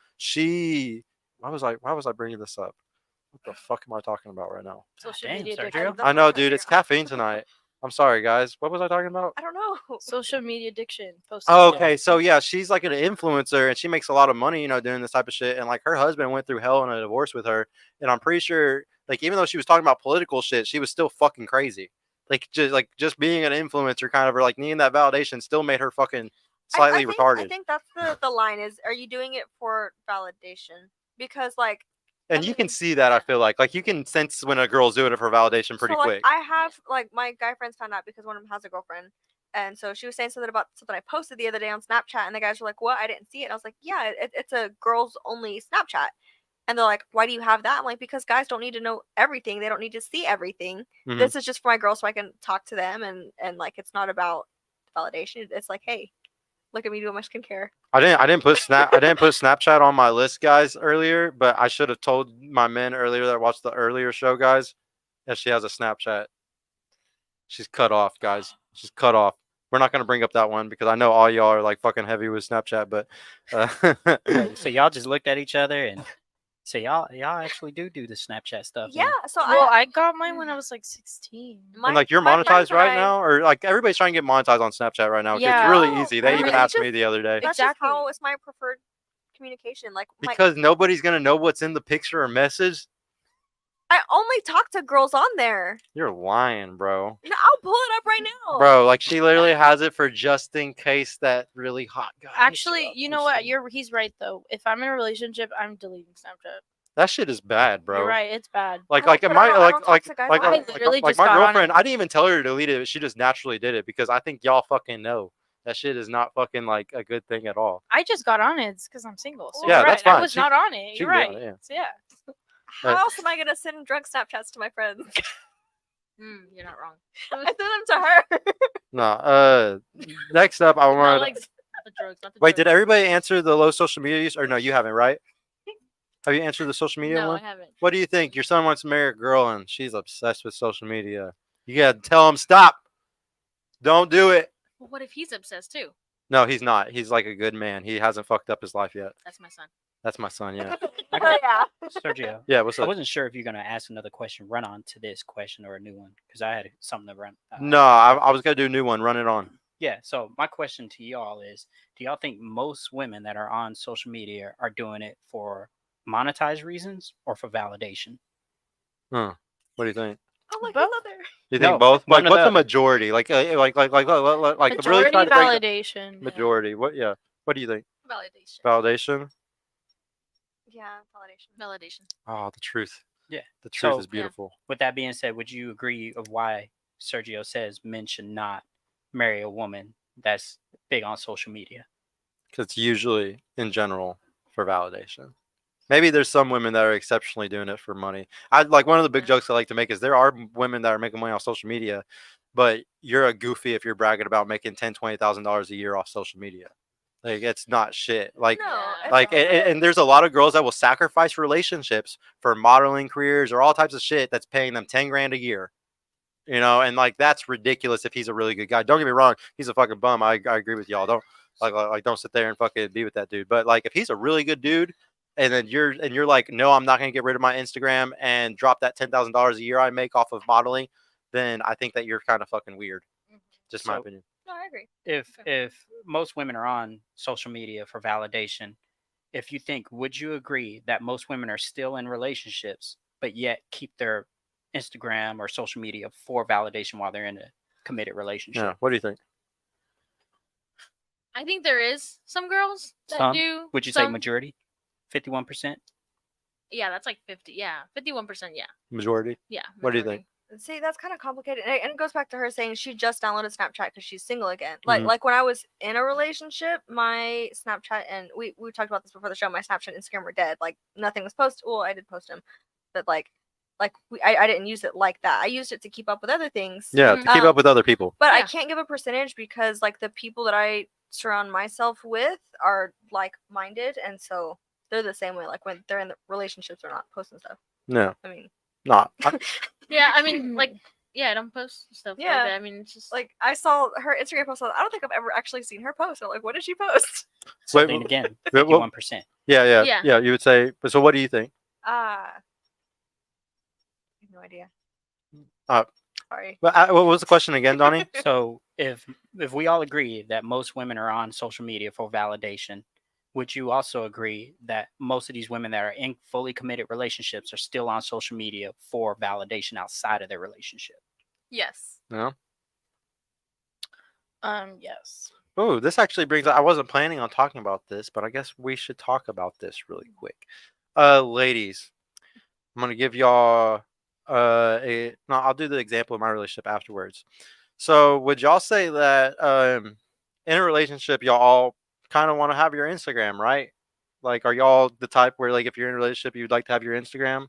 Why was I bringing this up? What the fuck am I talking about right now? social Damn, media Sergio. addiction. That's I know, what I'm dude. It's figuring out. caffeine tonight. I'm sorry, guys. What was I talking about? I don't know. Social media addiction. Posting. Oh, okay. So yeah, she's like an influencer and she makes a lot of money, doing this type of shit. And like her husband went through hell in a divorce with her. And I'm pretty sure, like, even though she was talking about political shit, she was still fucking crazy. Like just being an influencer kind of, or like needing that validation still made her fucking slightly retarded. I think that's the line is, are you doing it for validation? Because like. And you can see that, I feel like you can sense when a girl's doing it for validation pretty so, like, quick. I have like my guy friends found out because one of them has a girlfriend, and so she was saying something about something I posted the other day on Snapchat, and the guys were like, "What? I didn't see it." And I was like, "Yeah, it's a girls only Snapchat," and they're like, "Why do you have that?" I'm like, "Because guys don't need to know everything. They don't need to see everything. Mhm. This is just for my girls so I can talk to them, and like it's not about validation. It's like, hey, Look at me doing my skincare. I didn't put Snapchat on my list, guys, earlier, but I should have told my men earlier that watched the earlier show, guys, that she has a Snapchat. She's cut off, guys. She's cut off. We're not gonna bring up that one because I know all y'all are like fucking heavy with Snapchat, but Wait, so y'all just looked at each other and so y'all actually do the Snapchat stuff. Yeah, so Well, I got mine when I was like 16. my, and like you're my friends monetized right and I- now, or like everybody's trying to get monetized on Snapchat right now. 'Cause Yeah. it's really No, easy. I They mean, even it's asked me just- the other day. That's Exactly. just how it's my preferred communication. Like Because nobody's gonna know what's in the picture or message. I only talk to girls on there. You're lying, bro. No, I'll pull it up right now. Bro, like she literally has it for just in case that really hot guy. hits her Actually, up you and know what? shit. He's right though. If I'm in a relationship, I'm deleting Snapchat. That shit is bad, bro. You're right. It's bad. Like, I don't- like, but in I my, don't- I like, don't talk like, to guys like, on I it. literally like just my got on it. girlfriend. I didn't even tell her to delete it. She just naturally did it because I think y'all fucking know that shit is not fucking like a good thing at all. I just got on it because I'm single. So Yeah, you're that's right. fine. I was She- not on it. she You're can be right. on it, yeah. So yeah. How else am I gonna send drunk Snapchats to my friends? You're not wrong. I send them to her. No. Next up, I Not want. like not the drugs. Not the Wait, did drugs. everybody answer the low social media use? Or no, you haven't, right? Have you answered the social media No, one? I haven't. What do you think? Your son wants to marry a girl and she's obsessed with social media. You gotta tell him stop. Don't do it. Well, what if he's obsessed too? No, he's not. He's like a good man. He hasn't fucked up his life yet. That's my son. That's my son. Yeah. Oh, yeah. Sergio, Yeah. What's I up? wasn't sure if you're gonna ask another question, run on to this question or a new one because I had something to run. No, I was gonna do a new one. Run it on. Yeah. So my question to y'all is: do y'all think most women that are on social media are doing it for monetized reasons or for validation? What do you think? Oh, look, Both? he's not there. You No, think both? one Like, or what's the the other. majority? Like the really Majority trying to break it- validation. majority. What? Yeah. What do you think? Validation. Validation. Yeah, validation. Validation. Oh, the truth. Yeah. The truth So- is beautiful. With that being said, would you agree of why Sergio says men should not marry a woman that's big on social media? Because it's usually, in general, for validation. Maybe there's some women that are exceptionally doing it for money. I like one of the big jokes I like to make is there are women that are making money off social media, but you're a goofy if you're bragging about making $10,000-$20,000 a year off social media. Like it's not shit. Like No, Yeah. it's like not. and there's a lot of girls that will sacrifice relationships for modeling careers or all types of shit that's paying them 10 grand a year. You know, and like that's ridiculous if he's a really good guy. Don't get me wrong, he's a fucking bum. I agree with y'all. Don't like don't sit there and fucking be with that dude. But like if he's a really good dude and then you're like, no, I'm not gonna get rid of my Instagram and drop that $10,000 a year I make off of modeling, then I think that you're kind of fucking weird. Just my So- opinion. No, I agree. If most women are on social media for validation, if you think, would you agree that most women are still in relationships but yet keep their Instagram or social media for validation while they're in a committed relationship? Yeah. What do you think? I think there is some girls that Some? do. Would you say some- majority? 51%? Yeah, that's like 50. Yeah, 51%. Yeah, Majority. yeah. What do you majority. think? See, that's kind of complicated, and it goes back to her saying she just downloaded Snapchat because she's single again. Like, Mhm. like when I was in a relationship, my Snapchat and we talked about this before the show. My Snapchat and Instagram were dead. Like nothing was posted. Well, I did post them, but I didn't use it like that. I used it to keep up with other things. Yeah, to keep Um, up with other people. But I Yeah. can't give a percentage because like the people that I surround myself with are like-minded, and so they're the same way. Like when they're in the relationships, they're not posting stuff. No, I mean, not. Yeah, I mean, like, yeah, I don't post stuff Yeah. like that. I mean, it's just like I saw her Instagram post. I don't think I've ever actually seen her post. I'm like, what did she post? So Wait, then wh- again, wh- 51%. Yeah. Yeah. You would say. But so, what do you think? I have no idea. Uh, Sorry. What was the question again, Donnie? So if we all agree that most women are on social media for validation, would you also agree that most of these women that are in fully committed relationships are still on social media for validation outside of their relationship? Yes. No. Yes. Oh, this actually brings. I wasn't planning on talking about this, but I guess we should talk about this really quick. Ladies, I'm gonna give y'all no, I'll do the example of my relationship afterwards. So, would y'all say that in a relationship, y'all all kind of want to have your Instagram, right? Like, are y'all the type where, like, if you're in a relationship, you'd like to have your Instagram?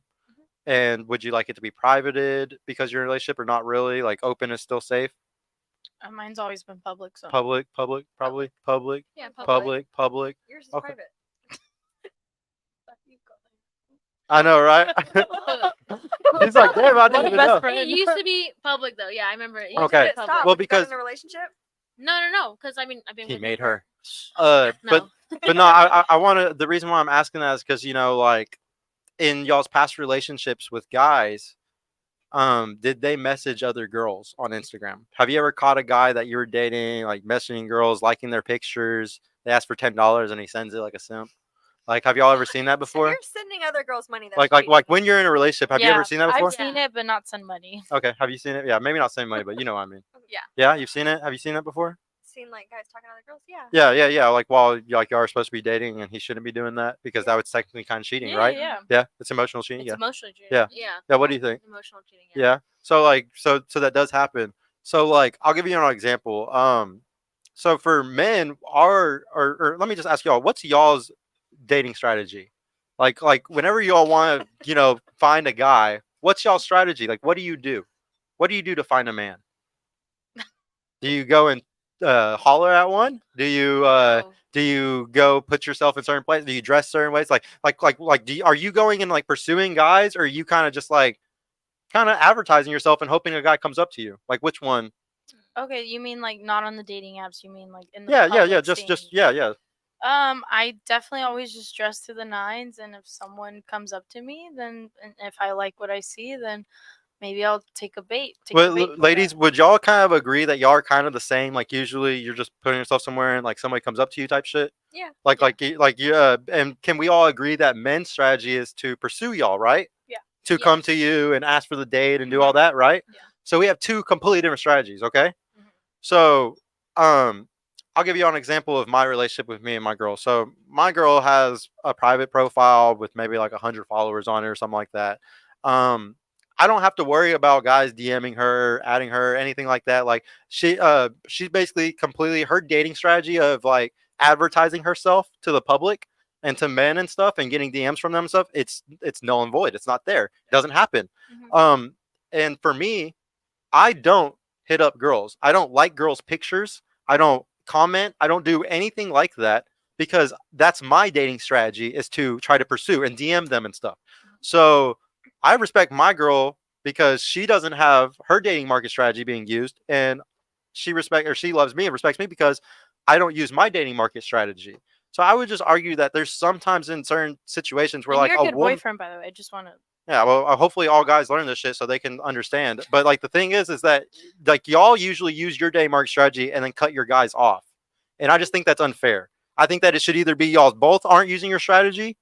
And would you like it to be privated because you're in a relationship or not really? Like, open is still safe? Mine's always been public. So Public, probably public, Yeah, public. Yours is Okay. private. I know, right? He's like, damn, I didn't even know. It used to be public though. Yeah, I remember it. Used Okay. To be Stop. public. Well, You got because in a relationship. No. Because I mean, I've been. he with made him her. No. But no, I want to. The reason why I'm asking that is because like in y'all's past relationships with guys, did they message other girls on Instagram? Have you ever caught a guy that you were dating, like messaging girls, liking their pictures? They ask for $10 and he sends it like a simp. Like, have y'all ever seen that So before? you're sending other girls money. That's Like cheating. when you're in a relationship, have you ever seen that before? I've seen it, but not send money. Okay, have you seen it? Yeah, maybe not same money, but you know what I mean. Yeah. Yeah, you've seen it. Have you seen that before? Seen like guys talking to other girls. Yeah. Yeah. Like while like you are supposed to be dating, and he shouldn't be doing that because that would technically kind of cheating, right? Yeah. Yeah, it's emotional cheating. It's Yeah. emotional cheating. Yeah. Yeah. Yeah. What do you think? Emotional cheating. Yeah. So like so that does happen. So like I'll give you an example. So for men, or let me just ask y'all, what's y'all's dating strategy? Like whenever y'all want to find a guy, what's y'all's strategy? Like what do you do? What do you do to find a man? Do you go and holler at one? Do you go put yourself in certain places? Do you dress certain ways? Like are you going and like pursuing guys, or are you kind of just like kind of advertising yourself and hoping a guy comes up to you? Like which one? Okay, you mean like not on the dating apps? You mean like in the Yeah. public Just scene? yeah. I definitely always just dress to the nines, and if someone comes up to me, then and if I like what I see, then maybe I'll take a bait. Well, the bait for ladies, that. would y'all kind of agree that y'all are kind of the same? Like usually you're just putting yourself somewhere and like somebody comes up to you type shit. Yeah. Like you. And can we all agree that men's strategy is to pursue y'all, right? Yeah. To come to you and ask for the date and do all that, right? Yeah. So we have two completely different strategies. Okay. Mhm. So I'll give you an example of my relationship with me and my girl. So my girl has a private profile with maybe like 100 followers on it or something like that. I don't have to worry about guys DMing her, adding her, anything like that. Like she's basically completely her dating strategy of like advertising herself to the public and to men and stuff and getting DMs from them and stuff. It's null and void. It's not there. It doesn't happen. Mhm. And for me, I don't hit up girls. I don't like girls' pictures. I don't comment. I don't do anything like that because that's my dating strategy is to try to pursue and DM them and stuff. So I respect my girl because she doesn't have her dating market strategy being used, and she loves me and respects me because I don't use my dating market strategy. So I would just argue that there's sometimes in certain situations where And like you're a good woman, boyfriend, by the way. I just want to. yeah, well, hopefully all guys learn this shit so they can understand. But like the thing is that like y'all usually use your day mark strategy and then cut your guys off, and I just think that's unfair. I think that it should either be y'all both aren't using your strategy,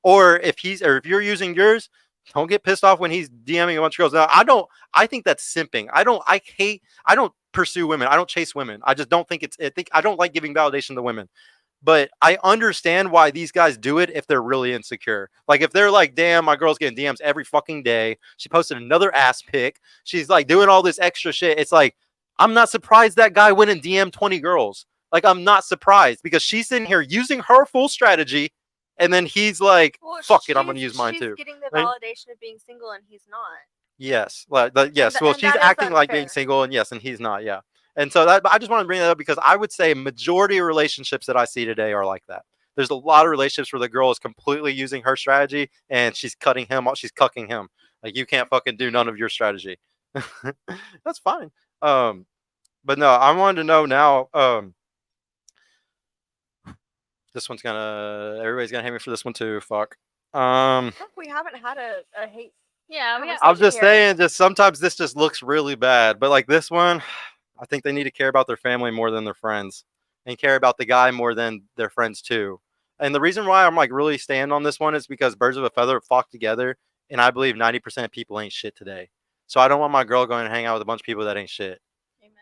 or if you're using yours, don't get pissed off when he's DMing a bunch of girls. Now, I think that's simping. I don't pursue women. I don't chase women. I just don't think I don't like giving validation to women. But I understand why these guys do it if they're really insecure. Like if they're like, damn, my girl's getting DMs every fucking day. She posted another ass pic. She's like doing all this extra shit. It's like, I'm not surprised that guy went and DM'd 20 girls. Like, I'm not surprised because she's sitting here using her full strategy. And then he's like, fuck it, I'm going to use mine she's too. getting the Right? validation of being single and he's not. Yes. Yes. And Well, and she's that is acting like being unfair. single and yes, and he's not. Yeah. And so that I just want to bring that up because I would say majority of relationships that I see today are like that. There's a lot of relationships where the girl is completely using her strategy and she's cutting him off. She's cucking him. Like you can't fucking do none of your strategy. That's fine. But no, I wanted to know now. This one's everybody's gonna hate me for this one too. Fuck. Look, we haven't had a hate. Yeah, we I was just here. saying, just sometimes this just looks really bad. But like this one, I think they need to care about their family more than their friends, and care about the guy more than their friends too. And the reason why I'm like really stand on this one is because birds of a feather flock together, and I believe 90% of people ain't shit today. So I don't want my girl going to hang out with a bunch of people that ain't shit.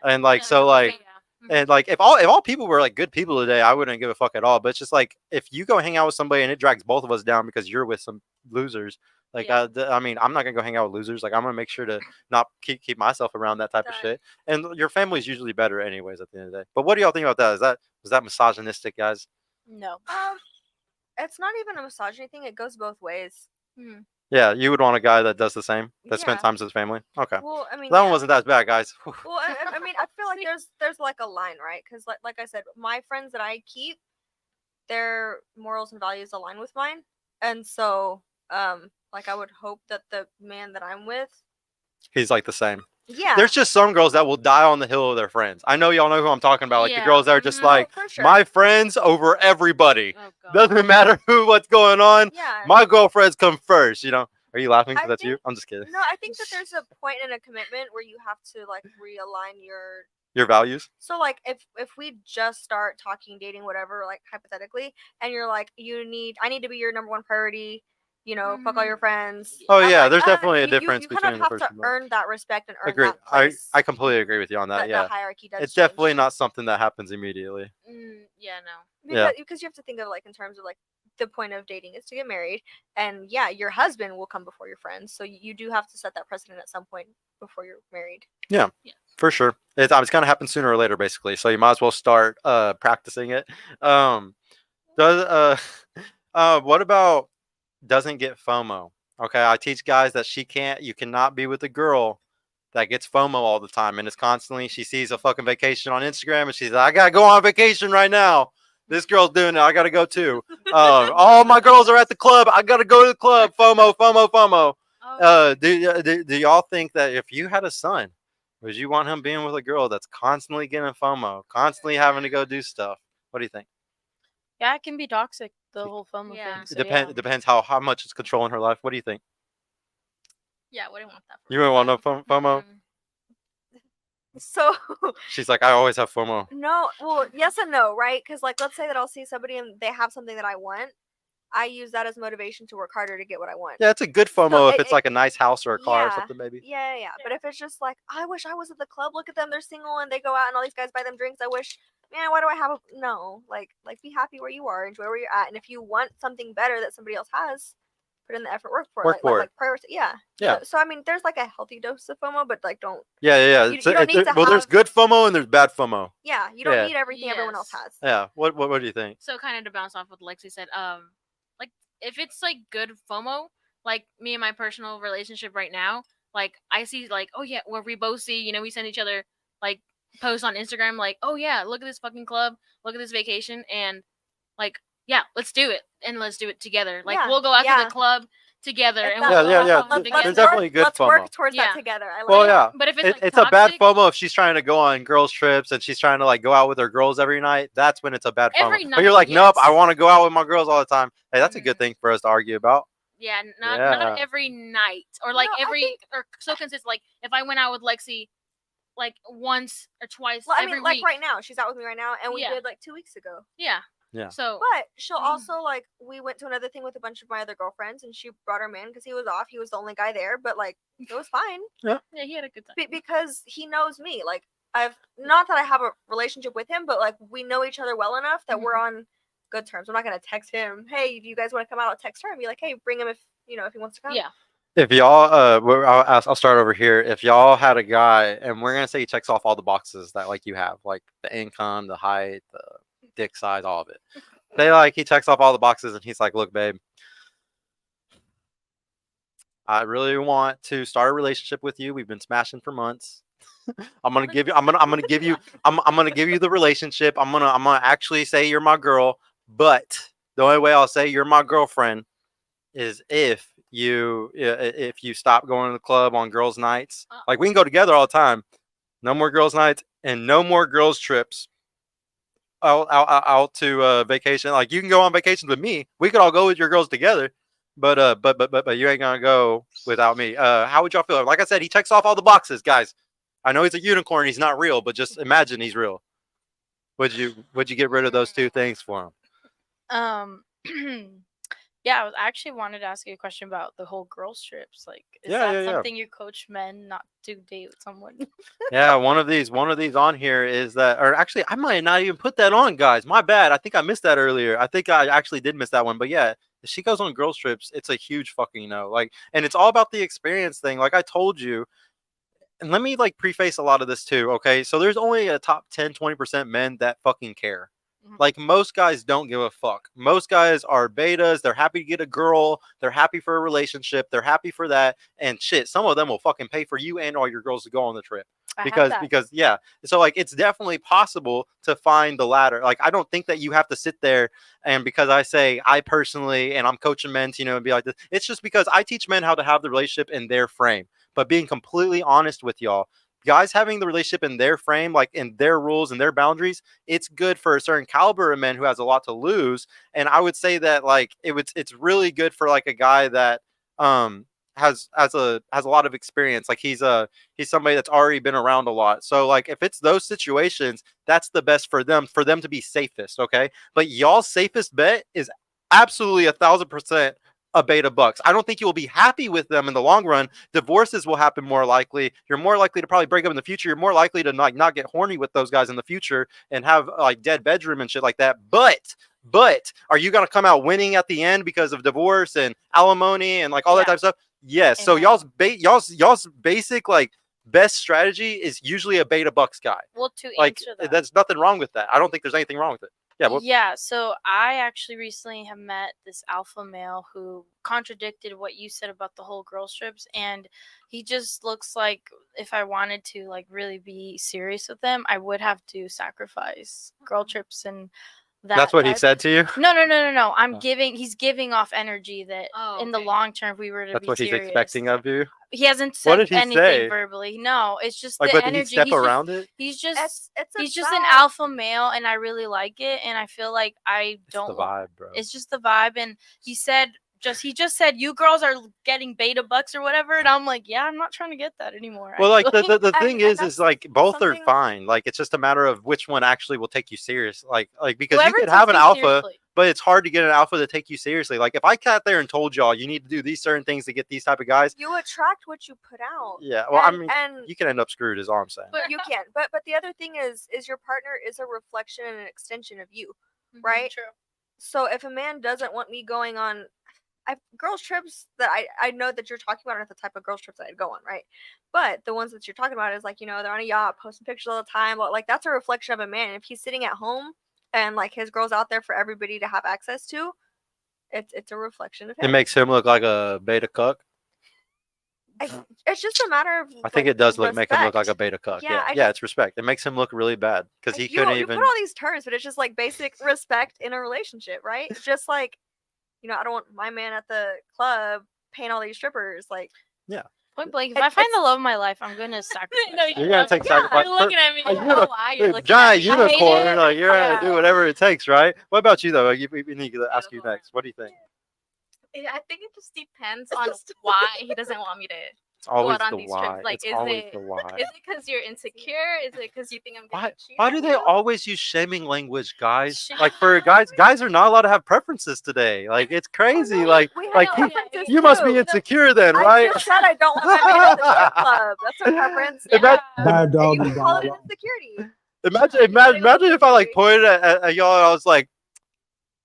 And like so like. And like if all people were like good people today, I wouldn't give a fuck at all. But it's just like if you go hang out with somebody and it drags both of us down because you're with some losers, like I mean, I'm not gonna go hang out with losers. Like I'm gonna make sure to not keep myself around that type of shit. And your family's usually better anyways at the end of the day. But what do y'all think about that? Was that misogynistic, guys? No. It's not even a misogyny thing. It goes both ways. Yeah, Yeah, you would want a guy that does the same, that spends Yeah. time with his family. Okay, Well, I mean, that one yeah. wasn't that bad, guys. Well, I mean, I feel like there's like a line, right? Because like I said, my friends that I keep, their morals and values align with mine, and so like I would hope that the man that I'm with, He's like the same. yeah, There's just some girls that will die on the hill of their friends. I know y'all know who I'm talking about. Like the Yeah. girls that are just Mhm. like for sure. my friends over everybody. Oh god. Doesn't matter what's going on. Yeah. My girlfriends come first. You know. Are you laughing? I Because that's you. think- I'm just kidding. No, I think that there's a point in a commitment where you have to like realign your. Your values. So like if we just start talking, dating, whatever, like hypothetically, and you're like, I need to be your number one priority. You know, fuck all your friends. Oh, I'm yeah, like, there's definitely a you difference you between kind the of have first to and last. earn that respect and earn Agree. that place. I completely agree with you on that. that Yeah. the hierarchy does. It's change. definitely not something that happens immediately. Yeah, no. Yeah. Because you have to think of like in terms of like the point of dating is to get married, and yeah, your husband will come before your friends, so you do have to set that precedent at some point before you're married. For sure. It's going to happen sooner or later, basically. So you might as well start practicing it. Does what about doesn't get FOMO? Okay, I teach guys that you cannot be with a girl that gets FOMO all the time and is constantly, she sees a fucking vacation on Instagram and she's like, I gotta go on vacation right now. This girl's doing it. I gotta go too. All my girls are at the club. I gotta go to the club. FOMO, FOMO, FOMO. Oh, Do y'all think that if you had a son, would you want him being with a girl that's constantly getting FOMO, constantly having to go do stuff? What do you think? Yeah, it can be toxic, the whole FOMO Yeah. thing. It So, depends. yeah. It depends how much it's controlling her life. What do you think? Yeah, I wouldn't want that. For You wouldn't want no myself. FOMO? So She's like, I always have FOMO. no, well, yes and no, right? Because like, let's say that I'll see somebody and they have something that I want. I use that as motivation to work harder to get what I want. Yeah, it's a good FOMO So if it's like a nice house or a car or yeah, something, maybe. Yeah. But if it's just like, I wish I was at the club. Look at them, they're single and they go out and all these guys buy them drinks. I wish, man, why do I have a no? Like be happy where you are, enjoy where you're at, and if you want something better that somebody else has, put in the effort, work for it. Like priority. Yeah. Yeah. So I mean, there's like a healthy dose of FOMO, but like don't. Yeah. You don't need to Well, there's have- good FOMO and there's bad FOMO. Yeah, you don't Yeah. need everything everyone else Yes. has. Yeah. What do you think? So kind of to bounce off what Lexi said, like if it's like good FOMO, like me and my personal relationship right now, like I see like, oh yeah, where we both see, we send each other like posts on Instagram, like, oh yeah, look at this fucking club, look at this vacation, and like, yeah, let's do it, and let's do it together. Like Yeah, we'll go out yeah. to the club together, It's and that- we'll go Yeah. have fun There's together. definitely good let's FOMO. work towards Yeah. that together. I like Well, it. yeah. But if it's like It's a bad toxic, FOMO if she's trying to go on girls trips and she's trying to like go out with her girls every night. That's when it's a bad FOMO. Every But you're night, like, nope, I yes. want to go out with my girls all the time. Hey, that's a good Mhm. thing for us to argue about. yeah, not Yeah. every night, or like No, I every or so consistent. Like if I went out with Lexi, like once or twice Well, I every mean, like week. right now, she's out with me right now, and we Yeah. did like 2 weeks ago. Yeah. Yeah. So But she'll Mm. also like we went to another thing with a bunch of my other girlfriends, and she brought her man because he was off. He was the only guy there, but like it was fine yeah, he had a good time. because he knows me. Like I've not that I have a relationship with him, but like we know each other well enough that we're on good terms. I'm not gonna text him, hey, do you guys want to come out? I'll text her and be like, hey, bring him if if he wants to come. Yeah. If y'all, I'll start over here. If y'all had a guy, and we're gonna say he checks off all the boxes that like you have, like the income, the height, the dick size, all of it. He checks off all the boxes, and he's like, "Look, babe, I really want to start a relationship with you. We've been smashing for months. I'm gonna give you the relationship. I'm gonna actually say you're my girl, but the only way I'll say you're my girlfriend is if you stop going to the club on girls' nights. Like we can go together all the time. No more girls' nights and no more girls' trips out to vacation. Like you can go on vacations with me. We could all go with your girls together, but you ain't gonna go without me. How would y'all feel? Like I said, he checks off all the boxes, guys. I know he's a unicorn. He's not real, but just imagine he's real. Would you get rid of those two things for him? Yeah, I actually wanted to ask you a question about the whole girls trips. Like, is Yeah, that yeah. something you coach men not to date with someone? Yeah, one of these on here is that, or actually, I might not even put that on, guys. My bad. I think I missed that earlier. I think I actually did miss that one. But yeah, if she goes on girls trips, it's a huge fucking no. Like, and it's all about the experience thing. Like I told you, and let me like preface a lot of this too. Okay, so there's only a top 10, 20% men that fucking care. Like, most guys don't give a fuck. Most guys are betas. They're happy to get a girl. They're happy for a relationship. They're happy for that. And shit, some of them will fucking pay for you and all your girls to go on the trip. I have Because that. yeah. So like, it's definitely possible to find the latter. Like, I don't think that you have to sit there and, because I say I personally, and I'm coaching men to, and be like this, it's just because I teach men how to have the relationship in their frame. But being completely honest with y'all, guys having the relationship in their frame, like in their rules and their boundaries, it's good for a certain caliber of men who has a lot to lose. And I would say that, like, it's really good for like a guy that has a lot of experience. Like, he's somebody that's already been around a lot. So like, if it's those situations, that's the best for them to be safest. Okay. But y'all's safest bet is absolutely 1,000% a beta bucks. I don't think you will be happy with them in the long run. Divorces will happen more likely. You're more likely to probably break up in the future. You're more likely to not get horny with those guys in the future and have like dead bedroom and shit like that. But are you gonna come out winning at the end because of divorce and alimony and like all that type of stuff? Yes. So Amen. y'all's basic like best strategy is usually a beta bucks guy. Well, to Like, answer that, there's nothing wrong with that. I don't think there's anything wrong with it. Yeah. Well, yeah, so I actually recently have met this alpha male who contradicted what you said about the whole girl trips, and he just looks like, if I wanted to like really be serious with him, I would have to sacrifice girl trips and that. that's what he type. said to you. No. Oh. He's giving off energy that Oh, in the okay. long term, if we were to That's be what he's serious, expecting of you. he hasn't What said did he anything say? verbally. No, it's just Like, the but did he energy. step around it? He's just It's just an about- alpha male, and I really like it, and I feel like I It's don't the want. vibe, bro. It's just the vibe, and he just said you girls are getting beta bucks or whatever, and I'm like, yeah, I'm not trying to get that anymore. Well, like actually. the thing And is that's like, both are something- fine. Like, it's just a matter of which one actually will take you serious. Like because Whoever you could takes have an you alpha, seriously. but it's hard to get an alpha to take you seriously. Like, if I sat there and told y'all you need to do these certain things to get these type of guys, You attract what you put out. yeah. Well, I mean, and you can end up screwed, is all I'm saying. you can. But the other thing is your partner is a reflection and an extension of you, Mhm. right? True. So if a man doesn't want me going on girls trips that I know that you're talking about are the type of girls trips that I'd go on, right? But the ones that you're talking about is like, they're on a yacht posting pictures all the time, but like, that's a reflection of a man. If he's sitting at home and like his girl's out there for everybody to have access to, it's a reflection of It him. makes him look like a beta cuck. It's just a matter of I think like, it does make him look like a respect. beta cuck. Yeah, Yeah, I it's respect. It makes him look really bad because he you, couldn't you even. put all these terms, but it's just like basic respect in a relationship, right? It's just like, I don't want my man at the club paying all these strippers. Like, Point blank, if It- I find it's- the love of my life, I'm gonna sacrifice. No, You're gonna take Yeah, sacrifice. You're looking at me. a You know why you're looking at giant me. I hate unicorn. it. Like, you're gonna Yeah. do whatever it takes, right? What about you though? We need to ask you Beautiful. next. What do you think? I think it just depends on why he doesn't want me to It's always on the these why. trips. Like, It's is always it- the why. Is it because you're insecure? Is it because you think I'm Why? getting cheated? Why do they on? always use shaming language, guys? Shame- Like, for guys are not allowed to have preferences today. Like, it's crazy. no, like we have like preferences you must too. be insecure then, I right? just said I don't want my man at the strip club. That's a preference. Ima- And you can call it insecurity. Imagine if I like pointed at y'all and I was like,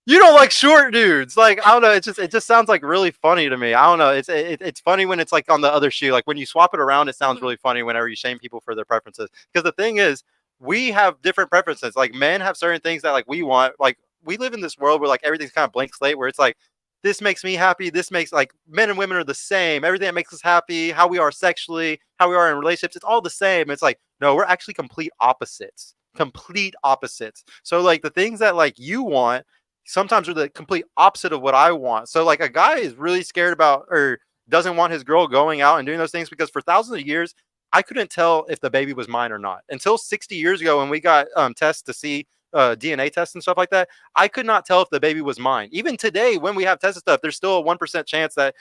you don't like short dudes. Like, I don't know. It just sounds like really funny to me. I don't know. It's funny when it's like on the other shoe. Like, when you swap it around, it sounds really funny whenever you shame people for their preferences. Because the thing is, we have different preferences. Like, men have certain things that like we want. Like, we live in this world where like everything's kind of blank slate, where it's like, this makes me happy. This makes, like, men and women are the same. Everything that makes us happy, how we are sexually, how we are in relationships, it's all the same. It's like, no, we're actually complete opposites. Complete opposites. So like, the things that like you want sometimes are the complete opposite of what I want. So like, a guy is really scared about or doesn't want his girl going out and doing those things because for thousands of years, I couldn't tell if the baby was mine or not until 60 years ago when we got tests to see DNA tests and stuff like that. I could not tell if the baby was mine. Even today, when we have tests and stuff, there's still a 1% chance that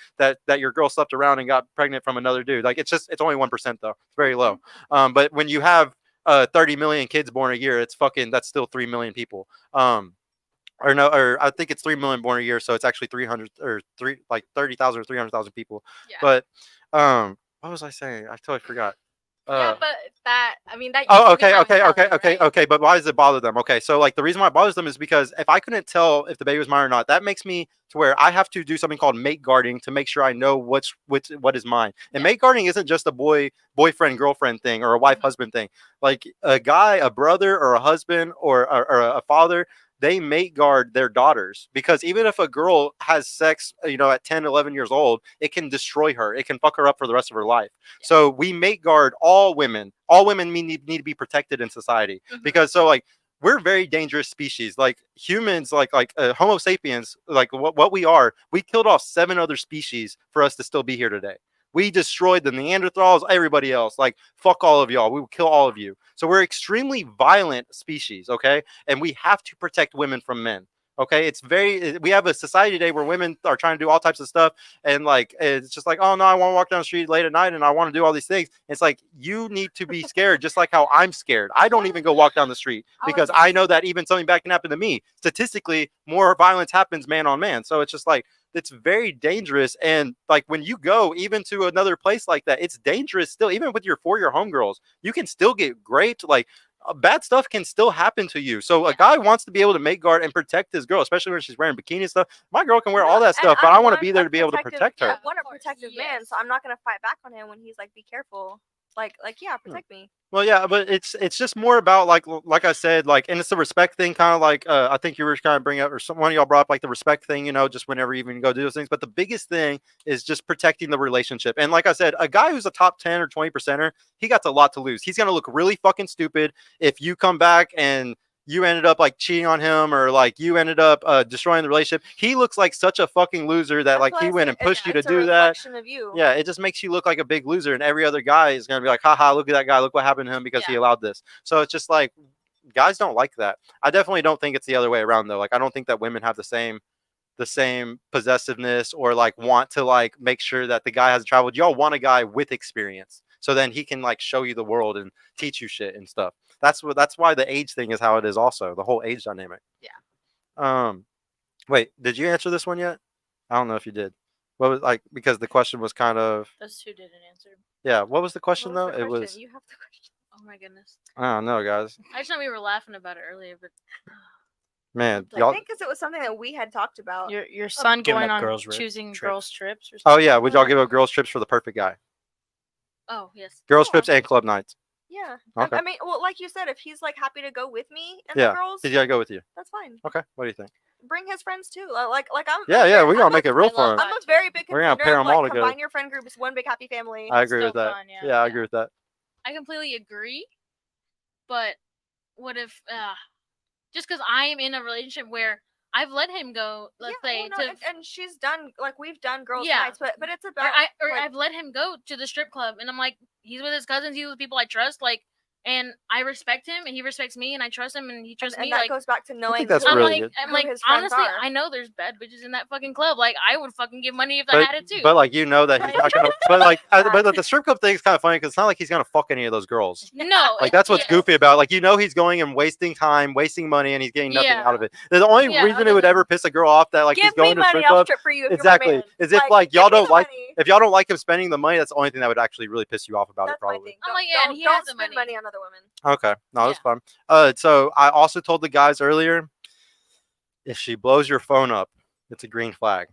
your girl slept around and got pregnant from another dude. Like, it's only 1% though. It's very low. But when you have 30 million kids born a year, that's still 3 million people. Or I think it's 3 million born a year, so it's actually 300 or 30,000 or 300,000 people. Yeah. But what was I saying? I totally forgot. Yeah, but that used Oh, to be okay, my okay. mentality, right? But why does it bother them? Okay, so like, the reason why it bothers them is because if I couldn't tell if the baby was mine or not, that makes me to where I have to do something called mate guarding to make sure I know what is mine. And mate guarding isn't just a boyfriend girlfriend thing or a wife husband thing. Like, a guy, a brother, or a husband, or a father, they mate guard their daughters, because even if a girl has sex, at 10, 11 years old, it can destroy her. It can fuck her up for the rest of her life. So we mate guard all women. All women need to be protected in society, because we're very dangerous species. Like humans, like Homo sapiens, like what we are, we killed off 7 other species for us to still be here today. We destroyed the Neanderthals, everybody else. Like, fuck all of y'all. We will kill all of you. So we're extremely violent species, okay? And we have to protect women from men. Okay, we have a society today where women are trying to do all types of stuff, and like it's just like, oh no, I want to walk down the street late at night and I want to do all these things. It's like, you need to be scared, just like how I'm scared. I don't even go walk down the street because I know that even something bad can happen to me. Statistically, more violence happens man on man. So it's just like, it's very dangerous. And like when you go even to another place like that, it's dangerous still. Even with your 4-year homegirls, you can still get raped. Like, bad stuff can still happen to you. So a guy wants to be able to make guard and protect his girl, especially when she's wearing bikini and stuff. My girl can wear all that stuff, but I want to be there to be able to protect her. I want a protective man, so I'm not gonna fight back on him when he's like, be careful. Like yeah, protect me. Well, yeah, but it's just more about like I said, like, and it's the respect thing, kind of like I think you were kind of bringing up, or one of y'all brought up, like the respect thing, just whenever you even go do those things. But the biggest thing is just protecting the relationship. And like I said, a guy who's a top 10 or 20%er, he got a lot to lose. He's gonna look really fucking stupid if you come back and you ended up like cheating on him, or like you ended up destroying the relationship. He looks like such a fucking loser that like he went and pushed you to do that. Of you. Yeah, it just makes you look like a big loser, and every other guy is gonna be like, haha, look at that guy, look what happened to him because he allowed this. So it's just like, guys don't like that. I definitely don't think it's the other way around though. Like, I don't think that women have the same possessiveness, or like want to like make sure that the guy hasn't traveled. Y'all want a guy with experience, so then he can like show you the world and teach you shit and stuff. That's why the age thing is how it is, also the whole age dynamic. Yeah. Wait, did you answer this one yet? I don't know if you did. What was, like, because the question was kind of, Those two didn't answer. yeah, what was the question though? It was, you have the question. Oh my goodness. I don't know, guys. I just know we were laughing about it earlier, but Man, I y'all. think because it was something that we had talked about. Your son Giving going up on girls' choosing trips. girls trips or Oh something? yeah, would y'all give up girls trips for the perfect guy? oh yes. Girls Yeah. trips and club nights. Yeah. Okay. I mean, well, like you said, if he's like happy to go with me and Yeah. the girls, Did I go with you? that's fine. Okay. What do you think? Bring his friends too. Like I'm. Yeah, we're gonna make it real I love fun. I'm a very big We're gonna contender pair of, 'em all like, together. combine your friend group as one big happy family. I agree Still with that. fun, yeah. Yeah, I agree with that. I completely agree. But what if just because I am in a relationship where I've let him go, let's say, well, no, and she's done, like, we've done girls' Yeah. nights, but it's about or like, I've let him go to the strip club, and I'm like, he's with his cousins, he's with people I trust, like, and I respect him, and he respects me, and I trust him, and he trusts and me. that Like, goes back to knowing. that's who- really good. I'm who like, his friends honestly, are. I know there's bad bitches in that fucking club. Like, I would fucking give money if I had it too. But like, you know that he's not gonna. But like, but the strip club thing is kind of funny because it's not like he's gonna fuck any of those girls. no, Like, that's what's goofy about it. Like, he's going and wasting time, wasting money, and he's getting nothing Yeah. out of it. The only Yeah, reason other it would than- ever piss a girl off that like he's Give going me to money, strip I'll club, strip for you. If exactly, You're my man. is if like y'all give me don't the like money. if y'all don't like him spending the money, that's the only thing that would actually really piss you off about it, That's my probably. thing. I'm Don't- like, yeah, and don't- he don't has the spend money. money on other women. Okay, no, that's Yeah. fine. So I also told the guys earlier, if she blows your phone up, it's a green flag.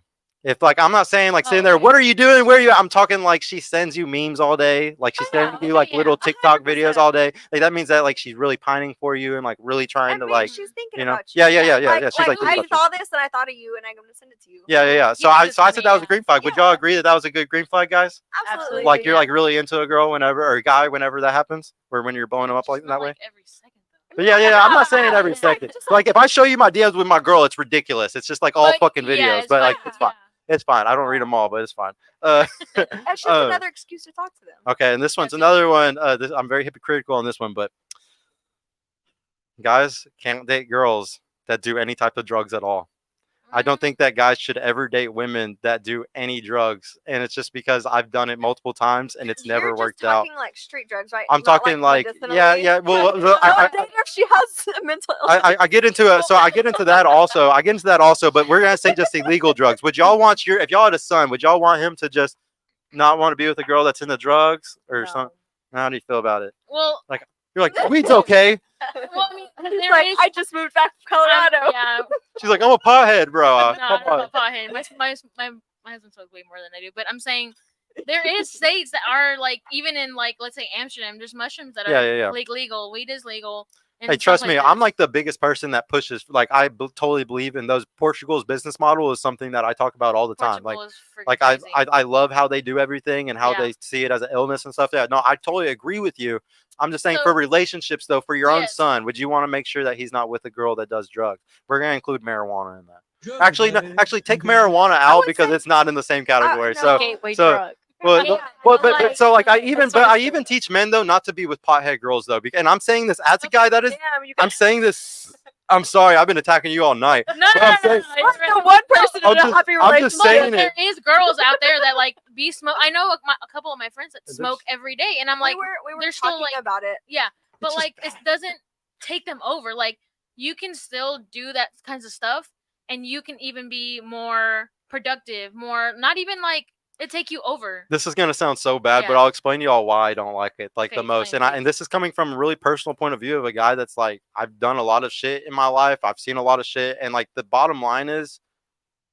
If like, I'm not saying like sitting there, okay. what are you doing? Where are you? I'm talking like she sends you memes all day, like she's Oh, yeah. sending you like Yeah. little TikTok 100%. videos all day. Like that means that like she's really pining for you and like really trying And to maybe like, she's thinking you know, about you. yeah. Like, She's like, I thinking about you. saw this and I thought of you, and I'm gonna send it to you. Yeah. So Yeah, I just said for that was a me, green flag. Would y'all agree that that was a good green flag, guys? Absolutely. Like you're yeah. like really into a girl whenever, or a guy whenever that happens, or when you're blowing them up like Just that not, way. like, every second, though. But yeah. I'm not saying every Just like- second. just Like if I show you my DMs with my girl, it's ridiculous. It's just like all But, fucking yeah, videos. it's But like fine, it's fine. It's fine. I don't read them all, but it's fine. It's just uh, another excuse to talk to them. Okay, and this one's Yeah, another one. I'm very hypocritical on this one, but guys can't date girls that do any type of drugs at all. I don't think that guys should ever date women that do any drugs, and it's just because I've done it multiple times and it's never You're worked just out. talking like street drugs, right? I'm Not, talking like medicinally? yeah. Well, Don't date her if she has mental illness. I get into it. So I get into that also. But we're gonna say just illegal drugs. Would y'all want if y'all had a son, would y'all want him to just not want to be with a girl that's in the drugs or No. something? How do you feel about it? Well, You're like, weed's okay. well, I mean, He's there like, is- I just moved back from Colorado. yeah, She's like, I'm a pothead, bro. no, Come I'm on. not a pothead. My husband smokes way more than I do, but I'm saying there is states that are like, even in like, let's say Amsterdam, there's mushrooms that are Yeah. legal. Weed is legal. and Hey, stuff trust me, I'm this. like the biggest person that pushes. Like, totally believe in those. Portugal's business model is something that I talk about all the time. Portugal is freaking Like crazy. I love how they do everything and how Yeah. they see it as an illness and stuff. Yeah, no, I totally agree with you. I'm just saying So- for relationships though, for your own Yes. son, would you want to make sure that he's not with a girl that does drugs? We're gonna include marijuana in that. Actually, no, actually take marijuana out would because say- it's not in the same category. no. So Gateway so- drug. well, Yeah, but like- so like I even That's what I'm even teach men though not to be with pothead girls though, and I'm saying this as a guy that is. Damn, you I'm saying this. I'm sorry, I've been attacking you all night. No, But I'm saying- it's the one person I'm in a just- happy I'm relationship. just saying But it. there is girls out there that like be smoke. I know a couple of my friends that And smoke every day, and I'm like, we were they're still, talking like- about it. but just like it doesn't take them over. Like you can still do that kinds of stuff, and you can even be more productive, more not even like it take you over. This is gonna sound so bad, but Yeah. I'll explain to y'all why I don't like it like Okay, the most. explain, And this is coming from a really personal point of view of a guy that's like, I've done a lot of shit in my life. I've seen a lot of shit, and like the bottom line is,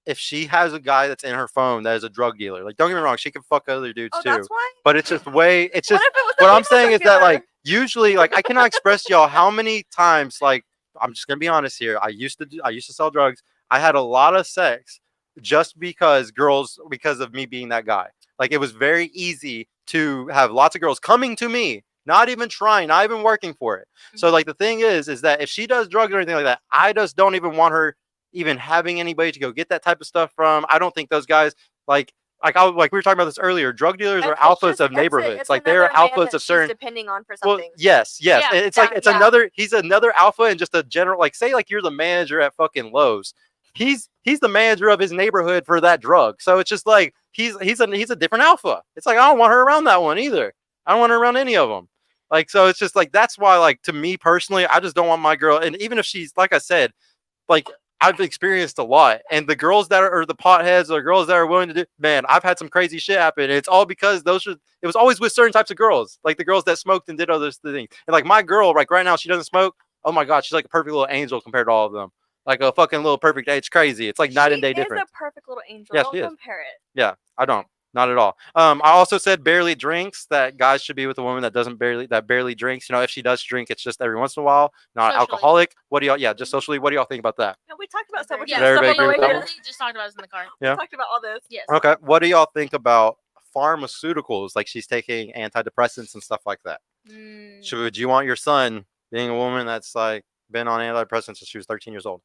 if she has a guy that's in her phone that is a drug dealer, like don't get me wrong, she can fuck other dudes Oh, too. that's why. But it's just way. It's What just if it was what a I'm saying is female that drug like usually like I cannot express to y'all how many times like I'm just gonna be honest here. I used to sell drugs. I had a lot of sex just because of me being that guy. Like it was very easy to have lots of girls coming to me, not even trying, not even working for it. So like the thing is that if she does drugs or anything like that, I just don't even want her even having anybody to go get that type of stuff from. I don't think those guys like we were talking about this earlier. Drug dealers are It's alphas just- of it's a- neighborhoods. it's Like they're another man alphas that of she's certain. depending on for Well, something. yes. Yeah, It's like that- it's yeah. another. He's another alpha and just a general. Like say like you're the manager at fucking Lowe's. He's the manager of his neighborhood for that drug. So it's just like he's a different alpha. It's like I don't want her around that one either. I don't want her around any of them. Like so it's just like that's why like to me personally, I just don't want my girl. And even if she's like I said, like I've experienced a lot, and the girls that are the potheads or girls that are willing to do, man, I've had some crazy shit happen. And it's all because it was always with certain types of girls, like the girls that smoked and did other things. And like my girl, like right now, she doesn't smoke. Oh my god, she's like a perfect little angel compared to all of them. Like a fucking little perfect. It's crazy. It's like night and day difference. She is a perfect little angel. Yeah, Don't she is. compare it. Yeah, I don't. Not at all. I also said barely drinks. That guys should be with a woman that barely drinks. You know, if she does drink, it's just every once in a while. Not Socially. alcoholic. What do y'all? Yeah, just socially. What do y'all think about that? No, we talked about so much Yeah, Did everybody stuff on agree the with way that here. one? we just talked about this in the car. Yeah. We talked about all this. Yes. Okay. What do y'all think about pharmaceuticals? Like she's taking antidepressants and stuff like that. Mm, Would you want your son being a woman that's like been on antidepressants since she was 13 years old?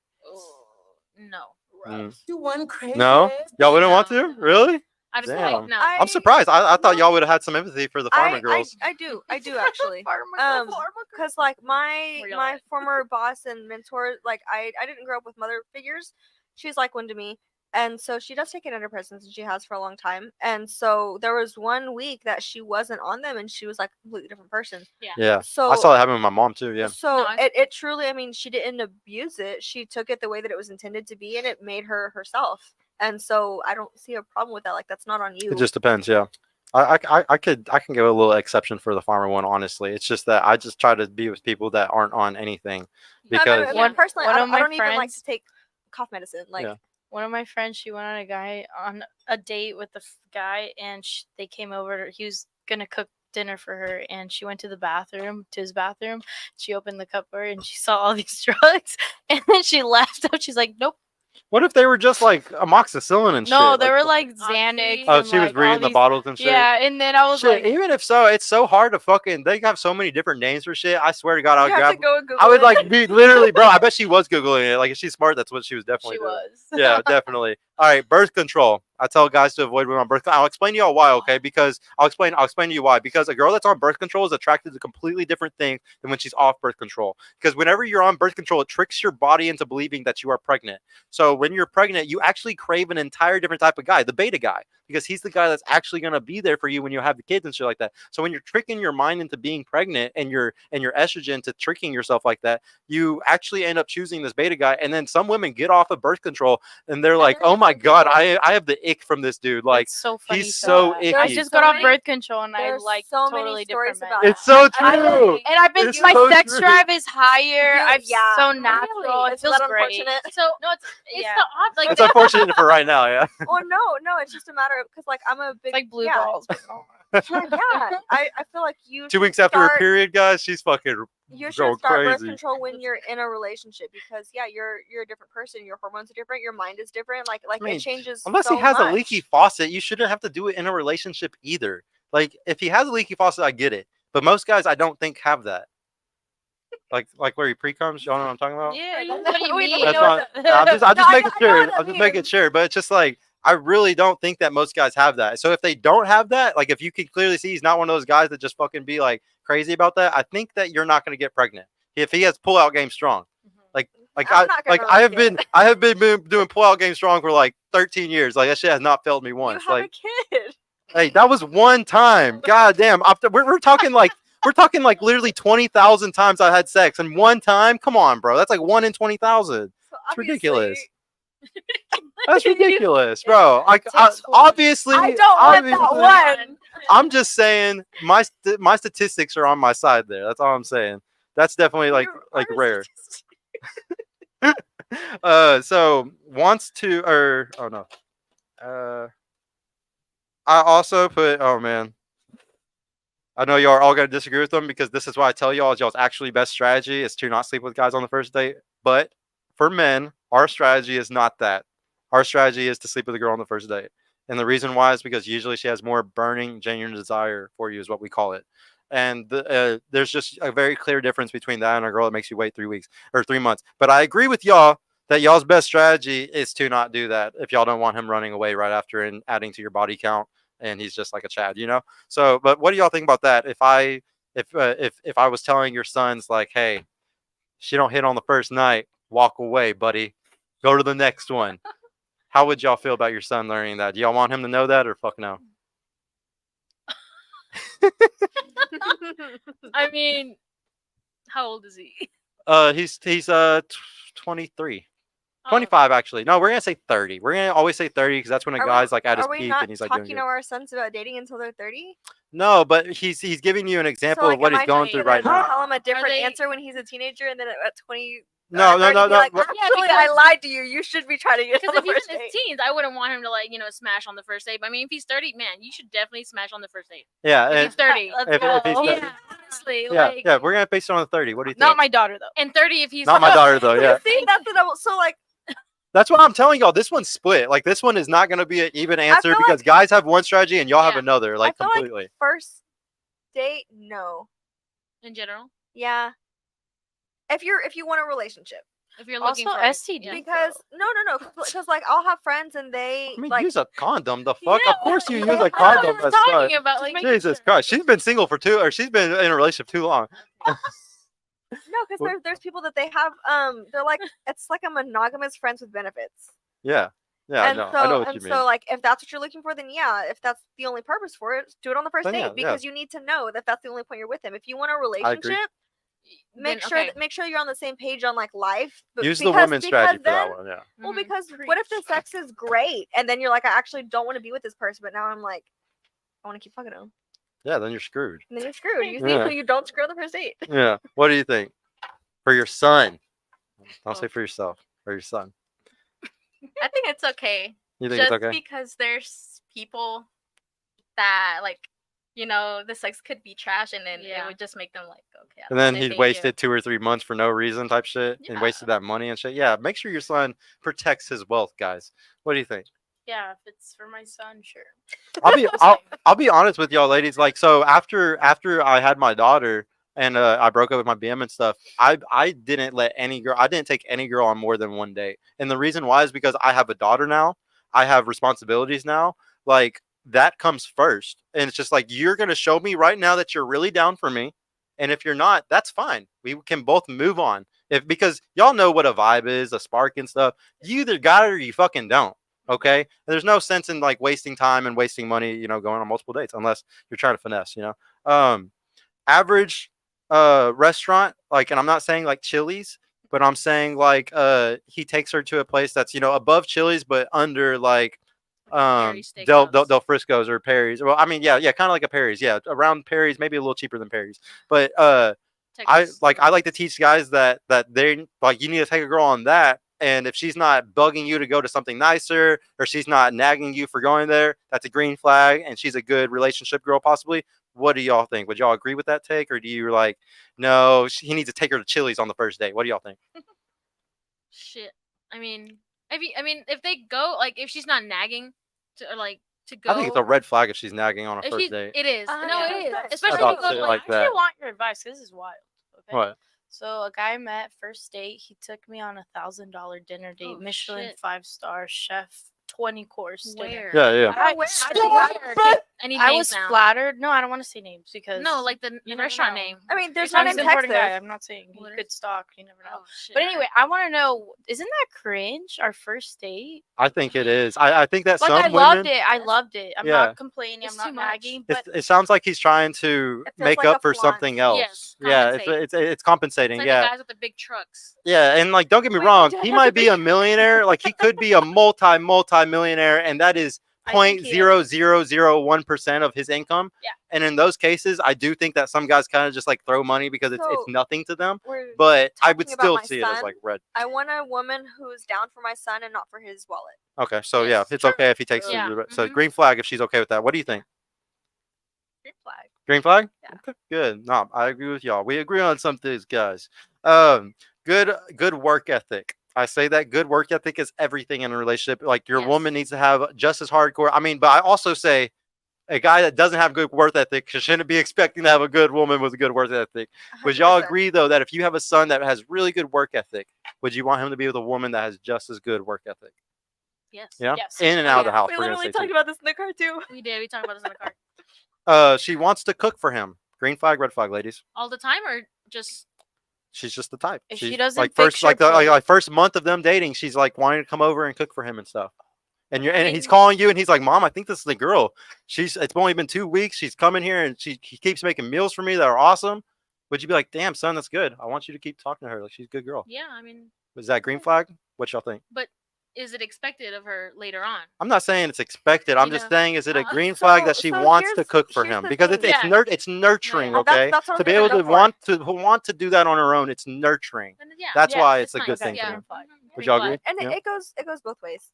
no. Mm. You one crazy. No, y'all wouldn't want No. to, really? I just Damn. like no. I'm surprised. I thought y'all would have had some empathy for the farmer girls. I do actually. Because like my Where y'all my at? former boss and mentor, like I didn't grow up with mother figures. She's like one to me, and so she does take antidepressants, and she has for a long time. And so there was 1 week that she wasn't on them, and she was like a completely different person. Yeah, So I saw that happen with my mom too. Yeah. So No, I- it truly, I mean, she didn't abuse it. She took it the way that it was intended to be, and it made her herself. And so I don't see a problem with that. Like that's not on you. It just depends, yeah. I can give a little exception for the farmer one, honestly. It's just that I just try to be with people that aren't on anything No, because no, personally, one I of don't, my I don't even like friends- to take cough medicine. Like Yeah. One of my friends, she went on a date with the guy, and they came over. He was gonna cook dinner for her, and she went to his bathroom. She opened the cupboard, and she saw all these drugs, and then she laughed out. She's like, "Nope, what if they were just like amoxicillin and shit? no, they were like Xanax." Oh, and, she was like, all reading the these- bottles and shit. Yeah, and then I was Shit, like, even if so, it's so hard to fucking. They have so many different names for shit. I swear to God, I would you have grab. to go and Google I would it. like be literally, bro. I bet she was googling it. Like if she's smart, that's what she was definitely she doing. was. Yeah, definitely. All right, birth control. I tell guys to avoid women on birth control. I'll explain to y'all why, okay? Because I'll explain to you why. Because a girl that's on birth control is attracted to completely different things than when she's off birth control. Because whenever you're on birth control, it tricks your body into believing that you are pregnant. So when you're pregnant, you actually crave an entire different type of guy, the beta guy, because he's the guy that's actually gonna be there for you when you have the kids and shit like that. So when you're tricking your mind into being pregnant and your estrogen to tricking yourself like that, you actually end up choosing this beta guy. And then some women get off of birth control and they're like, oh my God, I have the ick from this dude. Like It's so funny. he's to so that. icky. I There's just so got off many- birth control, and I there's like so totally many different stories men. about It's so I- true. And I've been It's my so sex true. drive is higher. I'm yeah. so Really? natural. It Is feels that great. unfortunate? So No, it's it's yeah. the odd like It's unfortunate for right now, yeah. Well, no, it's just a matter of because like I'm a big It's like blue yeah. balls. But no. I feel like you 2 should weeks after her start- period, guys, she's fucking you should going start birth crazy. control when you're in a relationship because you're a different person. Your hormones are different. Your mind is different. Like I mean, it changes. Unless so he has much. a leaky faucet, you shouldn't have to do it in a relationship either. Like if he has a leaky faucet, I get it. But most guys, I don't think have that. Like where he pre-comes, y'all know what I'm talking about? Yeah, What that's do you We mean? That's know not. that. I'm just No, I making know sure. what that I'm just making means. sure. But it's just like I really don't think that most guys have that. So if they don't have that, like if you can clearly see he's not one of those guys that just fucking be like crazy about that, I think that you're not going to get pregnant if he has pull-out game strong. Like I'm not gonna I have like been it. I have been doing pull-out game strong for like 13 years. Like that shit has not failed me You once. have Like a kid. hey, that was one time. God damn. We're talking like literally 20,000 times I had sex, and one time. Come on, bro. That's like 1 in 20,000. So It's ridiculous. obviously- That's ridiculous, bro. Like takes one. obviously, I don't want that obviously- one. I'm just saying my statistics are on my side there. That's all I'm saying. That's definitely like You are rare. statistic. So wants to or oh no. I also put oh man. I know y'all are all gonna disagree with them because this is why I tell y'all y'all's actually best strategy is to not sleep with guys on the first date. But for men, our strategy is not that. Our strategy is to sleep with a girl on the first date. And the reason why is because usually she has more burning, genuine desire for you, is what we call it. And there's just a very clear difference between that and a girl that makes you wait 3 weeks or 3 months. But I agree with y'all that y'all's best strategy is to not do that if y'all don't want him running away right after and adding to your body count. And he's just like a Chad, you know. So, but what do y'all think about that? If I was telling your sons like, hey, she don't hit on the first night, walk away, buddy, go to the next one. How would y'all feel about your son learning that? Do y'all want him to know that or fuck no? I mean, how old is he? He's 23. Oh, 25 actually. No, we're gonna say 30. We're gonna always say 30 because that's when a Are we- guy's like at his Are we peak not and he's like talking doing to good. our sons about dating until they're 30? No, but he's giving you an example So, like, of what am he's I going just through gonna right now. tell him a different they- answer when he's a teenager, and then at 20? No, or no, 30 no, be no. Like, What- actually, I lied to you. You should be trying to get on because the if he's first in his date. teens, I wouldn't want him to like smash on the first date. But I mean, if he's 30, man, you should definitely smash on the first date. Yeah, If and he's 30, if he's go. 30. yeah, honestly, Yeah, like, yeah, we're gonna base it on the 30. What do you think? Not my daughter though. and 30 if he's Not my daughter though. Yeah, See, that's the double. So, like, that's what I'm telling y'all. This one's split. Like this one is not gonna be an even answer feel because guys have one strategy and y'all have Yeah. another. Like feel like- completely. first date, no. in general. Yeah. If you want a relationship, If you're looking Also for STD. yeah. because no, because like I'll have friends and they I mean, like use a condom. The fuck? Yeah, of course you like, use a that's what condom. That's what As we're such. talking about. Like, Jesus Christ, she's been single for she's been in a relationship too long. no, because there's people that they have they're like it's like a monogamous friends with benefits. Yeah, yeah, and no, so I know what and you so mean. like if that's what you're looking for, then yeah, if that's the only purpose for it, do it on the first Then date yeah, because you need to know that that's the only point you're with him. If you want a I agree. relationship, make then, sure okay. make sure you're on the same page on like life. But Use the because- women's strategy for then- that one. Yeah. Well, Mhm. because what if the sex is great and then you're like, I actually don't want to be with this person, but now I'm like, I want to keep fucking him. Yeah, then you're screwed. And then you're screwed. You Yeah. you don't screw on the first date. Yeah. What do you think? For your son. Don't say Oh. for yourself. For your son. I think it's okay. You think Just it's okay? because there's people that like, the sex could be trash, and then Yeah. it would just make them like, okay. I And then wanna he date wasted you. 2 or 3 months for no reason type shit and Yeah. wasted that money and shit. Yeah, make sure your son protects his wealth, guys. What do you think? Yeah, if it's for my son, sure. I'll be honest with y'all ladies. Like, so after I had my daughter and I broke up with my BM and stuff, I didn't take any girl on more than one date. And the reason why is because I have a daughter now. I have responsibilities now. Like, that comes first. And it's just like, you're going to show me right now that you're really down for me. And if you're not, that's fine. We can both move on. Because y'all know what a vibe is, a spark and stuff. You either got it or you fucking don't. Okay. And there's no sense in like wasting time and wasting money, going on multiple dates unless you're trying to finesse, average restaurant, like, and I'm not saying like Chili's, but I'm saying like he takes her to a place that's above Chili's but under like Perry Del Steakhouse. Frisco's or Perry's. Well, I mean, yeah, kind of like a Perry's, yeah, around Perry's, maybe a little cheaper than Perry's. But I Texas. like to teach guys that they like, you need to take a girl on that and if she's not bugging you to go to something nicer, or she's not nagging you for going there, that's a green flag, and she's a good relationship girl possibly. What do y'all think? Would y'all agree with that take, or do you like, no, he needs to take her to Chili's on the first date? What do y'all think? Shit. I mean, if they go, like, if she's not nagging to, or like, to go. I think it's a red flag if she's nagging on a if first she, date. It is. No, yeah, it is. that's- Especially I thought if you go so, to, like I that. actually want your advice. This is wild. Okay. What? So a guy I met first date. He took me on $1,000 dinner date. Oh, Michelin shit. 5-star chef, 20-course dinner. Where? Yeah, yeah. I, where? I need I names was now. flattered. No, I don't want to say names because No, like the you never restaurant know. name. I mean, there's I'm one an in important Texas. guy. I'm not saying he What could stalk. You never know. Oh shit. But anyway, I want to know: isn't that cringe? Our first date? I think it is. I think that Like some I women. loved it. I loved it. I'm Yeah. not complaining. It's I'm not too much. nagging. But It sounds like he's trying to It feels make like up a for flaunt. something else. Yes, Yeah, compensate. it's compensating. It's like yeah, the guys with the big trucks. yeah, and like don't get me Wait, wrong, Dad he has might a be big- a millionaire. Like he could be a multi-millionaire, and that is I think he is. 0.0001% of his income. Yeah. And in those cases, I do think that some guys kind of just like throw money because it's So, nothing to them. We're But I would talking about still my see it as son. like red. I want a woman who's down for my son and not for his wallet. Okay, so Yes. yeah, it's Sure. okay if he takes Yeah. it. So Mhm. green flag if she's okay with that. What do you think? Green flag. Green flag? Yeah. Okay, good. No, I agree with y'all. We agree on some things, guys. Good work ethic. I say that good work ethic is everything in a relationship. Like your Yes. woman needs to have just as hardcore. I mean, but I also say a guy that doesn't have good work ethic shouldn't be expecting to have a good woman with a good work ethic. Would y'all 100%. agree though that if you have a son that has really good work ethic, would you want him to be with a woman that has just as good work ethic? Yes. Yeah, Yes. in and Oh, out of the yeah. house. We we're gonna literally say talked too. about this in the car too. We did. We talked about this in the car. She wants to cook for him. Green flag, red flag, ladies. All the time, or just She's just the type. If She's she doesn't like fix first, your like the plate- like first month of them dating, she's like wanting to come over and cook for him and stuff. And you're and he's And- calling you and he's like, "Mom, I think this is the girl. It's only been 2 weeks. She's coming here and he keeps making meals for me that are awesome." Would you be like, "Damn, son, that's good. I want you to keep talking to her. Like she's a good girl." yeah. I mean, Was that green flag? What y'all think? but is it expected of her later on? I'm not saying it's expected. I'm You just know, saying, is it a uh, green flag that so- she so wants to here's- cook for here's him? the Because thing. Yeah. it's nurturing, Yeah. okay? That's what I'm To be gonna able go to for. want to do that on her own, it's nurturing. Then, yeah. That's Yeah, why it's a nice. good thing Yeah. for him. flag. Mhm. Would Green y'all flag. agree? And Yeah. it goes both ways.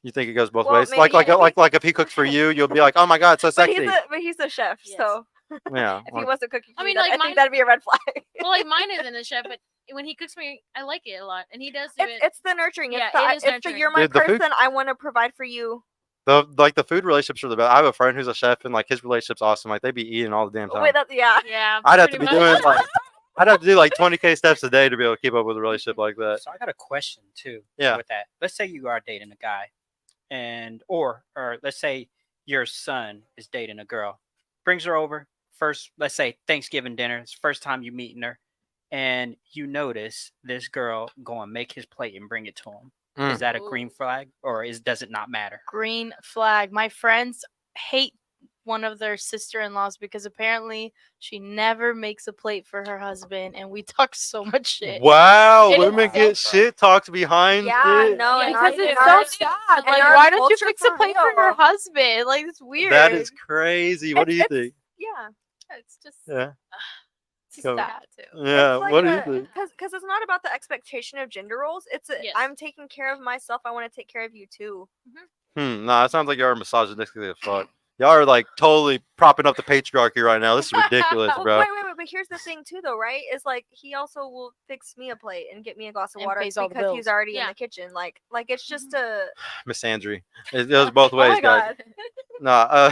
You think it goes both Well, ways? maybe- Like yeah. like if he cooks for you, you'll be like, "Oh my god, so But sexy." he's a chef, Yes. so Yeah. if he wasn't cooking, I mean, I like, think mine- that'd be a red flag. Well, like mine isn't a chef, but when he cooks me, I like it a lot, and he does do it. It's the nurturing. Yeah, It's the, it is it's the nurturing. you're my Dude, the food- person. I want to provide for you. The food relationships are the best. I have a friend who's a chef and like his relationship's awesome. Like they be eating all the damn time. Wait, yeah. Yeah. I'd have to pretty be much. doing like I'd have to do like 20K steps a day to be able to keep up with a relationship like that. So I got a question too. Yeah. With that, let's say you are dating a guy, and or let's say your son is dating a girl, brings her over first. Let's say Thanksgiving dinner. It's the first time you meeting her, and you notice this girl go and make his plate and bring it to him. Is that a green flag, or does it not matter? Green flag. My friends hate one of their sister-in-laws because apparently she never makes a plate for her husband, and we talk so much shit. Wow, It is women so get shit talked behind Yeah, shit. no, Yeah, and Because our- it's and so our- sad. and Like, our why don't you culture fix a for plate for your real. husband? Like, it's weird. That is crazy. What do you It's- think? Yeah. It's just Yeah. it's Go. sad too. Yeah. It's like What do you think? Because it's not about the expectation of gender roles. It's Yes. I'm taking care of myself. I want to take care of you too. Nah, it sounds like y'all are misogynistic as fuck. Y'all are like totally propping up the patriarchy right now. This is ridiculous, Well, bro. wait. But here's the thing too, though, right? Is like he also will fix me a plate and get me a glass of And water pays all the because he's bills. already in Yeah. the kitchen. Like it's just a. Misandry. It goes both Oh ways, my guys. god. Nah.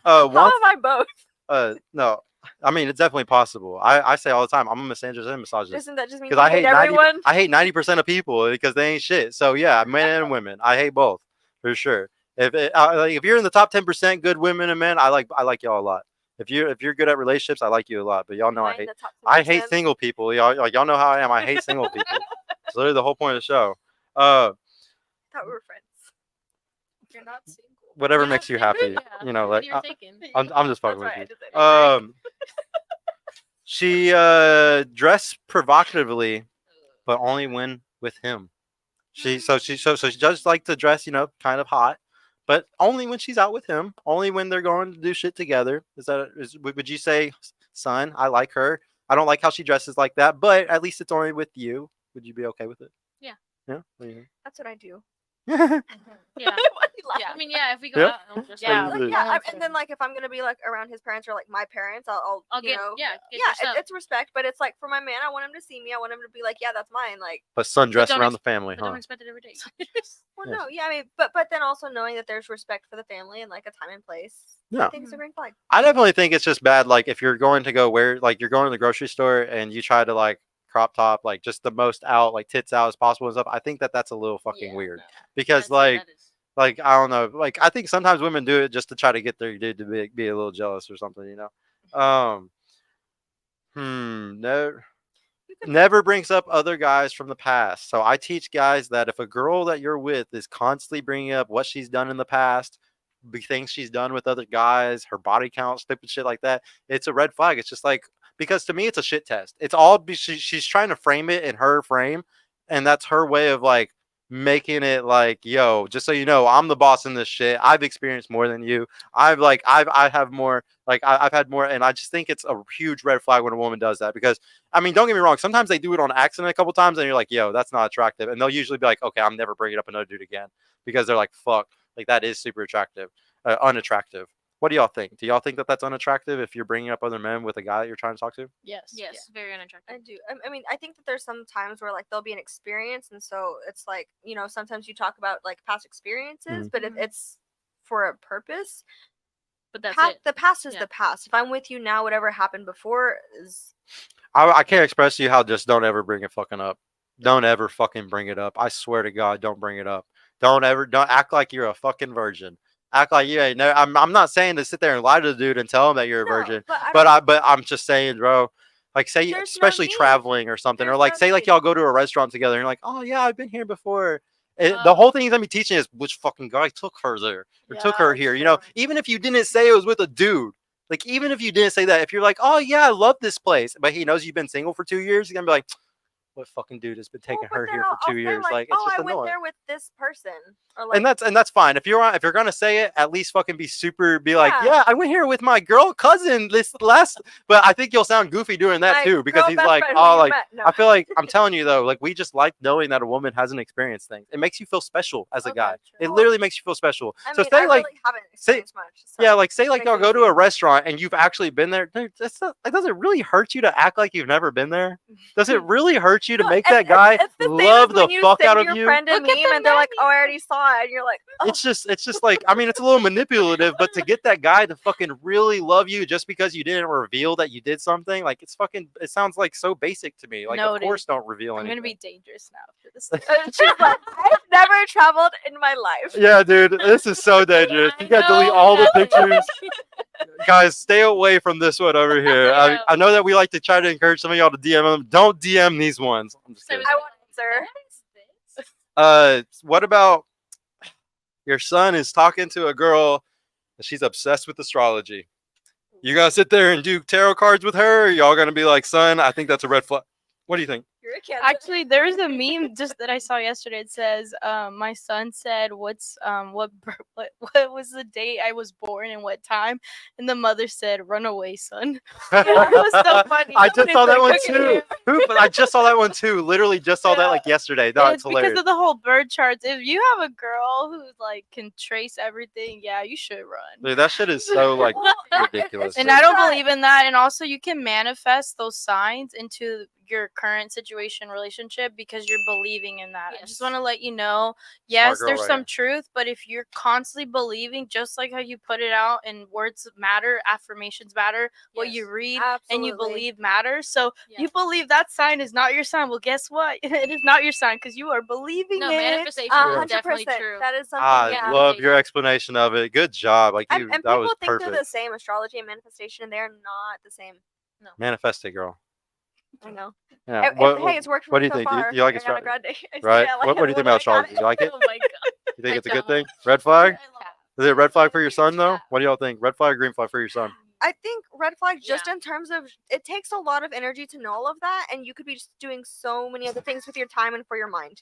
How Once. am I both? No. I mean, it's definitely possible. I say all the time, I'm a misandrist and misogynist. Doesn't that just mean Because you I hate 90, everyone? I hate 90% of people because they ain't shit. So yeah, men and women, I hate both for sure. If you're in the top 10% good women and men, I like y'all a lot. If you're good at relationships, I like you a lot. But y'all know Am in the top I hate 10%? single people. Y'all know how I am. I hate single people. It's literally the whole point of the show. Thought we were friends. You're not single. Whatever You're makes not you single? happy, Yeah. you know. What Like you're thinking. I'm just fucking That's with why I you. just said it. She dressed provocatively, but only when with him. She does like to dress, kind of hot, but only when she's out with him. Only when they're going to do shit together. Would you say, son, I like her. I don't like how she dresses like that, but at least it's only with you. Would you be okay with it? Yeah. Yeah. What do you That's what I do. think? Yeah. Why are you Yeah. I laughing? mean, yeah. If we go Yeah. out, I'll just Yeah. like, Like, Yeah, yeah, and then like if I'm gonna be like around his parents or like my parents, I'll you get know, get yeah, your stuff. it's respect, but it's like for my man, I want him to see me. I want him to be like, yeah, that's mine. Like, But sundress don't around ex- the family, but don't huh? expect it every day. well, Yes. no, yeah, I mean, but then also knowing that there's respect for the family and like a time and place. Yeah. I think it's a green flag. I definitely think it's just bad. Like if you're going to go where, like you're going to the grocery store and you try to like crop top, like just the most out, like tits out as possible and stuff. I think that that's a little fucking Yeah, weird no. because That's- yeah, like, that is. like I don't know, like I think sometimes women do it just to try to get their dude to be a little jealous or something, you know. No, never brings up other guys from the past. So I teach guys that if a girl that you're with is constantly bringing up what she's done in the past, things she's done with other guys, her body count, stupid shit like that, it's a red flag. It's just like, because to me it's a shit test. It's all she's trying to frame it in her frame, and that's her way of like making it like, yo, just so you know, I'm the boss in this shit. I've experienced more than you. I have more, like I've had more, and I just think it's a huge red flag when a woman does that. Because I mean, don't get me wrong, sometimes they do it on accident a couple times and you're like, yo, that's not attractive, and they'll usually be like, okay, I'm never bringing up another dude again, because they're like, fuck, like that is super attractive, unattractive. What do y'all think? Do y'all think that that's unattractive if you're bringing up other men with a guy that you're trying to talk to? Yes. Yes, very unattractive. I do. I mean, I think that there's some times where like there'll be an experience, and so it's like, you know, sometimes you talk about like past experiences, but if Mhm. it's for a purpose, But that's it. the past is Yeah. the past. If I'm with you now, whatever happened before is. I can't express to you how just don't ever bring it fucking up. Don't ever fucking bring it up. I swear to God, don't bring it up. Don't act like you're a fucking virgin. Act like you ain't. No, I'm not saying to sit there and lie to the dude and tell him that you're a No, virgin. but I But don't- but I'm just saying, bro. Like say, There's no especially need. traveling or something, or There's like no say like need. y'all go to a restaurant together and you're like, oh yeah, I've been here before. The Oh. whole thing he's gonna be teaching is which fucking guy took her there or took her Yeah, here. You know, true. even if you didn't say it was with a dude. Like, even if you didn't say that, if you're like, oh, yeah, I love this place, but he knows you've been single for 2 years, he's going to be like, what fucking dude has been Well, taking but her then here for I'll 2 say, years? like, Like, it's oh, just I went annoying. there with this person, or like, And that's fine. If you're going to say it, at least fucking be super, be like, Yeah. yeah, I went here with my girl cousin this last, but I think you'll sound goofy doing that my too, because girl he's best like, friend who oh, you like, met. No. I feel like, I'm telling you though, like, we just like knowing that a woman hasn't experienced things. It makes you feel special as a Okay, guy. true. It Well, literally makes you feel special. I So mean, say I like, really haven't say- experienced much. So yeah, like say like makes y'all it go to a easier. restaurant and you've actually been there. Dude, it doesn't really hurt you to act like you've never been there. Does it really hurt you to No, make it's- that guy it's the same love as when the you fuck send out of your you? friend a Look at meme the and they're like, oh, I menu. already saw it, and you're like, oh. It's just like, I mean, it's a little manipulative, but to get that guy to fucking really love you just because you didn't reveal that you did something, like it sounds like so basic to me. Like, of Noted. course, don't reveal I'm anything. gonna be dangerous now after this. She's like, I've never traveled in my life. Yeah, dude, this is so dangerous. I You gotta delete know, all the Natalie. pictures. Guys, stay away from this one over here. Yeah. I know that we like to try to encourage some of y'all to DM them. Don't DM these ones. I'm just So kidding. is I it- won't answer. What is this? What about your son is talking to a girl and she's obsessed with astrology? You gonna sit there and do tarot cards with her? Or y'all gonna be like, son, I think that's a red flag. What do you think? You're a Cancer. Actually, there is a meme just that I saw yesterday. It says, "My son said, what was the date I was born and what time?" And the mother said, "Run away, son." It was so funny. I just saw that one Somebody's like, too. But I just saw that one too. Literally just saw that Yeah. like yesterday. No, It's it's because hilarious. of the whole bird charts. If you have a girl who like can trace everything, yeah, you should run. Dude, that shit is so like Well, ridiculous. And dude. I don't Right. believe in that. And also, you can manifest those signs into your current situation, relationship, because you're believing in that. I just Yes. want to let you know, yes, girl there's right some here. truth, but if you're constantly believing, just like how you put it out, and words matter, affirmations matter, what you Yes. read Absolutely. and you believe matters. So Yeah. you believe that sign is not your sign. Well, guess what? It is not your sign because you are believing No, it. manifestation Yeah. is definitely 100%. true. That is something. I yeah. love your explanation of it. Good job. Like And, you, and that people was think perfect. they're the same. Astrology and manifestation, they're not the same. Manifest it, girl. I know. Yeah. Hey, it's worked for what do me you so think? Do far. you like Ariana astro- Grande. right? Yeah, What do you think about I got astrology? You like it? Oh my god. You think I it's a good don't. thing? Red flag? I love Is it a red flag for your son though? Yeah. What do y'all think? Red flag or green flag for your son? I think red flag just Yeah. in terms of it takes a lot of energy to know all of that, and you could be just doing so many other things with your time and for your mind.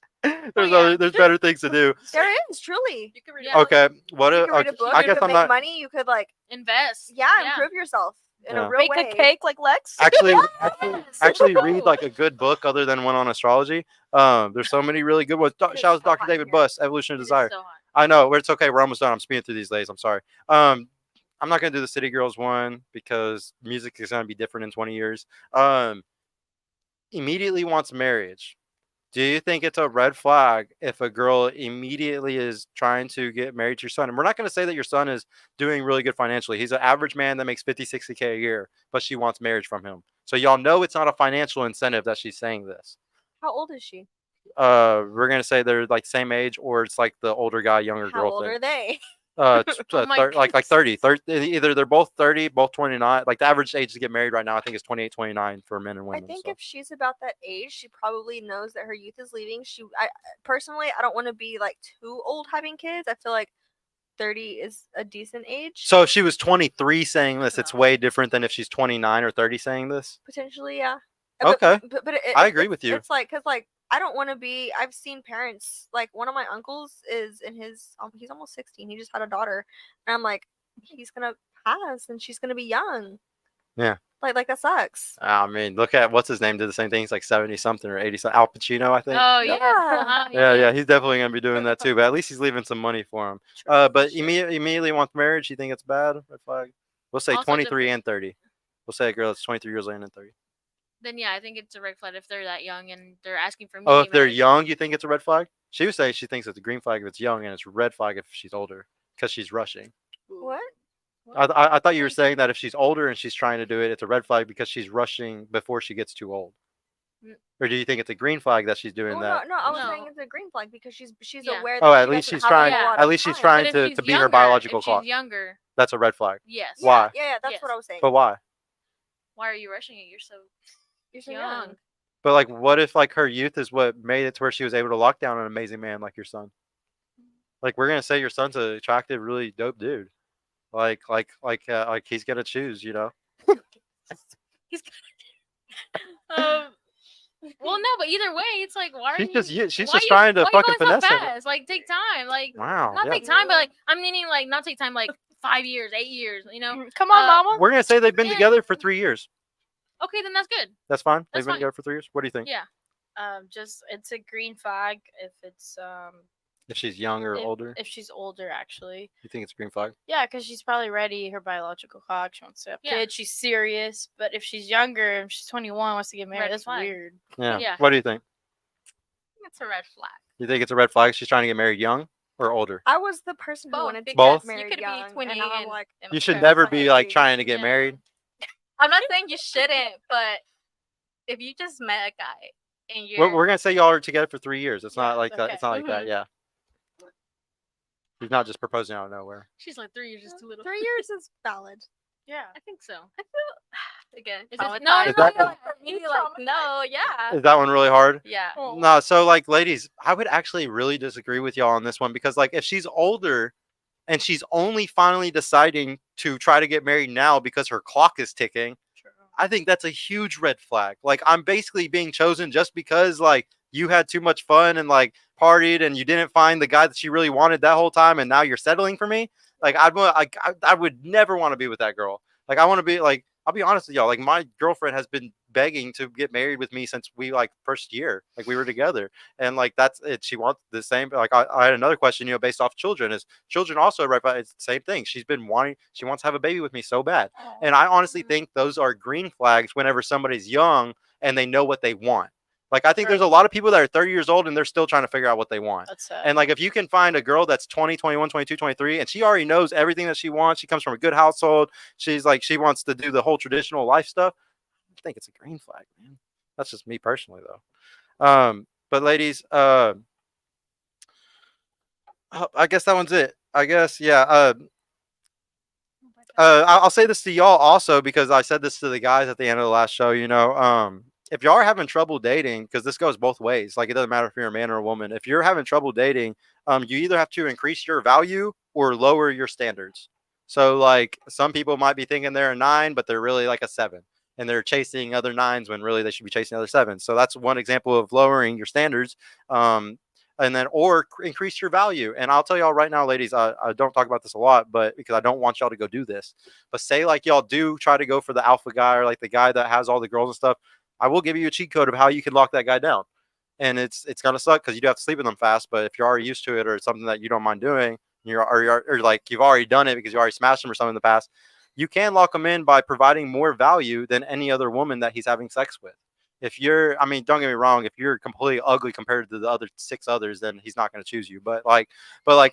There's better things to do. There is truly. Yeah. Okay. What? You could read Okay. a book. I you guess could I'm make not. money. You could like Invest. improve yourself. in Yeah. a real Bake way. a cake like Lex. Actually, Yes. actually read like a good book other than one on astrology. There's so many really good ones. It is Shout out to so Dr. hot in David here. Buss, Evolution of It is Desire. so hot. I know, it's okay. We're almost done. I'm speeding through these ladies. I'm sorry. I'm not gonna do the City Girls one because music is gonna be different in 20 years. Immediately wants marriage. Do you think it's a red flag if a girl immediately is trying to get married to your son? And we're not going to say that your son is doing really good financially. He's an average man that makes 50, 60K a year, but she wants marriage from him. So y'all know it's not a financial incentive that she's saying this. How old is she? We're going to say they're like same age, or it's like the older guy, younger How girl old thing. are they? Oh my Like 30, 30. Either they're both 30, both 29. Like the average age to get married right now, I think is 28, 29 for men and I women. think So. if she's about that age, she probably knows that her youth is leaving. I personally, I don't want to be like too old having kids. I feel like 30 is a decent age. So if she was 23 saying this, it's No. way different than if she's 29 or 30 saying this. Potentially, yeah. Okay. But I agree with you. It's like, cause like I don't want to be. I've seen parents like one of my uncles is in his. He's almost 16. He just had a daughter, and I'm like, he's gonna pass, and she's gonna be young. Yeah. Like that sucks. I mean, look at what's his name did the same thing. He's like 70 something or 80 something. Al Pacino, I think. Oh yeah. Yeah. Uh-huh, Yeah, he's definitely gonna be doing that too. But at least he's leaving some money for him. But immediately wants marriage. You think it's bad? Red flag. We'll say Also 23 different. and 30. We'll say a girl that's 23 years old and 30. Then yeah, I think it's a red flag if they're that young and they're asking for me. Oh, if they're young, you think it's a red flag? She would say she thinks it's a green flag if it's young, and it's a red flag if she's older because she's rushing. What? I thought you were saying that if she's older and she's trying to do it, it's a red flag because she's rushing before she gets too old. Or do you think it's a green flag that she's doing Oh, that? no, I was No. saying it's a green flag because she's Yeah. aware that Oh, she at least doesn't she's have trying. a lot At of least she's time. trying But if to she's beat her younger, biological if clock. she's younger, That's a red flag. yes. Why? Yeah, that's Yes. what I was saying. But why? Why are you rushing it? You're so You're so young. But like, what if like her youth is what made it to where she was able to lock down an amazing man like your son? Like we're gonna say your son's an attractive, really dope dude. Like he's gonna choose, you know. He's well, no, but either way, it's like why are She's you? just she's why just you- trying to why you fucking going so finesse him. fast? Like take time. Like Wow. not Yeah. take time, but like I'm meaning like not take time like 5 years, 8 years. You know. Come on, mama. We're gonna say they've been Yeah. together for 3 years. Okay, then that's good. That's fine. They've That's been fine. together for 3 years. What do you think? Yeah. Just it's a green flag if it's If she's young or if, older, if she's older actually. you think it's a green flag? Yeah, because she's probably ready. Her biological clock. She wants to have Yeah. kids. She's serious. But if she's younger, if she's 21, wants to get married, Red that's flag. weird. Yeah. Yeah. What do you think? It's a red flag. You think it's a red flag? She's trying to get married young or older? I was the person who Both, wanted to because Both? get married you could young, be 20 and now I'm and like, You should Okay, never that's be not like aging. trying to get Yeah. married. I'm not saying you shouldn't, but if you just met a guy and you're We're gonna say y'all are together for 3 years. It's not Yeah, like that. okay. It's not like that. Mhm. Yeah. He's not just proposing out of nowhere. She's like 3 years is too little. 3 years is valid. Yeah. I think so. I feel again Is it- traumatized. no, Is that- Like, for me, like no, yeah, Is that one really hard? yeah. No, so like ladies, I would actually really disagree with y'all on this one because like if she's older and she's only finally deciding to try to get married now because her clock is ticking, I think that's a huge red flag. Like I'm basically being chosen just because like you had too much fun and like partied and you didn't find the guy that you really wanted that whole time and now you're settling for me. Like I would never want to be with that girl. Like I want to be like I'll be honest with y'all. Like my girlfriend has been begging to get married with me since we like first year. Like we were together, and like that's it. She wants the same. Like I had another question, you know, based off children. Is children also right? But it's the same thing. She's been wanting. She wants to have a baby with me so bad, and I honestly think those are green flags whenever somebody's young and they know what they want. Like I think there's a lot of people that are 30 years old and they're still trying to figure out what they want. That's sad. And like if you can find a girl that's 20, 21, 22, 23 and she already knows everything that she wants, she comes from a good household, she's like she wants to do the whole traditional life stuff, I think it's a green flag, man. That's just me personally though. But ladies, I guess that one's it. I guess yeah. I'll say this to y'all also because I said this to the guys at the end of the last show, you know, if y'all are having trouble dating, because this goes both ways, like it doesn't matter if you're a man or a woman. If you're having trouble dating, you either have to increase your value or lower your standards. So like some people might be thinking they're a 9, but they're really like a 7. And they're chasing other 9s when really they should be chasing other 7s. So that's one example of lowering your standards. and then or increase your value. And I'll tell y'all right now, ladies, I don't talk about this a lot, but because I don't want y'all to go do this. But say like y'all do try to go for the alpha guy or like the guy that has all the girls and stuff, I will give you a cheat code of how you can lock that guy down. And it's gonna suck because you do have to sleep with them fast. But if you're already used to it or it's something that you don't mind doing, or like you've already done it because you already smashed him or something in the past, you can lock him in by providing more value than any other woman that he's having sex with. If you're, I mean, don't get me wrong, if you're completely ugly compared to the other 6 others, then he's not going to choose you. But like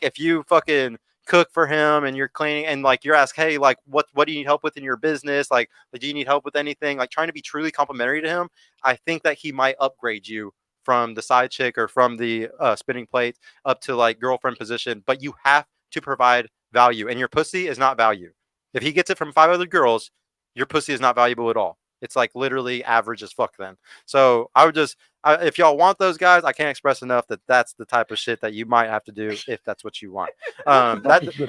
if you fucking cook for him and you're cleaning and like you're asked, hey, like what do you need help with in your business? Like do you need help with anything? Like trying to be truly complimentary to him, I think that he might upgrade you from the side chick or from the spinning plate up to like girlfriend position. But you have to provide value, and your pussy is not value. If he gets it from 5 other girls, your pussy is not valuable at all. It's like literally average as fuck then. So I would just, if y'all want those guys, I can't express enough that that's the type of shit that you might have to do if that's what you want. I feel like we were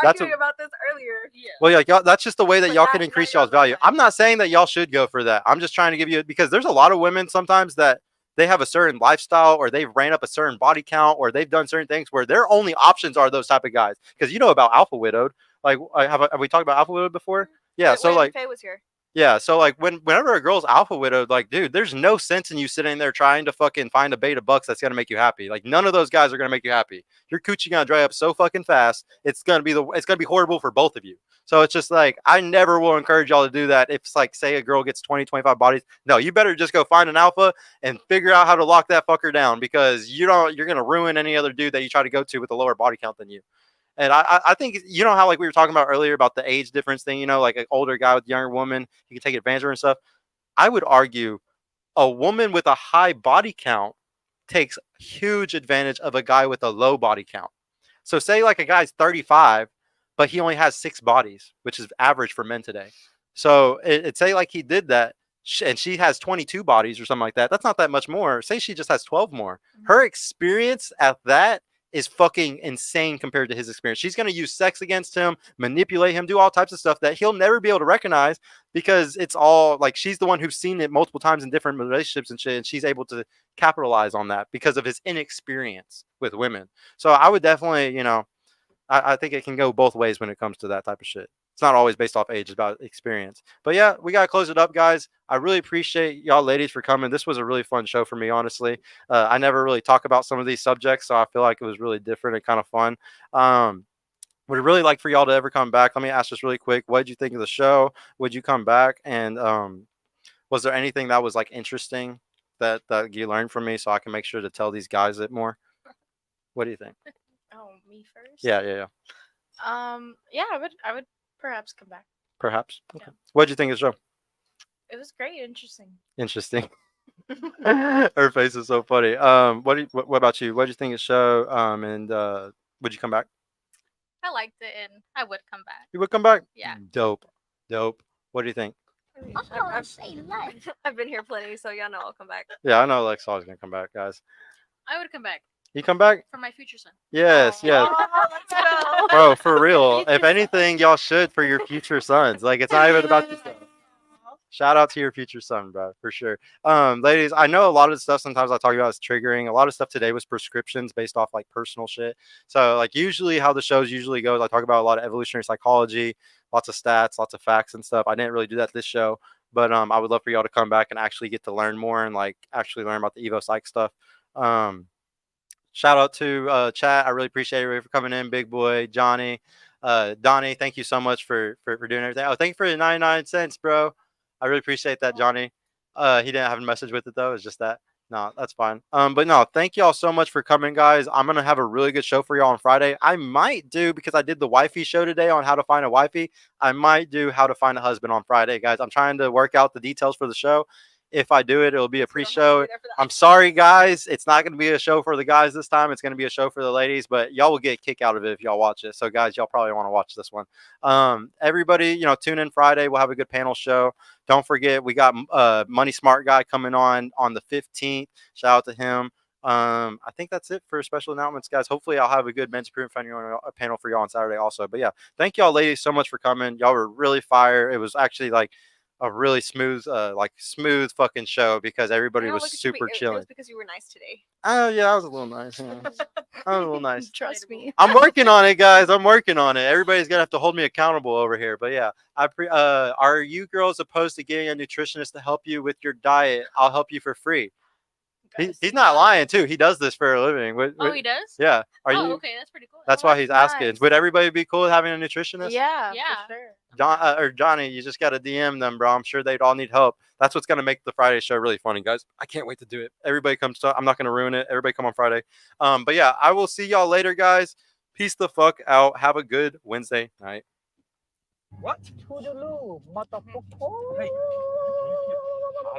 that's arguing about this earlier. Yeah. well, like y'all, that's just the way that But y'all not- can not increase y'all y'all's value. listen. I'm not saying that y'all should go for that. I'm just trying to give you, because there's a lot of women sometimes that they have a certain lifestyle or they've ran up a certain body count or they've done certain things where their only options are those type of guys. Because you know about alpha widowed. Like, have we talked about alpha widowed before? Yeah. So When like, Faye was here. yeah, so like whenever a girl's alpha widowed, like, dude, there's no sense in you sitting there trying to fucking find a beta bucks that's gonna make you happy. Like, none of those guys are gonna make you happy. Your coochie gonna dry up so fucking fast. It's gonna be horrible for both of you. So it's just like I never will encourage y'all to do that. If it's like, say a girl gets 20, 25 bodies, no, you better just go find an alpha and figure out how to lock that fucker down, because you're gonna ruin any other dude that you try to go to with a lower body count than you. And I think, you know how like we were talking about earlier about the age difference thing, you know, like an older guy with a younger woman, he can take advantage of her and stuff. I would argue a woman with a high body count takes huge advantage of a guy with a low body count. So say like a guy's 35, but he only has 6 bodies, which is average for men today. So it say like he did that and she has 22 bodies or something like that. That's not that much more. Say she just has 12 more. Her experience at that is fucking insane compared to his experience. She's going to use sex against him, manipulate him, do all types of stuff that he'll never be able to recognize, because it's all like she's the one who's seen it multiple times in different relationships and shit, and she's able to capitalize on that because of his inexperience with women. So I would definitely, you know, I think it can go both ways when it comes to that type of shit. It's not always based off age, it's about experience. But yeah, we got to close it up, guys. I really appreciate y'all ladies for coming. This was a really fun show for me, honestly. I never really talk about some of these subjects, so I feel like it was really different and kind of fun. Would really like for y'all to ever come back. Let me ask this really quick. What did you think of the show? Would you come back? And was there anything that was like interesting that you learned from me, so I can make sure to tell these guys it more? What do you think? Oh, me first. Yeah. Yeah, I would perhaps come back. Perhaps. Yeah. Okay. What did you think of the show? It was great, interesting. Interesting. Her face is so funny. What about you? What did you think of the show? And would you come back? I liked it and I would come back. You would come back? Yeah. Dope. What do you think? I'm gonna say less. I've been here plenty, so y'all know I'll come back. Yeah, I know Lex always gonna come back, guys. I would come back You come back? for my future son. Yes. Oh, let's go. Bro, for real. If anything, y'all should for your future sons. Like, it's not even about yourself. Shout out to your future son, bro, for sure. Ladies, I know a lot of the stuff sometimes I talk about is triggering. A lot of stuff today was prescriptions based off like personal shit. So like usually how the shows usually goes, I talk about a lot of evolutionary psychology, lots of stats, lots of facts and stuff. I didn't really do that this show, but I would love for y'all to come back and actually get to learn more and like actually learn about the Evo Psych stuff. Shout out to chat. I really appreciate everybody for coming in. Big Boy, Johnny, Donnie, thank you so much for doing everything. Oh, thank you for the 99 cents, bro. I really appreciate that, Johnny. He didn't have a message with it though. It's just that. No, that's fine. But no, thank y'all so much for coming, guys. I'm gonna have a really good show for y'all on Friday. I might do, because I did the wifey show today on how to find a wifey. I might do how to find a husband on Friday, guys. I'm trying to work out the details for the show. If I do it, it'll be a pre-show. I'm sorry, guys. It's not going to be a show for the guys this time. It's going to be a show for the ladies, but y'all will get a kick out of it if y'all watch it. So, guys, y'all probably want to watch this one. Everybody, you know, tune in Friday. We'll have a good panel show. Don't forget, we got Money Smart Guy coming on the 15th. Shout out to him. I think that's it for special announcements, guys. Hopefully, I'll have a good men's improvement panel for y'all on Saturday also. But yeah, thank y'all, ladies, so much for coming. Y'all were really fire. It was actually like a really smooth, smooth fucking show because everybody No, was look at you, super it chilling. was because you were nice today. Oh yeah, I was a little nice. Yeah. I was a little nice. Trust me. I'm working on it, guys. I'm working on it. Everybody's gonna have to hold me accountable over here. But yeah, are you girls opposed to getting a nutritionist to help you with your diet? I'll help you for free. He's not lying too. He does this for a living. Oh, he does. Yeah. Are Oh, you? okay, that's pretty cool. That's Oh, why that's he's asking. nice. Would everybody be cool with having a nutritionist? Yeah, Yeah. for sure. John or Johnny, you just got to DM them, bro. I'm sure they'd all need help. That's what's gonna make the Friday show really funny, guys. I can't wait to do it. Everybody comes to. I'm not gonna ruin it. Everybody come on Friday. But yeah, I will see y'all later, guys. Peace the fuck out. Have a good Wednesday night. What? Toodaloo, motherfucker.